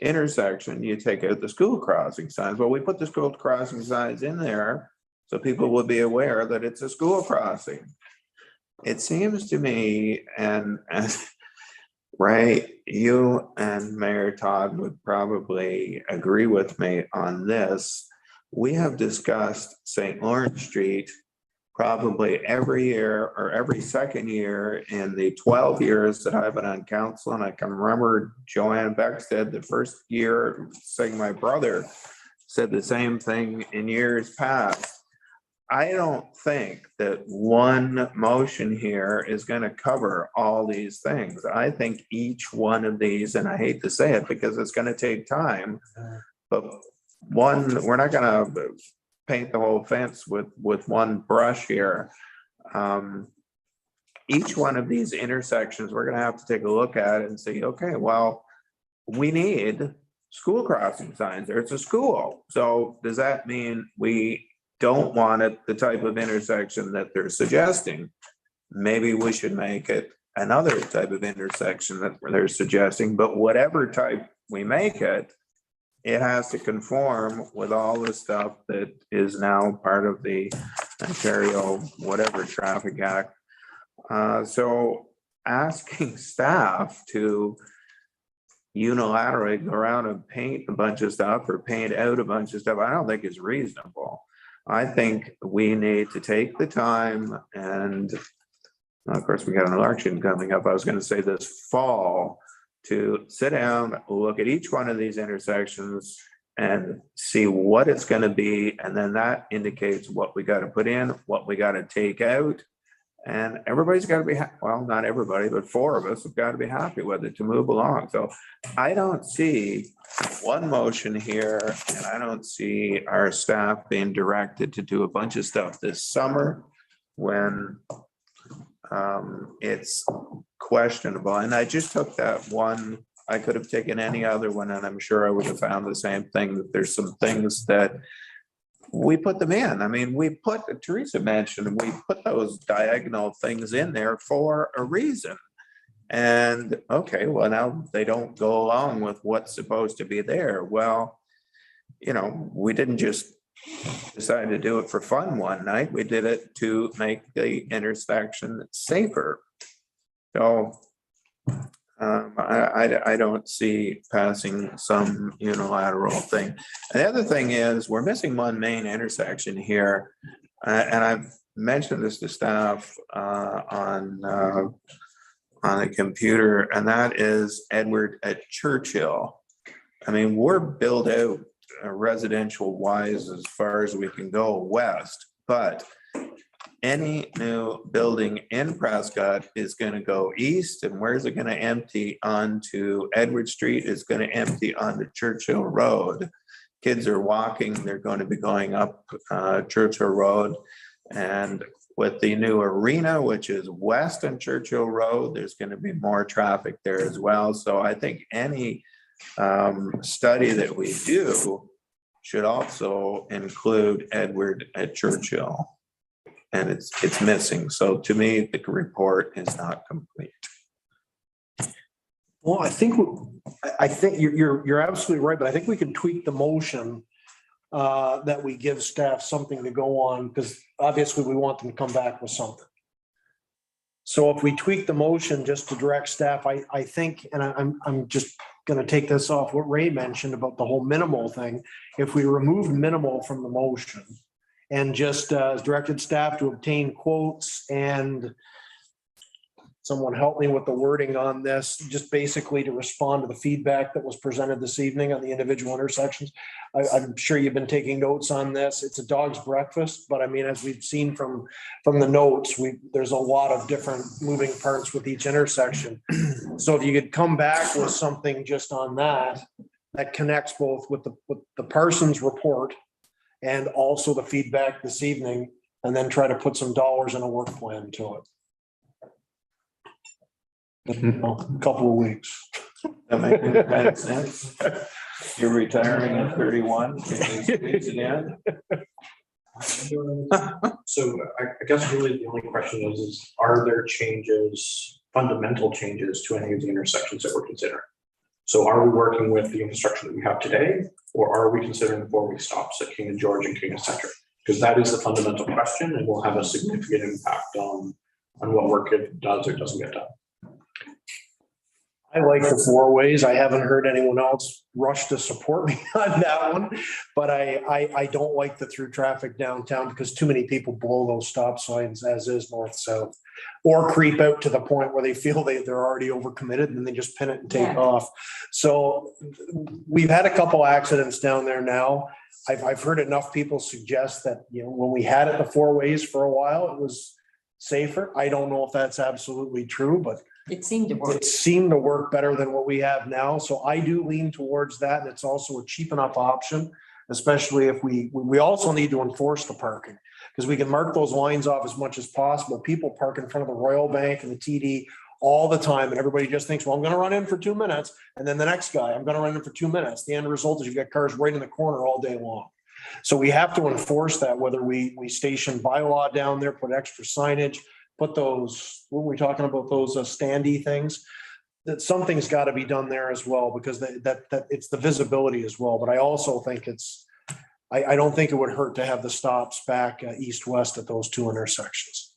intersection, you take out the school crossing signs. Well, we put the school crossing signs in there so people will be aware that it's a school crossing. It seems to me, and Ray, you and Mayor Todd would probably agree with me on this. We have discussed St. Lawrence Street probably every year or every second year in the 12 years that I've been on council. And I can remember Joanne Beckstead, the first year, saying my brother said the same thing in years past. I don't think that one motion here is going to cover all these things. I think each one of these, and I hate to say it because it's going to take time, but one, we're not going to paint the whole fence with one brush here. Each one of these intersections, we're going to have to take a look at and say, okay, well, we need school crossing signs. There's a school. So does that mean we don't want it the type of intersection that they're suggesting? Maybe we should make it another type of intersection that they're suggesting, but whatever type we make it, it has to conform with all the stuff that is now part of the Ontario whatever traffic act. So asking staff to unilaterally go around and paint a bunch of stuff or paint out a bunch of stuff, I don't think is reasonable. I think we need to take the time and of course, we got an election coming up. I was going to say this fall to sit down, look at each one of these intersections and see what it's going to be. And then that indicates what we got to put in, what we got to take out. And everybody's got to be, well, not everybody, but 4 of us have got to be happy with it to move along. So I don't see one motion here, and I don't see our staff being directed to do a bunch of stuff this summer when it's questionable. And I just took that one. I could have taken any other one, and I'm sure I would have found the same thing, that there's some things that we put them in. I mean, Teresa mentioned, we put those diagonal things in there for a reason. And okay, well, now they don't go along with what's supposed to be there. Well, you know, we didn't just decide to do it for fun one night. We did it to make the intersection safer. So I don't see passing some unilateral thing. And the other thing is we're missing one main intersection here. And I've mentioned this to staff on a computer, and that is Edward at Churchill. I mean, we're built out residential wise as far as we can go west, but any new building in Prescott is going to go east. And where's it going to empty onto Edward Street? It's going to empty onto Churchill Road. Kids are walking, they're going to be going up Churchill Road. And with the new arena, which is west on Churchill Road, there's going to be more traffic there as well. So I think any study that we do should also include Edward at Churchill. And it's missing. So to me, the report is not complete. Well, I think you're absolutely right, but I think we can tweak the motion that we give staff something to go on, because obviously we want them to come back with something. So if we tweak the motion just to direct staff, I think, and I'm just going to take this off what Ray mentioned about the whole minimal thing. If we remove minimal from the motion and just directed staff to obtain quotes, and someone help me with the wording on this, just basically to respond to the feedback that was presented this evening on the individual intersections. I'm sure you've been taking notes on this. It's a dog's breakfast, but I mean, as we've seen from the notes, there's a lot of different moving parts with each intersection. So if you could come back with something just on that connects both with the Parsons report and also the feedback this evening, and then try to put some dollars in a work plan to it. A couple of weeks. That makes sense. You're retiring at 31. Again. So I guess really the only question is are there changes, fundamental changes to any of the intersections that we're considering? So are we working with the infrastructure that we have today, or are we considering 4-way stops at King and George and King and Center? Because that is the fundamental question, and will have a significant impact on what work it does or doesn't get done. I like the 4 ways. I haven't heard anyone else rush to support me on that one, but I don't like the through traffic downtown, because too many people blow those stop signs as is north-south, or creep out to the point where they feel they're already overcommitted and then they just pin it and take off. So we've had a couple accidents down there now. I've heard enough people suggest that, when we had it the 4 ways for a while, it was safer. I don't know if that's absolutely true, but It seemed to work. it seemed to work better than what we have now. So I do lean towards that. And it's also a cheap enough option, especially if we also need to enforce the parking, because we can mark those lines off as much as possible. People park in front of the Royal Bank and the TD all the time. And everybody just thinks, well, I'm going to run in for 2 minutes. And then the next guy, I'm going to run in for 2 minutes. The end result is you've got cars right in the corner all day long. So we have to enforce that, whether we station bylaw down there, put extra signage, put those, what were we talking about, those standee things, that something's got to be done there as well, because that it's the visibility as well. But I also think I don't think it would hurt to have the stops back east-west at those 2 intersections.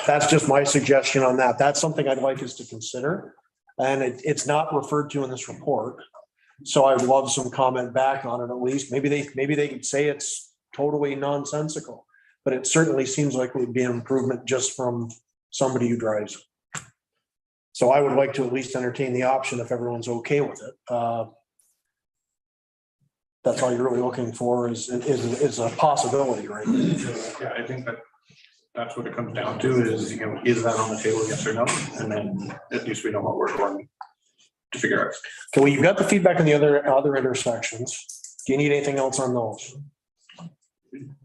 That's just my suggestion on that. That's something I'd like us to consider. And it's not referred to in this report. So I'd love some comment back on it at least. Maybe they could say it's totally nonsensical, but it certainly seems like it would be an improvement just from somebody who drives. So I would like to at least entertain the option if everyone's okay with it. That's all you're really looking for is a possibility, right? Yeah, I think that's what it comes down to is, is that on the table, yes or no? And then at least we know what we're going to figure out. Okay, well, you've got the feedback on the other intersections. Do you need anything else on those?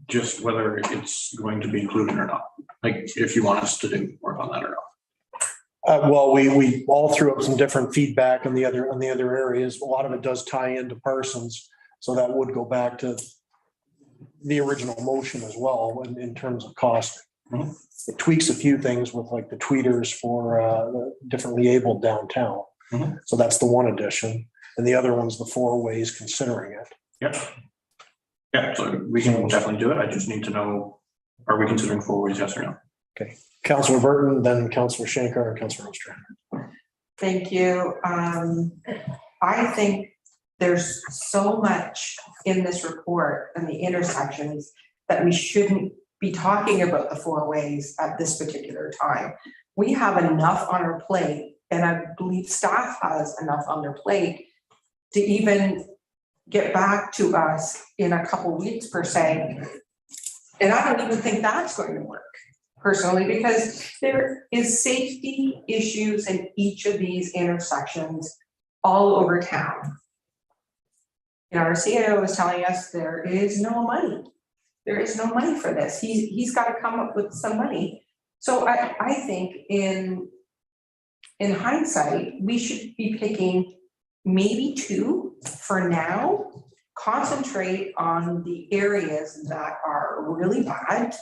Just whether it's going to be included or not. Like, if you want us to do work on that or not. Well, we all threw up some different feedback on the other areas. A lot of it does tie into Parsons. So that would go back to the original motion as well in terms of cost. Mhm. It tweaks a few things with like the tweeters for the differently abled downtown. Mhm. So that's the one addition. And the other one's the 4 ways considering it. Yep. Yeah, so we can definitely do it. I just need to know, are we considering 4 ways, yes or no? Okay. Councillor Burton, then Councillor Shankar and Councillor Ostrander. Thank you. I think there's so much in this report and the intersections that we shouldn't be talking about the 4 ways at this particular time. We have enough on our plate, and I believe staff has enough on their plate to even get back to us in a couple weeks per se. And I don't even think that's going to work personally, because there is safety issues in each of these intersections all over town. And our CAO was telling us there is no money. There is no money for this. He's got to come up with some money. So I think in hindsight, we should be picking maybe 2 for now, concentrate on the areas that are really bad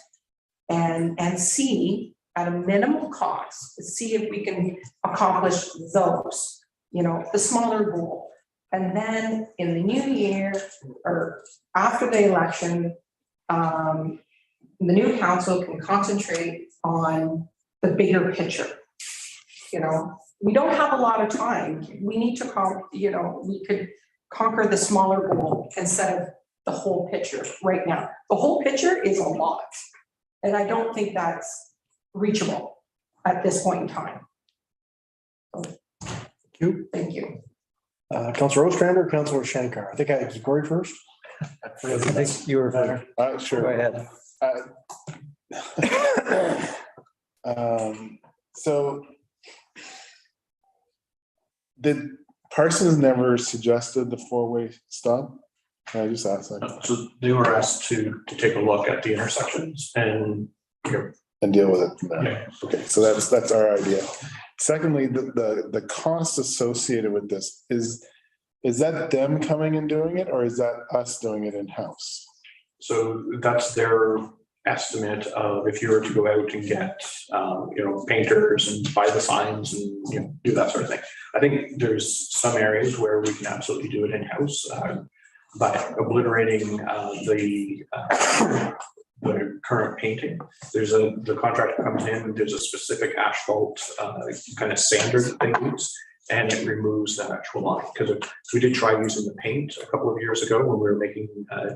and see at a minimal cost, see if we can accomplish those, the smaller goal. And then in the new year or after the election, the new council can concentrate on the bigger picture. We don't have a lot of time. We need to, we could conquer the smaller goal instead of the whole picture right now. The whole picture is a lot. And I don't think that's reachable at this point in time. Thank you. Councillor Ostrander, Councillor Shankar. I think I had Corey first. I think you were better. Sure. Go ahead. So did Parsons never suggested the 4-way stop? Can I just ask that? So they were asked to take a look at the intersections and deal with it from there. Yeah. Okay, so that's our idea. Secondly, the cost associated with this is that them coming and doing it, or is that us doing it in-house? So that's their estimate of if you were to go out and get, painters and buy the signs and, do that sort of thing. I think there's some areas where we can absolutely do it in-house, but obliterating the current painting, the contractor comes in and there's a specific asphalt kind of sander that they use, and it removes that actual line. Because we did try using the paint a couple of years ago when we were making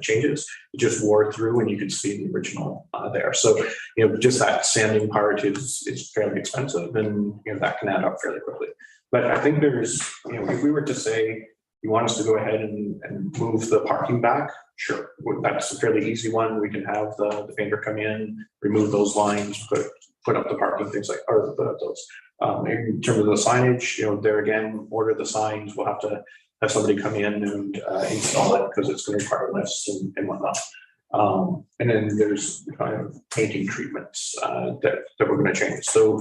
changes, it just wore through and you could see the original there. So, just that sanding part is fairly expensive, and that can add up fairly quickly. But I think there's, if we were to say, you want us to go ahead and move the parking back, sure, that's a fairly easy one. We can have the painter come in, remove those lines, put up the parking, things like, or those. In terms of the signage, there again, order the signs. We'll have to have somebody come in and install it because it's going to require lifts and whatnot. And then there's kind of painting treatments that we're going to change. So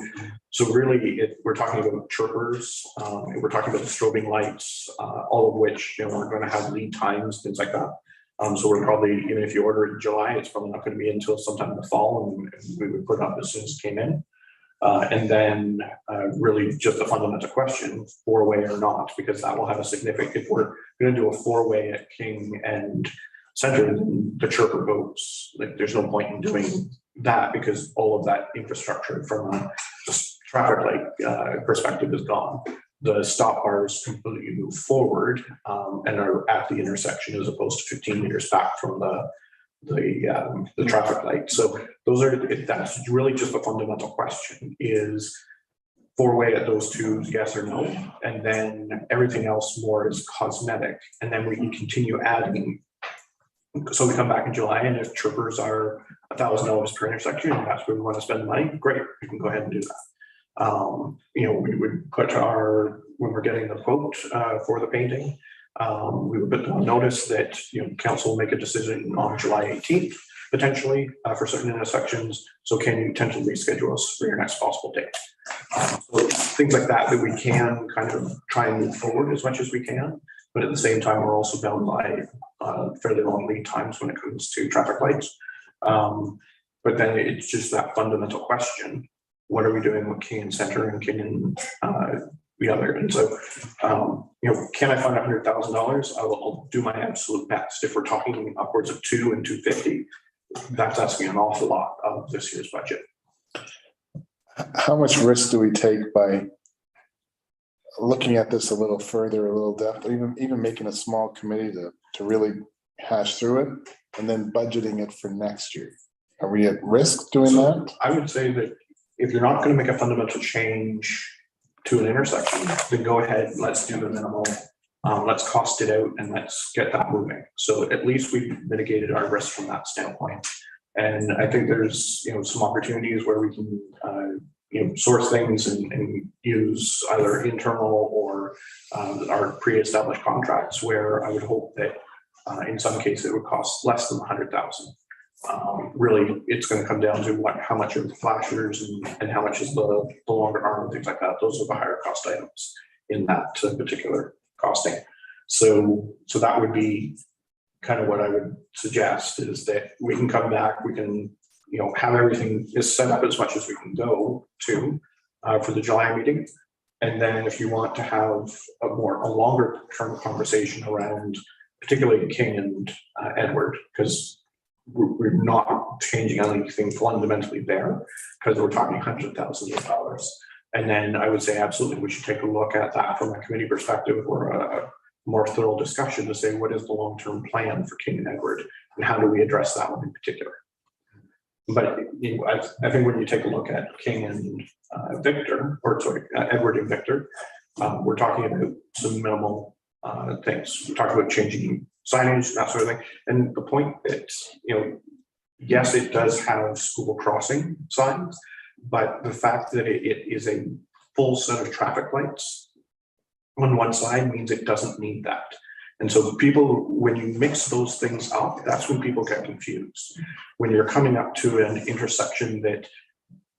really, we're talking about chirpers, we're talking about the strobing lights, all of which we're going to have lead times, things like that. So we're probably, even if you order it in July, it's probably not going to be until sometime in the fall, and we would put it up as soon as it came in. And then really just a fundamental question, 4-way or not, because that will have a significant, if we're going to do a 4-way at King and Center, the chirper goes. Like, there's no point in doing that because all of that infrastructure from a just traffic light perspective is gone. The stop bars completely move forward and are at the intersection as opposed to 15 meters back from the traffic light. So that's really just a fundamental question is four-way at those two, yes or no? And then everything else more is cosmetic. And then we can continue adding. So we come back in July and if trippers are $1,000 per intersection, and that's where we want to spend the money, great, we can go ahead and do that. We would put when we're getting the quote for the painting, we would put on notice that, council will make a decision on July 18th, potentially for certain intersections. So can you tentatively reschedule us for your next possible date? So things like that we can kind of try and move forward as much as we can. But at the same time, we're also bound by fairly long lead times when it comes to traffic lights. But then it's just that fundamental question: what are we doing with King and Center and King and the other? And so, can I find $100,000? I'll do my absolute best. If we're talking upwards of $200,000 and $250,000, that's asking an awful lot of this year's budget. How much risk do we take by looking at this a little further, a little depth, even making a small committee to really hash through it and then budgeting it for next year? Are we at risk doing that? I would say that if you're not going to make a fundamental change to an intersection, then go ahead, let's do the minimal. Let's cost it out and let's get that moving. So at least we've mitigated our risk from that standpoint. And I think there's, some opportunities where we can, source things and use either internal or our pre-established contracts, where I would hope that in some cases it would cost less than $100,000. Really, it's going to come down to how much are the flashers and how much is the longer arm and things like that. Those are the higher cost items in that particular costing. So that would be kind of what I would suggest, is that we can come back, we can, have everything is set up as much as we can go to for the July meeting. And then if you want to have a longer term conversation around particularly King and Edward, because we're not changing anything fundamentally there, because we're talking hundreds of thousands of dollars. And then I would say absolutely we should take a look at that from a committee perspective, or a more thorough discussion to say what is the long-term plan for King and Edward and how do we address that one in particular. But I think when you take a look at King and Edward and Victor, we're talking about some minimal things. We're talking about changing signage, that sort of thing. And the point that, yes, it does have school crossing signs, but the fact that it is a full set of traffic lights on one side means it doesn't need that. And so people, when you mix those things up, that's when people get confused. When you're coming up to an intersection that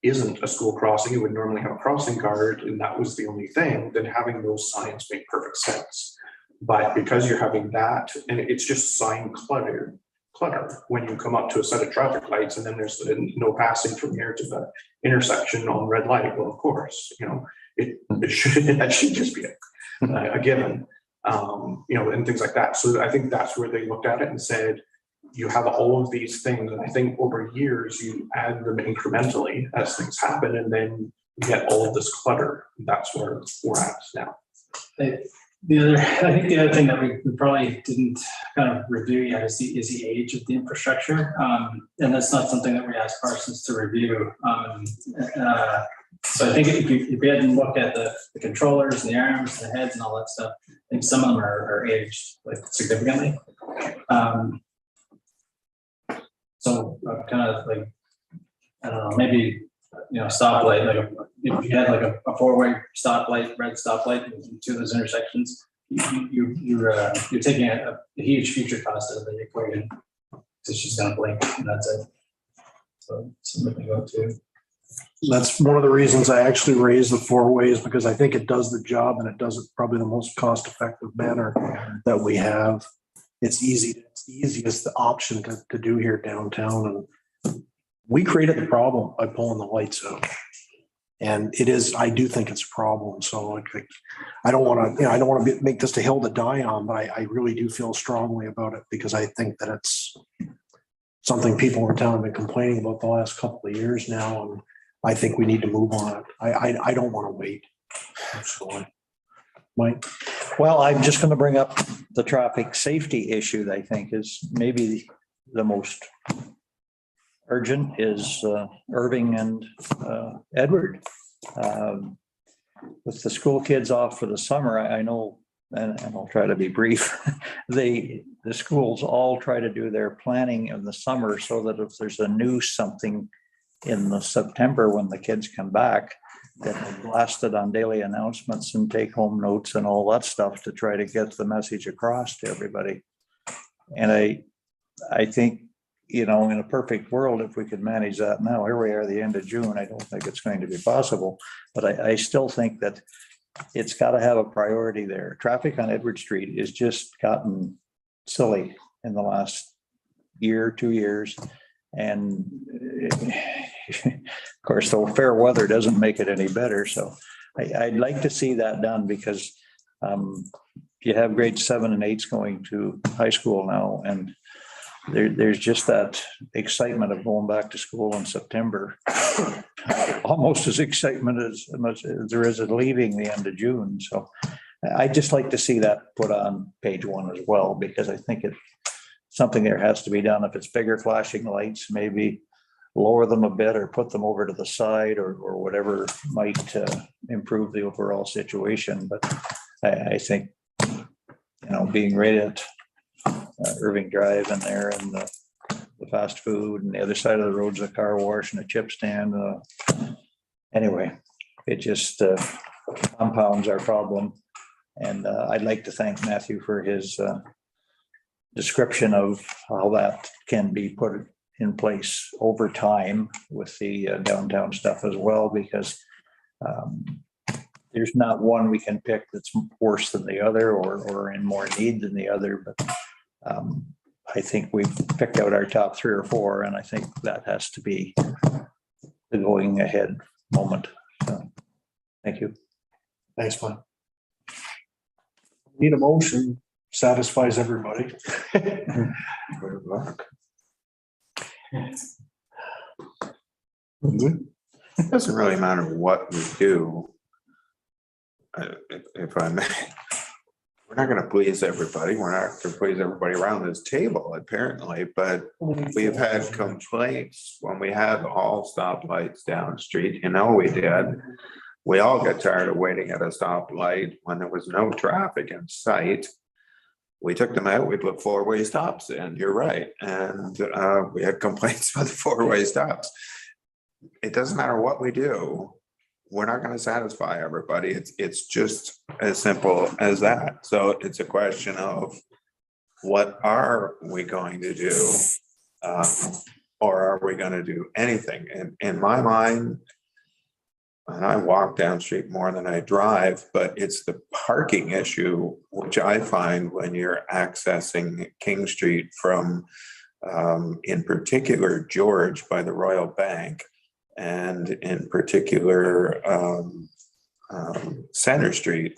isn't a school crossing, it would normally have a crossing guard, and that was the only thing, then having those signs make perfect sense. But because you're having that, and it's just sign clutter when you come up to a set of traffic lights, and then there's no passing from here to the intersection on red light. Well, of course, that should just be a given. And things like that. So I think that's where they looked at it and said, you have all of these things, and I think over years you add them incrementally as things happen, and then you get all of this clutter. That's where we're at now. I think the other thing that we probably didn't kind of review yet is the age of the infrastructure, and that's not something that we asked Parsons to review. So I think if you had to look at the controllers, the arms, the heads, and all that stuff, I think some of them are aged significantly. So kind of like, I don't know, maybe stoplight. Like if you had like a four-way stoplight, red stoplight in two of those intersections, you're taking a huge future cost out of the equation. It's just gonna blink, and that's it. So something to go to. That's one of the reasons I actually raised the four ways, because I think it does the job, and it does it probably the most cost-effective manner that we have. It's easy. It's the easiest option to do here downtown, and we created the problem by pulling the lights out. And I do think it's a problem. So I don't want to, make this a hill to die on, but I really do feel strongly about it, because I think that it's something people in town have been complaining about the last couple of years now. And I think we need to move on it. I don't want to wait. Absolutely. Mike? Well, I'm just going to bring up the traffic safety issue that I think is maybe the most urgent is Irving and Edward. With the school kids off for the summer, I know, and I'll try to be brief, the schools all try to do their planning in the summer so that if there's a new something in the September when the kids come back, that they blast it on daily announcements and take home notes and all that stuff to try to get the message across to everybody. And I think, you know, in a perfect world, if we could manage that now, here we are at the end of June, I don't think it's going to be possible. But I still think that it's got to have a priority there. Traffic on Edward Street is just gotten silly in the last year, 2 years. And of course, the fair weather doesn't make it any better. So I'd like to see that done because you have grades 7 and 8s going to high school now. And there's just that excitement of going back to school in September. Almost as excitement as much as there is at leaving the end of June. So I'd just like to see that put on page 1 as well, because I think it's something there has to be done. If it's bigger flashing lights, maybe lower them a bit or put them over to the side or whatever might improve the overall situation. But I think, you know, being right at Irving Drive and there and the fast food and the other side of the road's a car wash and a chip stand. Anyway, it just compounds our problem. And I'd like to thank Matthew for his description of how that can be put in place over time with the downtown stuff as well, because there's not one we can pick that's worse than the other or in more need than the other. But I think we've picked out our top 3 or 4, and I think that has to be the going ahead moment. So, thank you. Thanks, Mike. Need a motion, satisfies everybody. Good luck. It doesn't really matter what we do. If I may, we're not going to please everybody. We're not going to please everybody around this table, apparently, but we've had complaints when we had all stoplights down the street. You know, we did. We all got tired of waiting at a stoplight when there was no traffic in sight. We took them out, we put 4-way stops in, you're right. And we had complaints about the 4-way stops. It doesn't matter what we do. We're not going to satisfy everybody. It's just as simple as that. So it's a question of what are we going to do? Or are we going to do anything? And in my mind, and I walk down the street more than I drive, but it's the parking issue, which I find when you're accessing King Street from, in particular, George by the Royal Bank, and in particular, Center Street.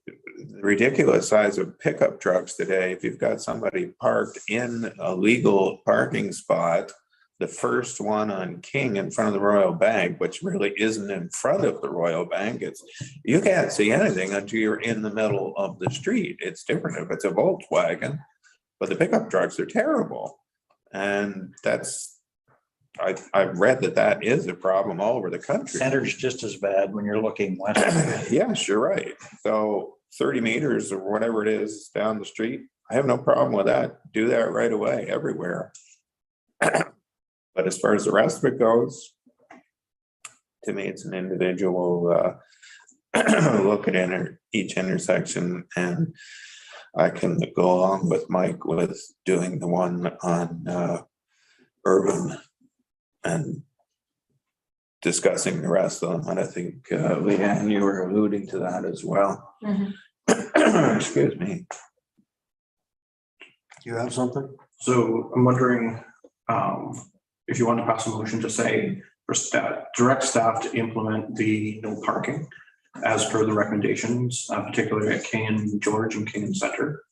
The ridiculous size of pickup trucks today. If you've got somebody parked in a legal parking spot, the first one on King in front of the Royal Bank, which really isn't in front of the Royal Bank, you can't see anything until you're in the middle of the street. It's different if it's a Volkswagen, but the pickup trucks are terrible. And I've read that is a problem all over the country. Center's just as bad when you're looking west. Yes, you're right. So 30 meters or whatever it is down the street, I have no problem with that. Do that right away everywhere. But as far as the rest of it goes, to me, it's an individual look at each intersection, and I can go along with Mike with doing the one on Urban and discussing the rest of them. And I think Leanne, you were alluding to that as well. Mhm. Excuse me. Do you have something? So I'm wondering if you want to pass a motion to say for staff, direct staff to implement the no parking as per the recommendations, particularly at King and George and King and Center.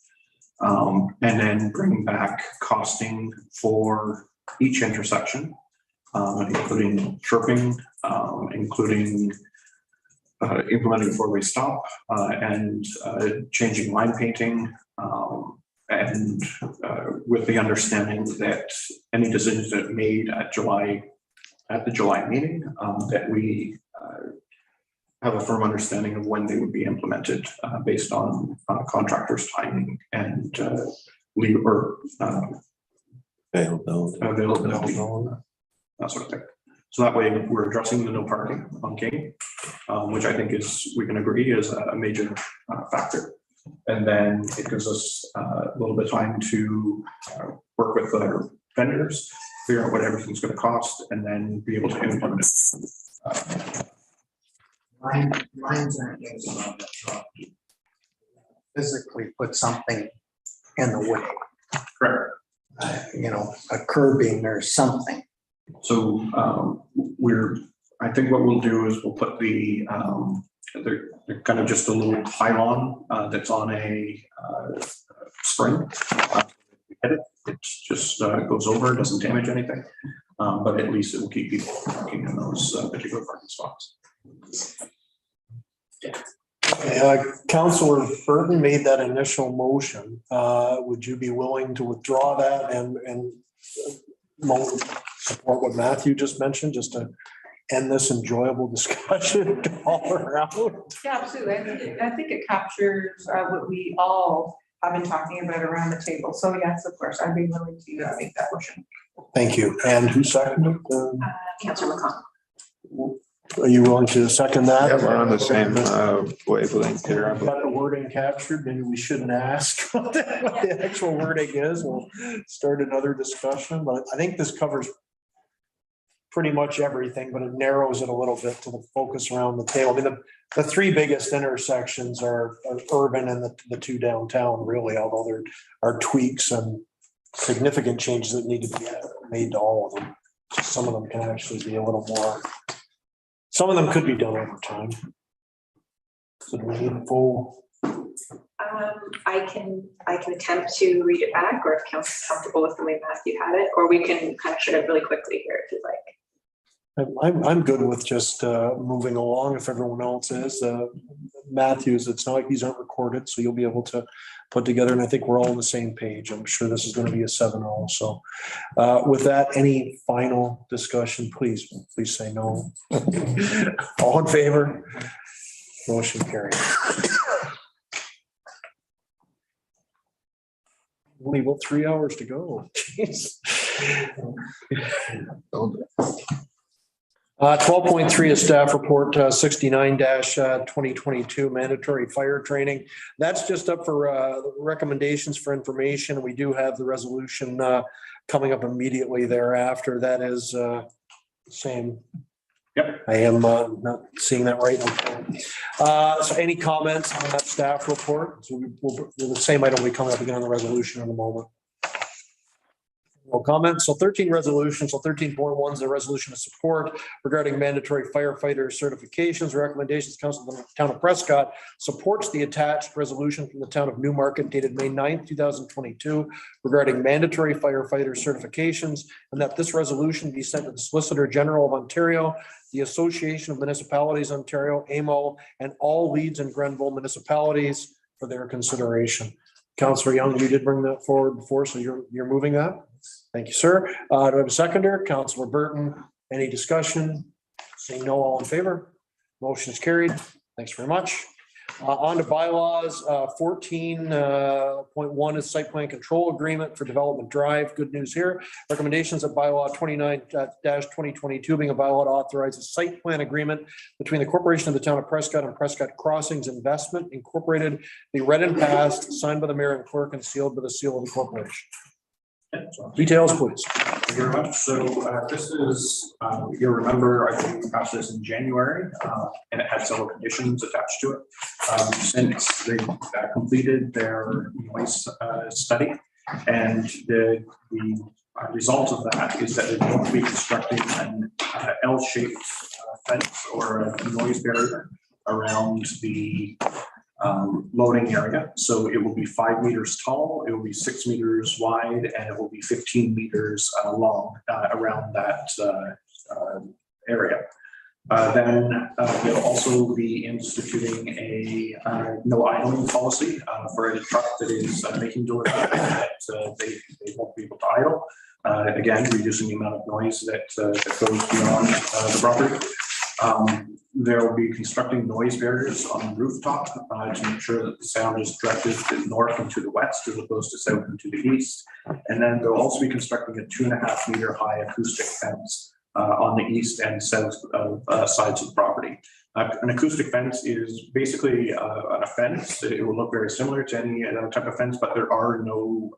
And then bring back costing for each intersection, including chirping, including implementing 4-way stop and changing line painting, And with the understanding that any decisions that are made at the July meeting, that we have a firm understanding of when they would be implemented based on contractors' timing and availability, that sort of thing. So that way we're addressing the no parking on King, which I think we can agree is a major factor. And then it gives us a little bit of time to work with our vendors, figure out what everything's going to cost, and then be able to implement it. Lines aren't getting on that truck. Physically put something in the way. Correct. A curbing or something. So I think what we'll do is we'll put they're kind of just a little pylon that's on a spring. It just goes over, doesn't damage anything, but at least it will keep people parking in those particular parking spots. Councillor Burton made that initial motion. Would you be willing to withdraw that and support what Matthew just mentioned, just to end this enjoyable discussion all around? Yeah, absolutely. I think it captures what we all have been talking about around the table. So yes, of course, I'd be willing to make that motion. Thank you. And who seconded? Councillor McConnell. Are you willing to second that? Yeah, we're on the same wavelength here. Got the wording captured. Maybe we shouldn't ask what the actual wording is. We'll start another discussion, but I think this covers pretty much everything, but it narrows it a little bit to the focus around the table. I mean, the three biggest intersections are urban and the two downtown, really, although there are tweaks and significant changes that need to be made to all of them. Some of them can actually be a little more. Some of them could be done over time. So do we need full? I can attempt to read it back, or if council's comfortable with the way Matthew had it, or we can kind of share it really quickly here if you'd like. I'm good with just moving along if everyone else is. Matthews, it's not like these aren't recorded, so you'll be able to put together, and I think we're all on the same page. I'm sure this is going to be a 7-0. So with that, any final discussion, please say no. All in favor? Motion carried. Only about 3 hours to go. Jeez. 12.3 is staff report 69-2022 mandatory fire training. That's just up for recommendations for information. We do have the resolution coming up immediately thereafter. That is same. Yep. I am not seeing that right now. So any comments on that staff report? So we'll the same item will be coming up again on the resolution in a moment. No comments. So 13 resolutions. So 13.1 is the resolution of support regarding mandatory firefighter certifications. Recommendations. Council of the Town of Prescott supports the attached resolution from the Town of Newmarket dated May 9th, 2022 regarding mandatory firefighter certifications, and that this resolution be sent to the Solicitor General of Ontario, the Association of Municipalities Ontario, AMO, and all Leeds and Grenville municipalities for their consideration. Councillor Young, you did bring that forward before, so you're moving that. Thank you, sir. Do I have a seconder? Councillor Burton. Any discussion? Saying no, all in favor? Motion is carried. Thanks very much. On to bylaws. 14.1 is site plan control agreement for Development Drive. Good news here. Recommendations of bylaw 29-2022 being a bylaw to authorize a site plan agreement between the Corporation of the Town of Prescott and Prescott Crossings Investment Incorporated, be read and passed, signed by the mayor and clerk, and sealed with the seal of the corporation. Details, please. Thank you very much. So this is, you'll remember, I think we passed this in January, and it had several conditions attached to it. Since they completed their noise study, and the result of that is that they're going to be constructing an L-shaped fence or a noise barrier around the loading area. So it will be 5 meters tall, it will be 6 meters wide, and it will be 15 meters long around that area. Then we'll also be instituting a no idling policy for any truck that is making delivery that they won't be able to idle. Again, reducing the amount of noise that goes beyond the property. There will be constructing noise barriers on the rooftop to make sure that the sound is directed to the north and to the west as opposed to south and to the east. And then they'll also be constructing a 2.5 meter high acoustic fence on the east and south of sides of the property. An acoustic fence is basically a fence. It will look very similar to any other type of fence, but there are no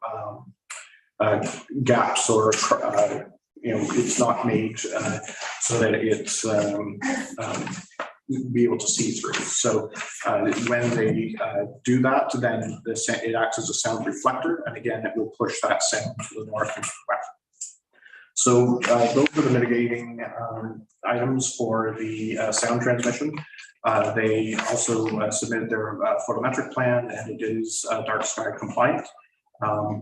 gaps or it's not made so that it's be able to see through. So when they do that, then it acts as a sound reflector, and again, it will push that sound to the north and west. So those are the mitigating items for the sound transmission. They also submitted their photometric plan, and it is dark sky compliant.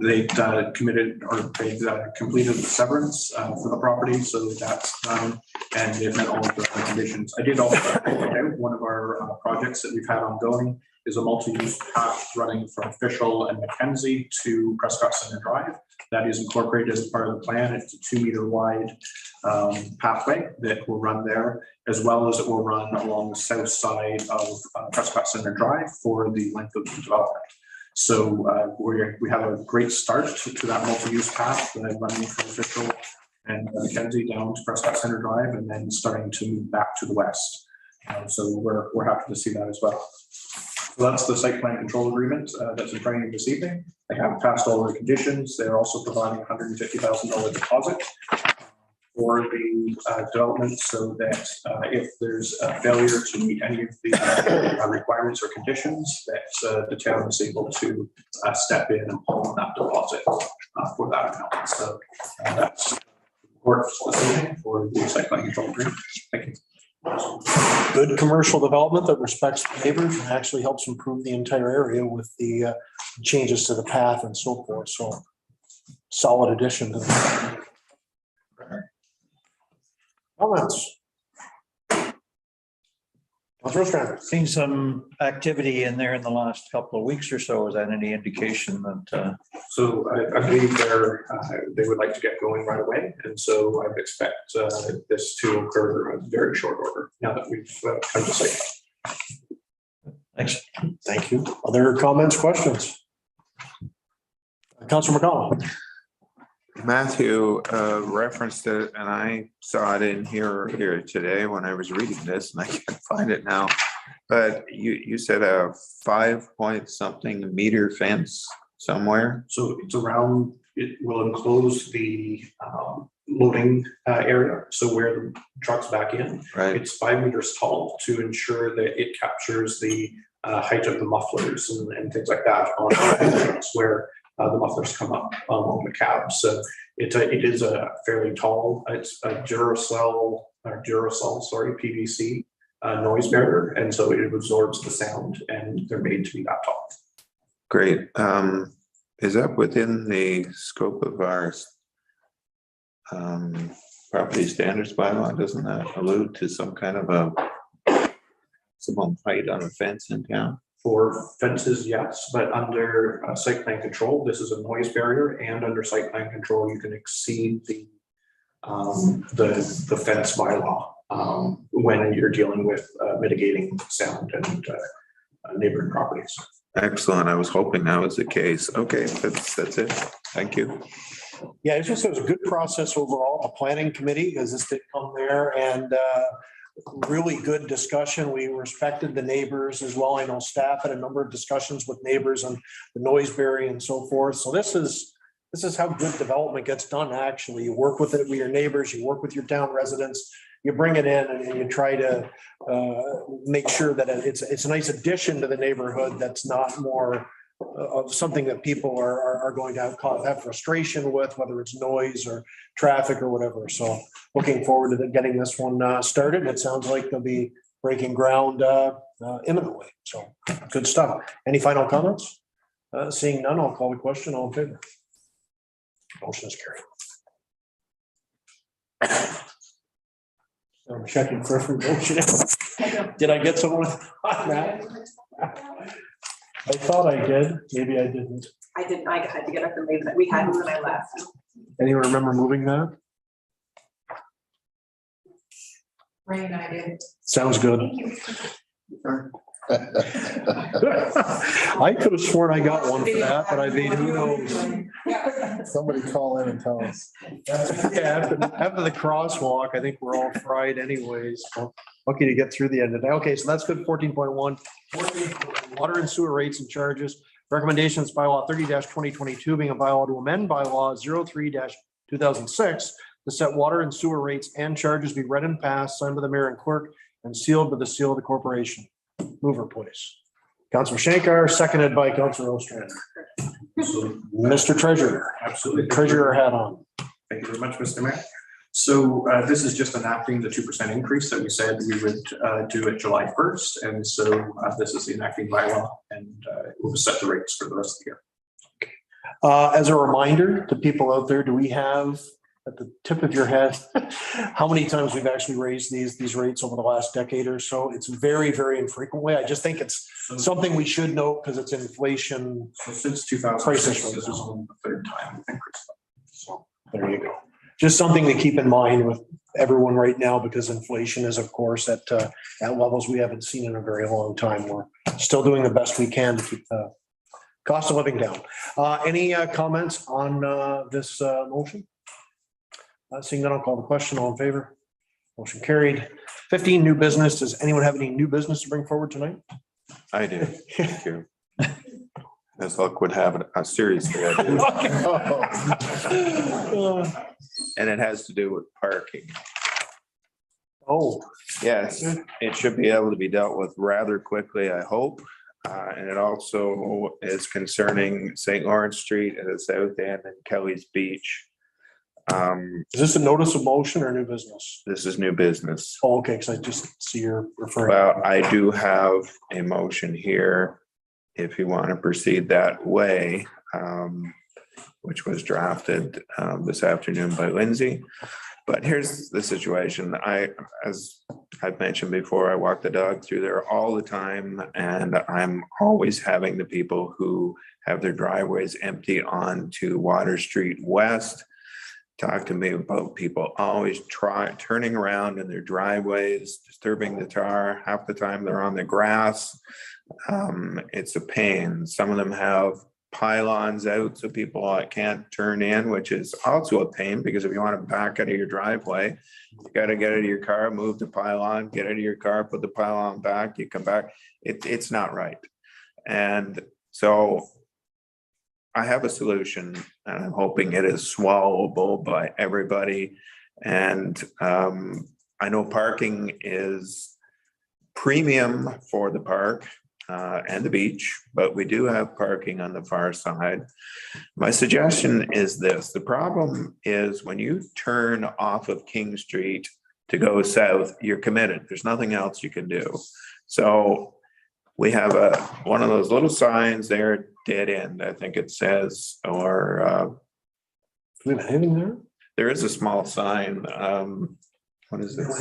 They completed the severance for the property, so that's done, and they've met all of the conditions. I did also point out one of our projects that we've had ongoing is a multi-use path running from Fishel and Mackenzie to Prescott Center Drive. That is incorporated as part of the plan. It's a 2 meter wide pathway that will run there, as well as it will run along the south side of Prescott Center Drive for the length of the development. So we have a great start to that multi-use path running from Fishel and Mackenzie down to Prescott Center Drive, and then starting to move back to the west. So we're happy to see that as well. So that's the site plan control agreement that's in front of you this evening. They have passed all the conditions. They're also providing $150,000 deposit for the development, so that if there's a failure to meet any of the requirements or conditions, that the town is able to step in and pull on that deposit for that amount. So that's work for the site plan control agreement. Thank you. Good commercial development that respects neighbors and actually helps improve the entire area with the changes to the path and so forth. So solid addition to the comments. Seen some activity in there in the last couple of weeks or so. Is that any indication that? So I believe they would like to get going right away, and so I would expect this to occur in very short order now that we've come to site. Thanks. Thank you. Other comments, questions? Councilor McConnell. Matthew referenced it, and I saw it in here today when I was reading this, and I can't find it now. But you said a 5-point-something meter fence somewhere. So it's around. It will enclose the loading area. So where the trucks back in, right? It's 5 meters tall to ensure that it captures the height of the mufflers and things like that on trucks where the mufflers come up along the cab. So it is a fairly tall. It's a Duracell, PVC noise barrier, and so it absorbs the sound, and they're made to be that tall. Great. Is that within the scope of our property standards bylaw? Doesn't that allude to some kind of a maximum height on a fence in town? For fences, yes, but under site plan control, this is a noise barrier, and under site plan control, you can exceed the fence bylaw when you're dealing with mitigating sound and neighboring properties. Excellent. I was hoping that was the case. Okay, that's it. Thank you. Yeah, it was a good process overall. The planning committee, as this did come there, and really good discussion. We respected the neighbors as well. I know staff had a number of discussions with neighbors on the noise barrier and so forth. So this is how good development gets done. Actually, you work with it with your neighbors, you work with your town residents, you bring it in, and you try to make sure that it's a nice addition to the neighborhood. That's not more of something that people are going to have frustration with, whether it's noise or traffic or whatever. So looking forward to getting this one started. It sounds like they'll be breaking ground imminently. So good stuff. Any final comments? Seeing none, I'll call the question. All in favor? Motion is carried. I'm checking for motion. Did I get someone on that? I thought I did, maybe I didn't. I didn't, I had to get up and leave that. We had it when I left. Anyone remember moving that? Ray and I did. Sounds good. I could have sworn I got one for that, but I mean, who knows? Somebody call in and tell us. Yeah, after the crosswalk, I think we're all fried anyways. So lucky to get through the end of the day. Okay, so that's good. 14.1. Water and sewer rates and charges. Recommendations bylaw 30-2022 being a bylaw to amend bylaw 03-2006 to set water and sewer rates and charges be read and passed, signed by the mayor and clerk, and sealed with the seal of the corporation. Mover, please. Councilor Shankar, seconded by Councilor Ostrander. Mr. Treasurer. Absolutely. Treasurer hat on. Thank you very much, Mr. Mayor. So this is just enacting the 2% increase that we said we would do at July 1st. And so this is the enacting bylaw and it will set the rates for the rest of the year. As a reminder to people out there, do we have at the tip of your head how many times we've actually raised these rates over the last decade or so? It's very, very infrequently. I just think it's something we should note because it's inflation. So since 2006, this is only the third time we've increased them. So there you go. Just something to keep in mind with everyone right now, because inflation is, of course, at levels we haven't seen in a very long time. We're still doing the best we can to keep the cost of living down. Any comments on this motion? Seeing none, I'll call the question. All in favor? Motion carried. 15, new business. Does anyone have any new business to bring forward tonight? I do. Thank you. As luck would have it, seriously, I do. And it has to do with parking. Oh, Yes, it should be able to be dealt with rather quickly, I hope. And it also is concerning St. Lawrence Street at the south end and Kelly's Beach. is this a notice of motion or new business? This is new business. Oh, okay, because I just see you're referring. Well, I do have a motion here if you want to proceed that way, which was drafted this afternoon by Lindsay. But here's the situation. As I've mentioned before, I walk the dog through there all the time, and I'm always having the people who have their driveways empty onto Water Street West talk to me about people always turning around in their driveways, disturbing the tar. Half the time they're on the grass. It's a pain. Some of them have pylons out so people can't turn in, which is also a pain because if you want to back out of your driveway, you got to get out of your car, move the pylon, get out of your car, put the pylon back, you come back. It's not right. And so I have a solution and I'm hoping it is swallowable by everybody. And I know parking is premium for the park and the beach, but we do have parking on the far side. My suggestion is this. The problem is when you turn off of King Street to go south, you're committed. There's nothing else you can do. So we have one of those little signs there, dead end, I think it says, or Do we have anything there? there is a small sign. What does it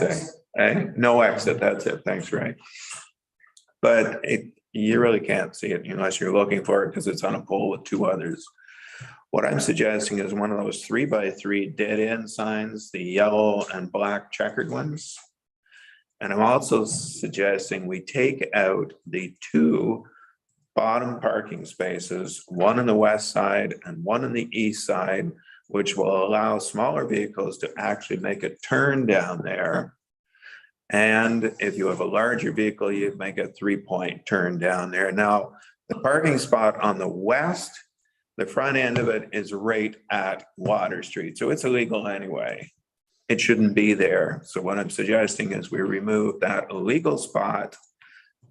say? No exit, that's it. Thanks, Ray. But you really can't see it unless you're looking for it because it's on a pole with two others. What I'm suggesting is one of those 3x3 dead end signs, the yellow and black checkered ones. And I'm also suggesting we take out the two bottom parking spaces, one on the west side and one on the east side, which will allow smaller vehicles to actually make a turn down there. And if you have a larger vehicle, you'd make a 3-point turn down there. Now, the parking spot on the west, the front end of it is right at Water Street. So it's illegal anyway. It shouldn't be there. So what I'm suggesting is we remove that illegal spot.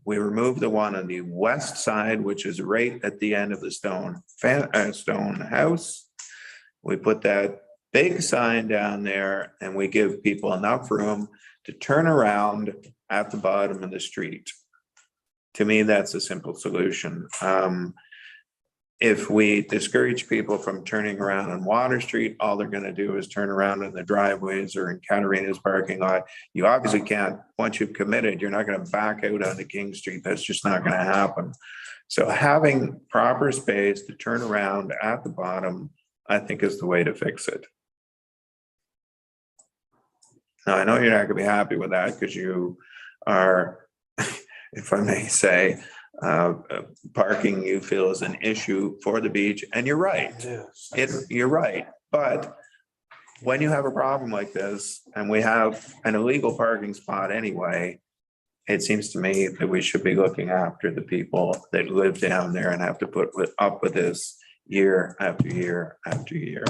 We remove the one on the west side, which is right at the end of the stone house. We put that big sign down there and we give people enough room to turn around at the bottom of the street. To me, that's a simple solution. if we discourage people from turning around on Water Street, all they're gonna do is turn around in the driveways or in Katarina's parking lot. You obviously can't, once you've committed, you're not gonna back out onto King Street. That's just not gonna happen. So having proper space to turn around at the bottom, I think is the way to fix it. Now, I know you're not gonna be happy with that because you are, if I may say, parking you feel is an issue for the beach, and you're right. You're right, but when you have a problem like this, and we have an illegal parking spot anyway, it seems to me that we should be looking after the people that live down there and have to put up with this year after year after year.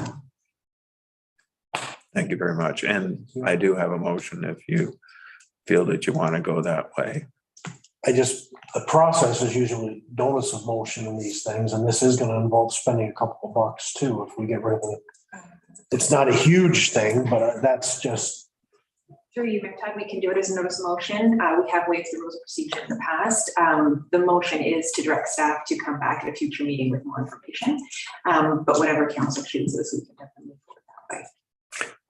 Thank you very much, and I do have a motion if you feel that you want to go that way. The process is usually notice of motion in these things, and this is gonna involve spending a couple of bucks too, if we get rid of it. It's not a huge thing, but that's just. Through you, Todd, we can do it as a notice of motion. We have waived the rules of procedure in the past. The motion is to direct staff to come back at a future meeting with more information. But whatever council chooses, we can definitely move forward that way.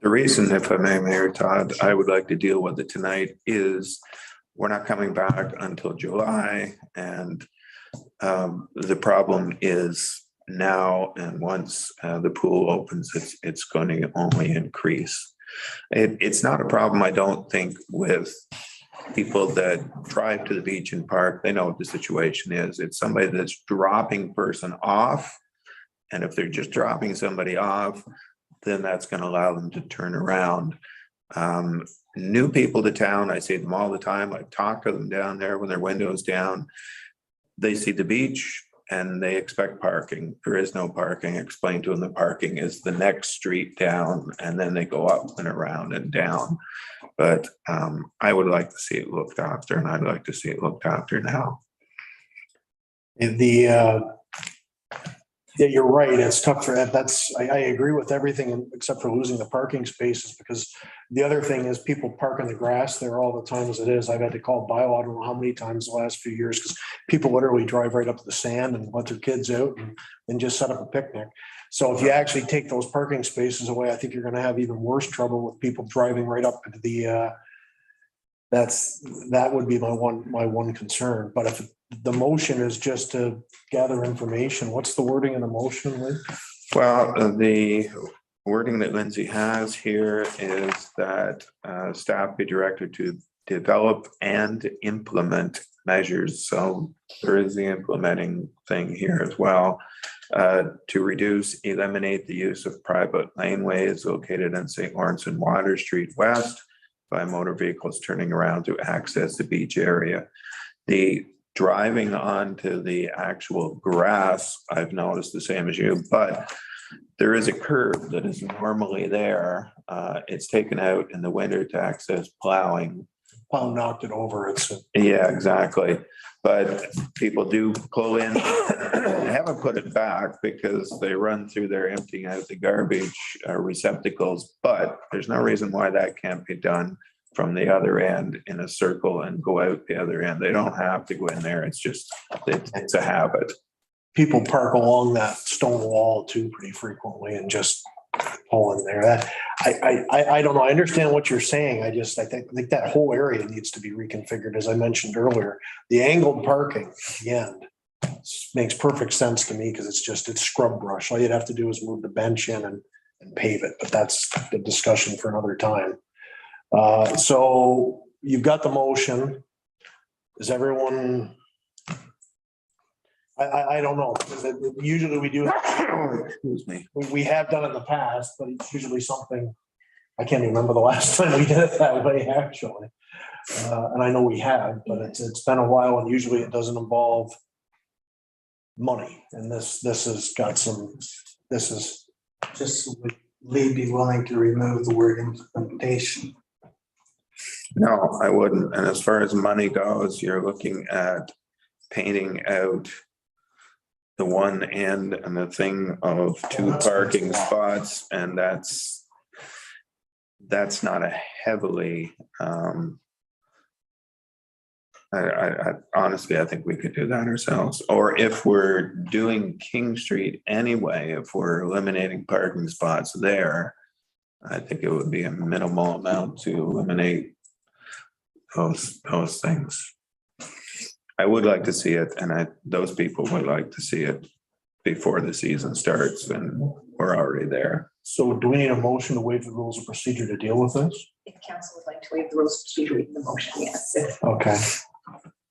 The reason, if I may, Mayor Todd, I would like to deal with it tonight is we're not coming back until July, and the problem is now, and once the pool opens, it's going to only increase. It's not a problem, I don't think, with people that drive to the beach and park. They know what the situation is. It's somebody that's dropping person off, and if they're just dropping somebody off, then that's going to allow them to turn around. New people to town, I see them all the time. I talk to them down there when their window's down. They see the beach and they expect parking. There is no parking. Explain to them the parking is the next street down, and then they go up and around and down. But I would like to see it looked after, and I'd like to see it looked after now. Yeah, you're right. It's tough for that. I agree with everything except for losing the parking spaces, because the other thing is people park in the grass there all the time as it is. I've had to call bio, I don't know how many times the last few years, because people literally drive right up to the sand and let their kids out and just set up a picnic. So if you actually take those parking spaces away, I think you're going to have even worse trouble with people driving right up into the, that would be my one concern. But if the motion is just to gather information, what's the wording in the motion, Lynn? Well, the wording that Lindsay has here is that staff be directed to develop and implement measures. So there is the implementing thing here as well. To reduce, eliminate the use of private laneways located in St. Lawrence and Water Street West by motor vehicles turning around to access the beach area. The driving onto the actual grass, I've noticed the same as you, but there is a curb that is normally there. It's taken out in the winter to access plowing. Plow knocked it over. Yeah, exactly. But people do pull in. They haven't put it back because they run through there emptying out the garbage receptacles, but there's no reason why that can't be done from the other end in a circle and go out the other end. They don't have to go in there. It's just, it's a habit. People park along that stone wall too pretty frequently and just pull in there. I don't know. I understand what you're saying. I think that whole area needs to be reconfigured, as I mentioned earlier. The angled parking at the end makes perfect sense to me because it's scrub brush. All you'd have to do is move the bench in and pave it, but that's the discussion for another time. So you've got the motion. Is everyone? I don't know. Usually we do. Excuse me. We have done it in the past, but it's usually something. I can't even remember the last time we did it that way, actually. And I know we have, but it's been a while, and usually it doesn't involve money. And this has got some. This is Just would Lee be willing to remove the word implementation? No, I wouldn't. And as far as money goes, you're looking at painting out the one end and the thing of two parking spots, and that's not a heavily I honestly, I think we could do that ourselves. Or if we're doing King Street anyway, if we're eliminating parking spots there, I think it would be a minimal amount to eliminate those things. I would like to see it, and those people would like to see it before the season starts, and we're already there. So do we need a motion to waive the rules of procedure to deal with this? If council would like to waive the rules of procedure, read the motion, yes. Okay.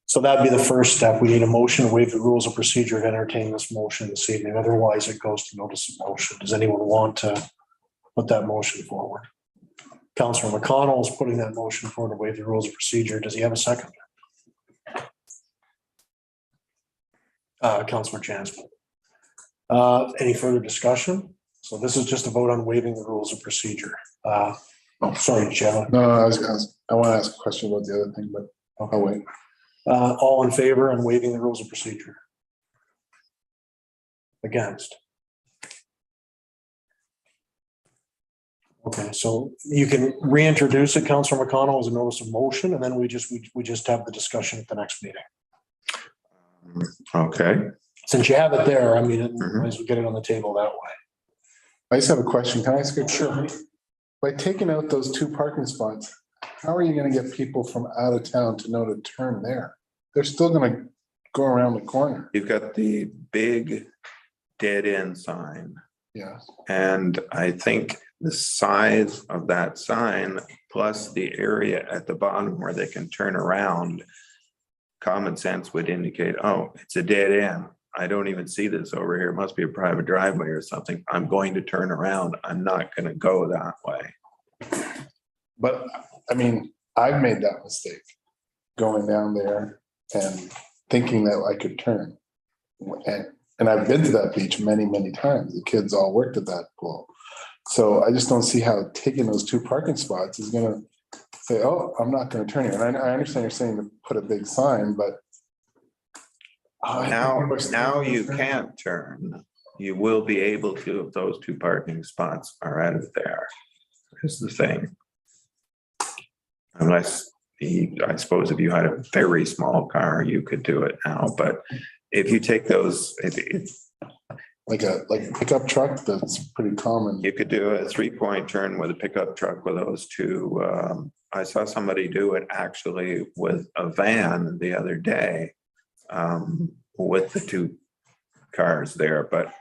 So that'd be the first step. We need a motion to waive the rules of procedure to entertain this motion this evening. Otherwise, it goes to notice of motion. Does anyone want to put that motion forward? Councilor McConnell is putting that motion forward to waive the rules of procedure. Does he have a second? Councilor Jansen. Any further discussion? So this is just a vote on waiving the rules of procedure. Sorry, Gemma. No, I want to ask a question about the other thing, but I'll wait. All in favor on waiving the rules of procedure? Against? Okay, so you can reintroduce it, Councilor McConnell, as a notice of motion, and then we just have the discussion at the next meeting. Okay. Since you have it there, I mean, might as well get it on the table that way. I just have a question. Can I ask it? Sure. By taking out those 2 parking spots, how are you going to get people from out of town to know to turn there? They're still going to go around the corner. You've got the big dead end sign. Yeah. And I think the size of that sign plus the area at the bottom where they can turn around, common sense would indicate, oh, it's a dead end. I don't even see this over here. It must be a private driveway or something. I'm going to turn around. I'm not going to go that way. But I mean, I've made that mistake going down there and thinking that I could turn. And I've been to that beach many, many times. The kids all worked at that pool. So I just don't see how taking those 2 parking spots is going to say, oh, I'm not going to turn here. And I understand you're saying to put a big sign, but now you can't turn. You will be able to if those 2 parking spots are out of there. Is the thing. Unless I suppose if you had a very small car, you could do it now. But if you take those, like a pickup truck, that's pretty common. You could do a 3-point turn with a pickup truck with those 2. I saw somebody do it actually with a van the other day. With the 2 cars there, but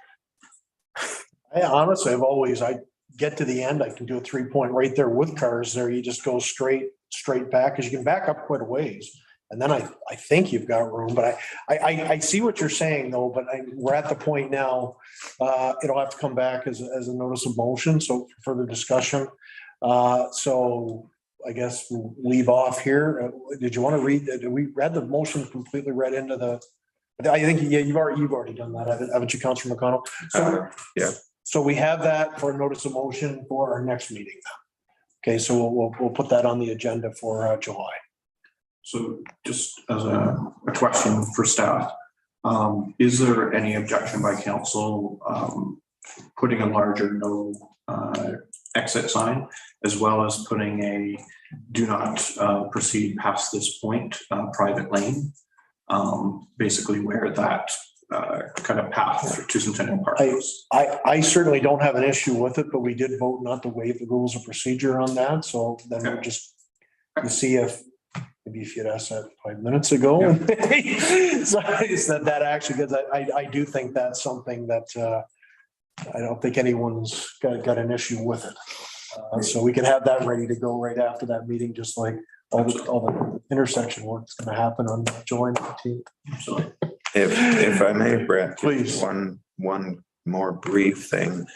I honestly, I get to the end, I can do a 3-point right there with cars there. You just go straight back, because you can back up quite a ways. And then I think you've got room, but I see what you're saying though, but we're at the point now, it'll have to come back as a notice of motion. So for further discussion. So I guess we'll leave off here. Did you want to read, did we read the motion completely read into the, I think, yeah, you've already done that, haven't you, Councilor McConnell? So, yeah. So we have that for a notice of motion for our next meeting. Okay, so we'll put that on the agenda for July. So just as a question for staff, is there any objection by council putting a larger no exit sign, as well as putting a do not proceed past this point private lane, basically where that kind of path to Centennial Park goes? I certainly don't have an issue with it, but we did vote not to waive the rules of procedure on that. So then we'll just see if maybe if you'd asked that 5 minutes ago. Yeah. So that actually, because I do think that's something that I don't think anyone's got an issue with it. So we can have that ready to go right after that meeting, just like all the intersection work is going to happen on July 19th. Absolutely. If I may, Brett, please. One more brief thing.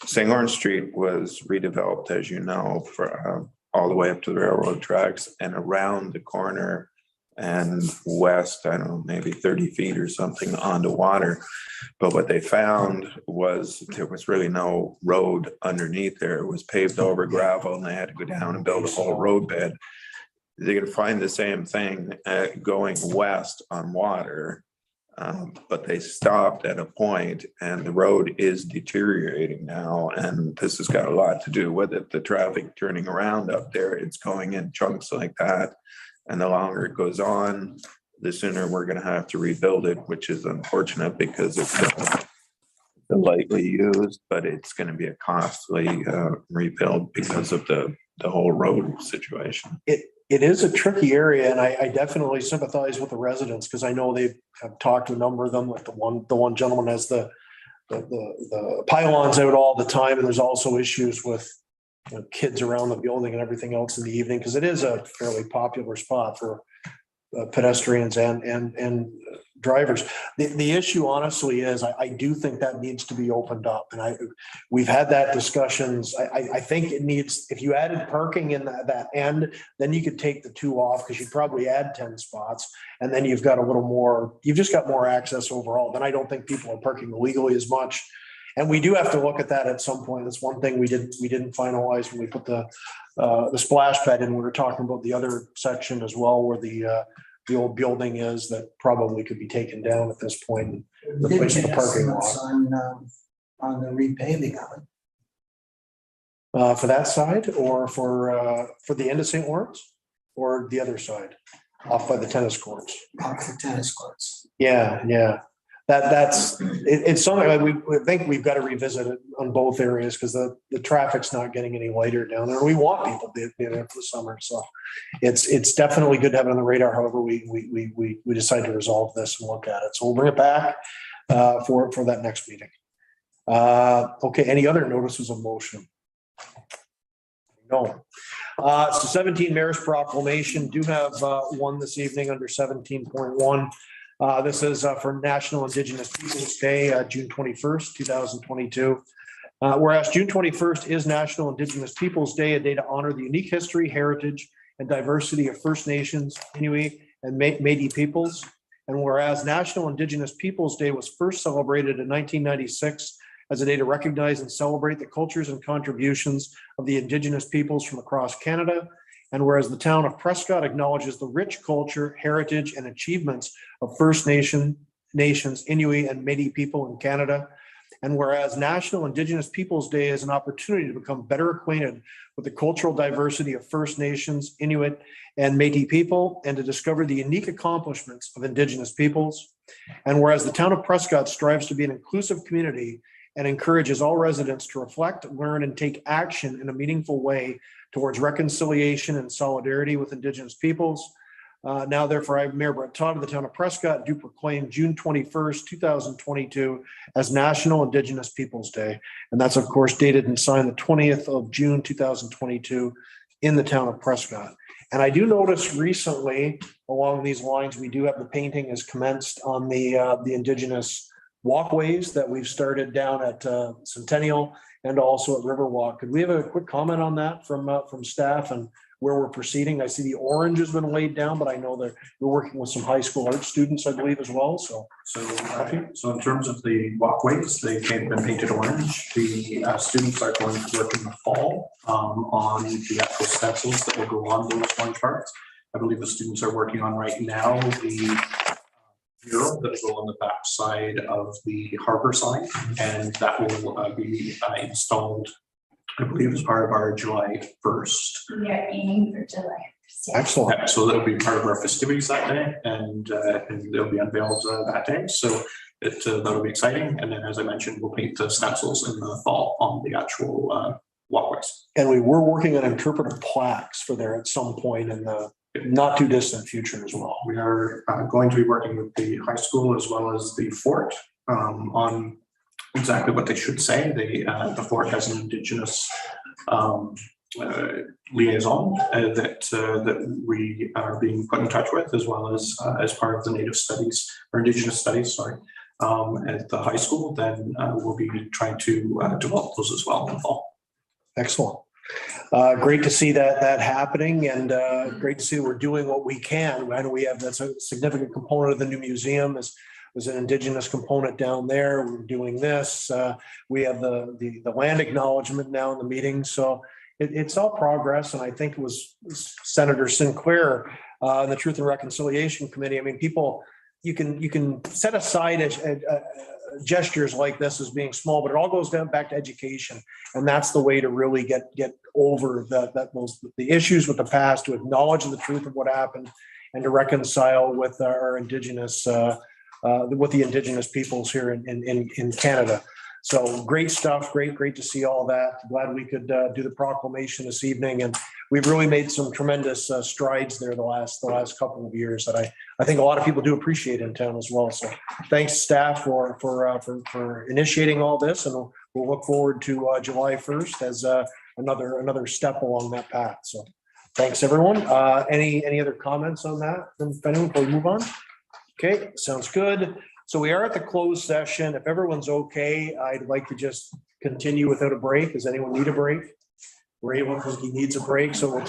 St. Lawrence Street was redeveloped, as you know, for all the way up to the railroad tracks and around the corner and west, I don't know, maybe 30 feet or something onto water. But what they found was there was really no road underneath there. It was paved over gravel, and they had to go down and build a whole road bed. They're going to find the same thing going west on water, but they stopped at a point, and the road is deteriorating now, and this has got a lot to do with it. The traffic turning around up there, it's going in chunks like that, And the longer it goes on, the sooner we're gonna have to rebuild it, which is unfortunate because it's lightly used, but it's gonna be a costly rebuild because of the whole road situation. It is a tricky area, and I definitely sympathize with the residents because I know they have talked to a number of them. Like the one gentleman has the pylons out all the time, and there's also issues with kids around the building and everything else in the evening because it is a fairly popular spot for pedestrians and drivers. The issue honestly is I do think that needs to be opened up, and we've had that discussions. I think it needs, if you added parking in that end, then you could take the 2 off because you'd probably add 10 spots, and then you've got a little more, you've just got more access overall. Then I don't think people are parking illegally as much. And we do have to look at that at some point. That's one thing we didn't finalize when we put the splash pad in. We were talking about the other section as well, where the old building is that probably could be taken down at this point and replaced with a parking lot. On the repaving of it. For that side or for the end of St. Lawrence or the other side off by the tennis courts? Off the tennis courts. Yeah. It's something like we think we've got to revisit it on both areas because the traffic's not getting any lighter down there. We want people to be there for the summer, so it's definitely good to have it on the radar. However, we decide to resolve this and look at it, so we'll bring it back for that next meeting. Okay, any other notices of motion? No. So 17 Mayor's Proclamation, do have one this evening under 17.1. This is for National Indigenous Peoples Day, June 21st, 2022. Whereas June 21st is National Indigenous Peoples Day, a day to honor the unique history, heritage, and diversity of First Nations, Inuit, and Métis peoples. And whereas National Indigenous Peoples Day was first celebrated in 1996 as a day to recognize and celebrate the cultures and contributions of the Indigenous peoples from across Canada. And whereas the town of Prescott acknowledges the rich culture, heritage, and achievements of First Nations, Inuit, and Métis people in Canada. And whereas National Indigenous Peoples Day is an opportunity to become better acquainted with the cultural diversity of First Nations, Inuit, and Métis people, and to discover the unique accomplishments of Indigenous peoples. And whereas the town of Prescott strives to be an inclusive community and encourages all residents to reflect, learn, and take action in a meaningful way towards reconciliation and solidarity with Indigenous peoples. Now, therefore, I, Mayor Brett Todd of the town of Prescott, do proclaim June 21st, 2022 as National Indigenous Peoples Day. And that's, of course, dated and signed the 20th of June, 2022 in the town of Prescott. And I do notice recently along these lines, we do have the painting has commenced on the Indigenous walkways that we've started down at Centennial and also at Riverwalk. Could we have a quick comment on that from staff and where we're proceeding? I see the orange has been laid down, but I know that we're working with some high school art students, I believe, as well. So in terms of the walkways, they've been painted orange. The students are going to work in the fall on the actual stencils that will go on those orange parts. I believe the students are working on right now the mural that will go on the back side of the harbor sign, and that will be installed, I believe, as part of our July 1st. Yeah, aiming for July. excellent. Yeah, so that'll be part of our festivities that day, and they'll be unveiled that day. So that'll be exciting. And then, as I mentioned, we'll paint the stencils in the fall on the actual walkways. And we were working on interpretive plaques for there at some point in the not too distant future as well. We are going to be working with the high school as well as the fort on exactly what they should say. The fort has an Indigenous liaison that we are being put in touch with, as well as part of the Native Studies or Indigenous Studies, sorry, at the high school. Then we'll be trying to develop those as well in the fall. Excellent. Great to see that happening, and great to see we're doing what we can. I know we have, that's a significant component of the new museum is there's an Indigenous component down there. We're doing this. We have the land acknowledgement now in the meeting. So it's all progress. And I think it was Senator Sinclair in the Truth and Reconciliation Committee. I mean, people, you can set aside gestures like this as being small, but it all goes down back to education. And that's the way to really get over the issues with the past, to acknowledge the truth of what happened and to reconcile with our Indigenous, with the Indigenous peoples here in Canada. So great stuff. Great to see all that. Glad we could do the proclamation this evening, and we've really made some tremendous strides there the last couple of years that I think a lot of people do appreciate in town as well. So thanks staff for initiating all this, and we'll look forward to July 1st as another step along that path. So thanks everyone. Any other comments on that from anyone before we move on? Okay, sounds good. So we are at the closed session. If everyone's okay, I'd like to just continue without a break. Does anyone need a break? We're able, because he needs a break. So we'll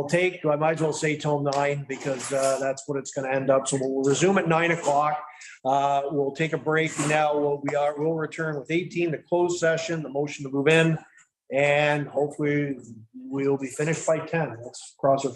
take, I might as well say till 9, because that's what it's going to end up. So we'll resume at 9 o'clock. We'll take a break now. We'll return with 18, the closed session, the motion to move in, and hopefully we'll be finished by 10. Let's cross our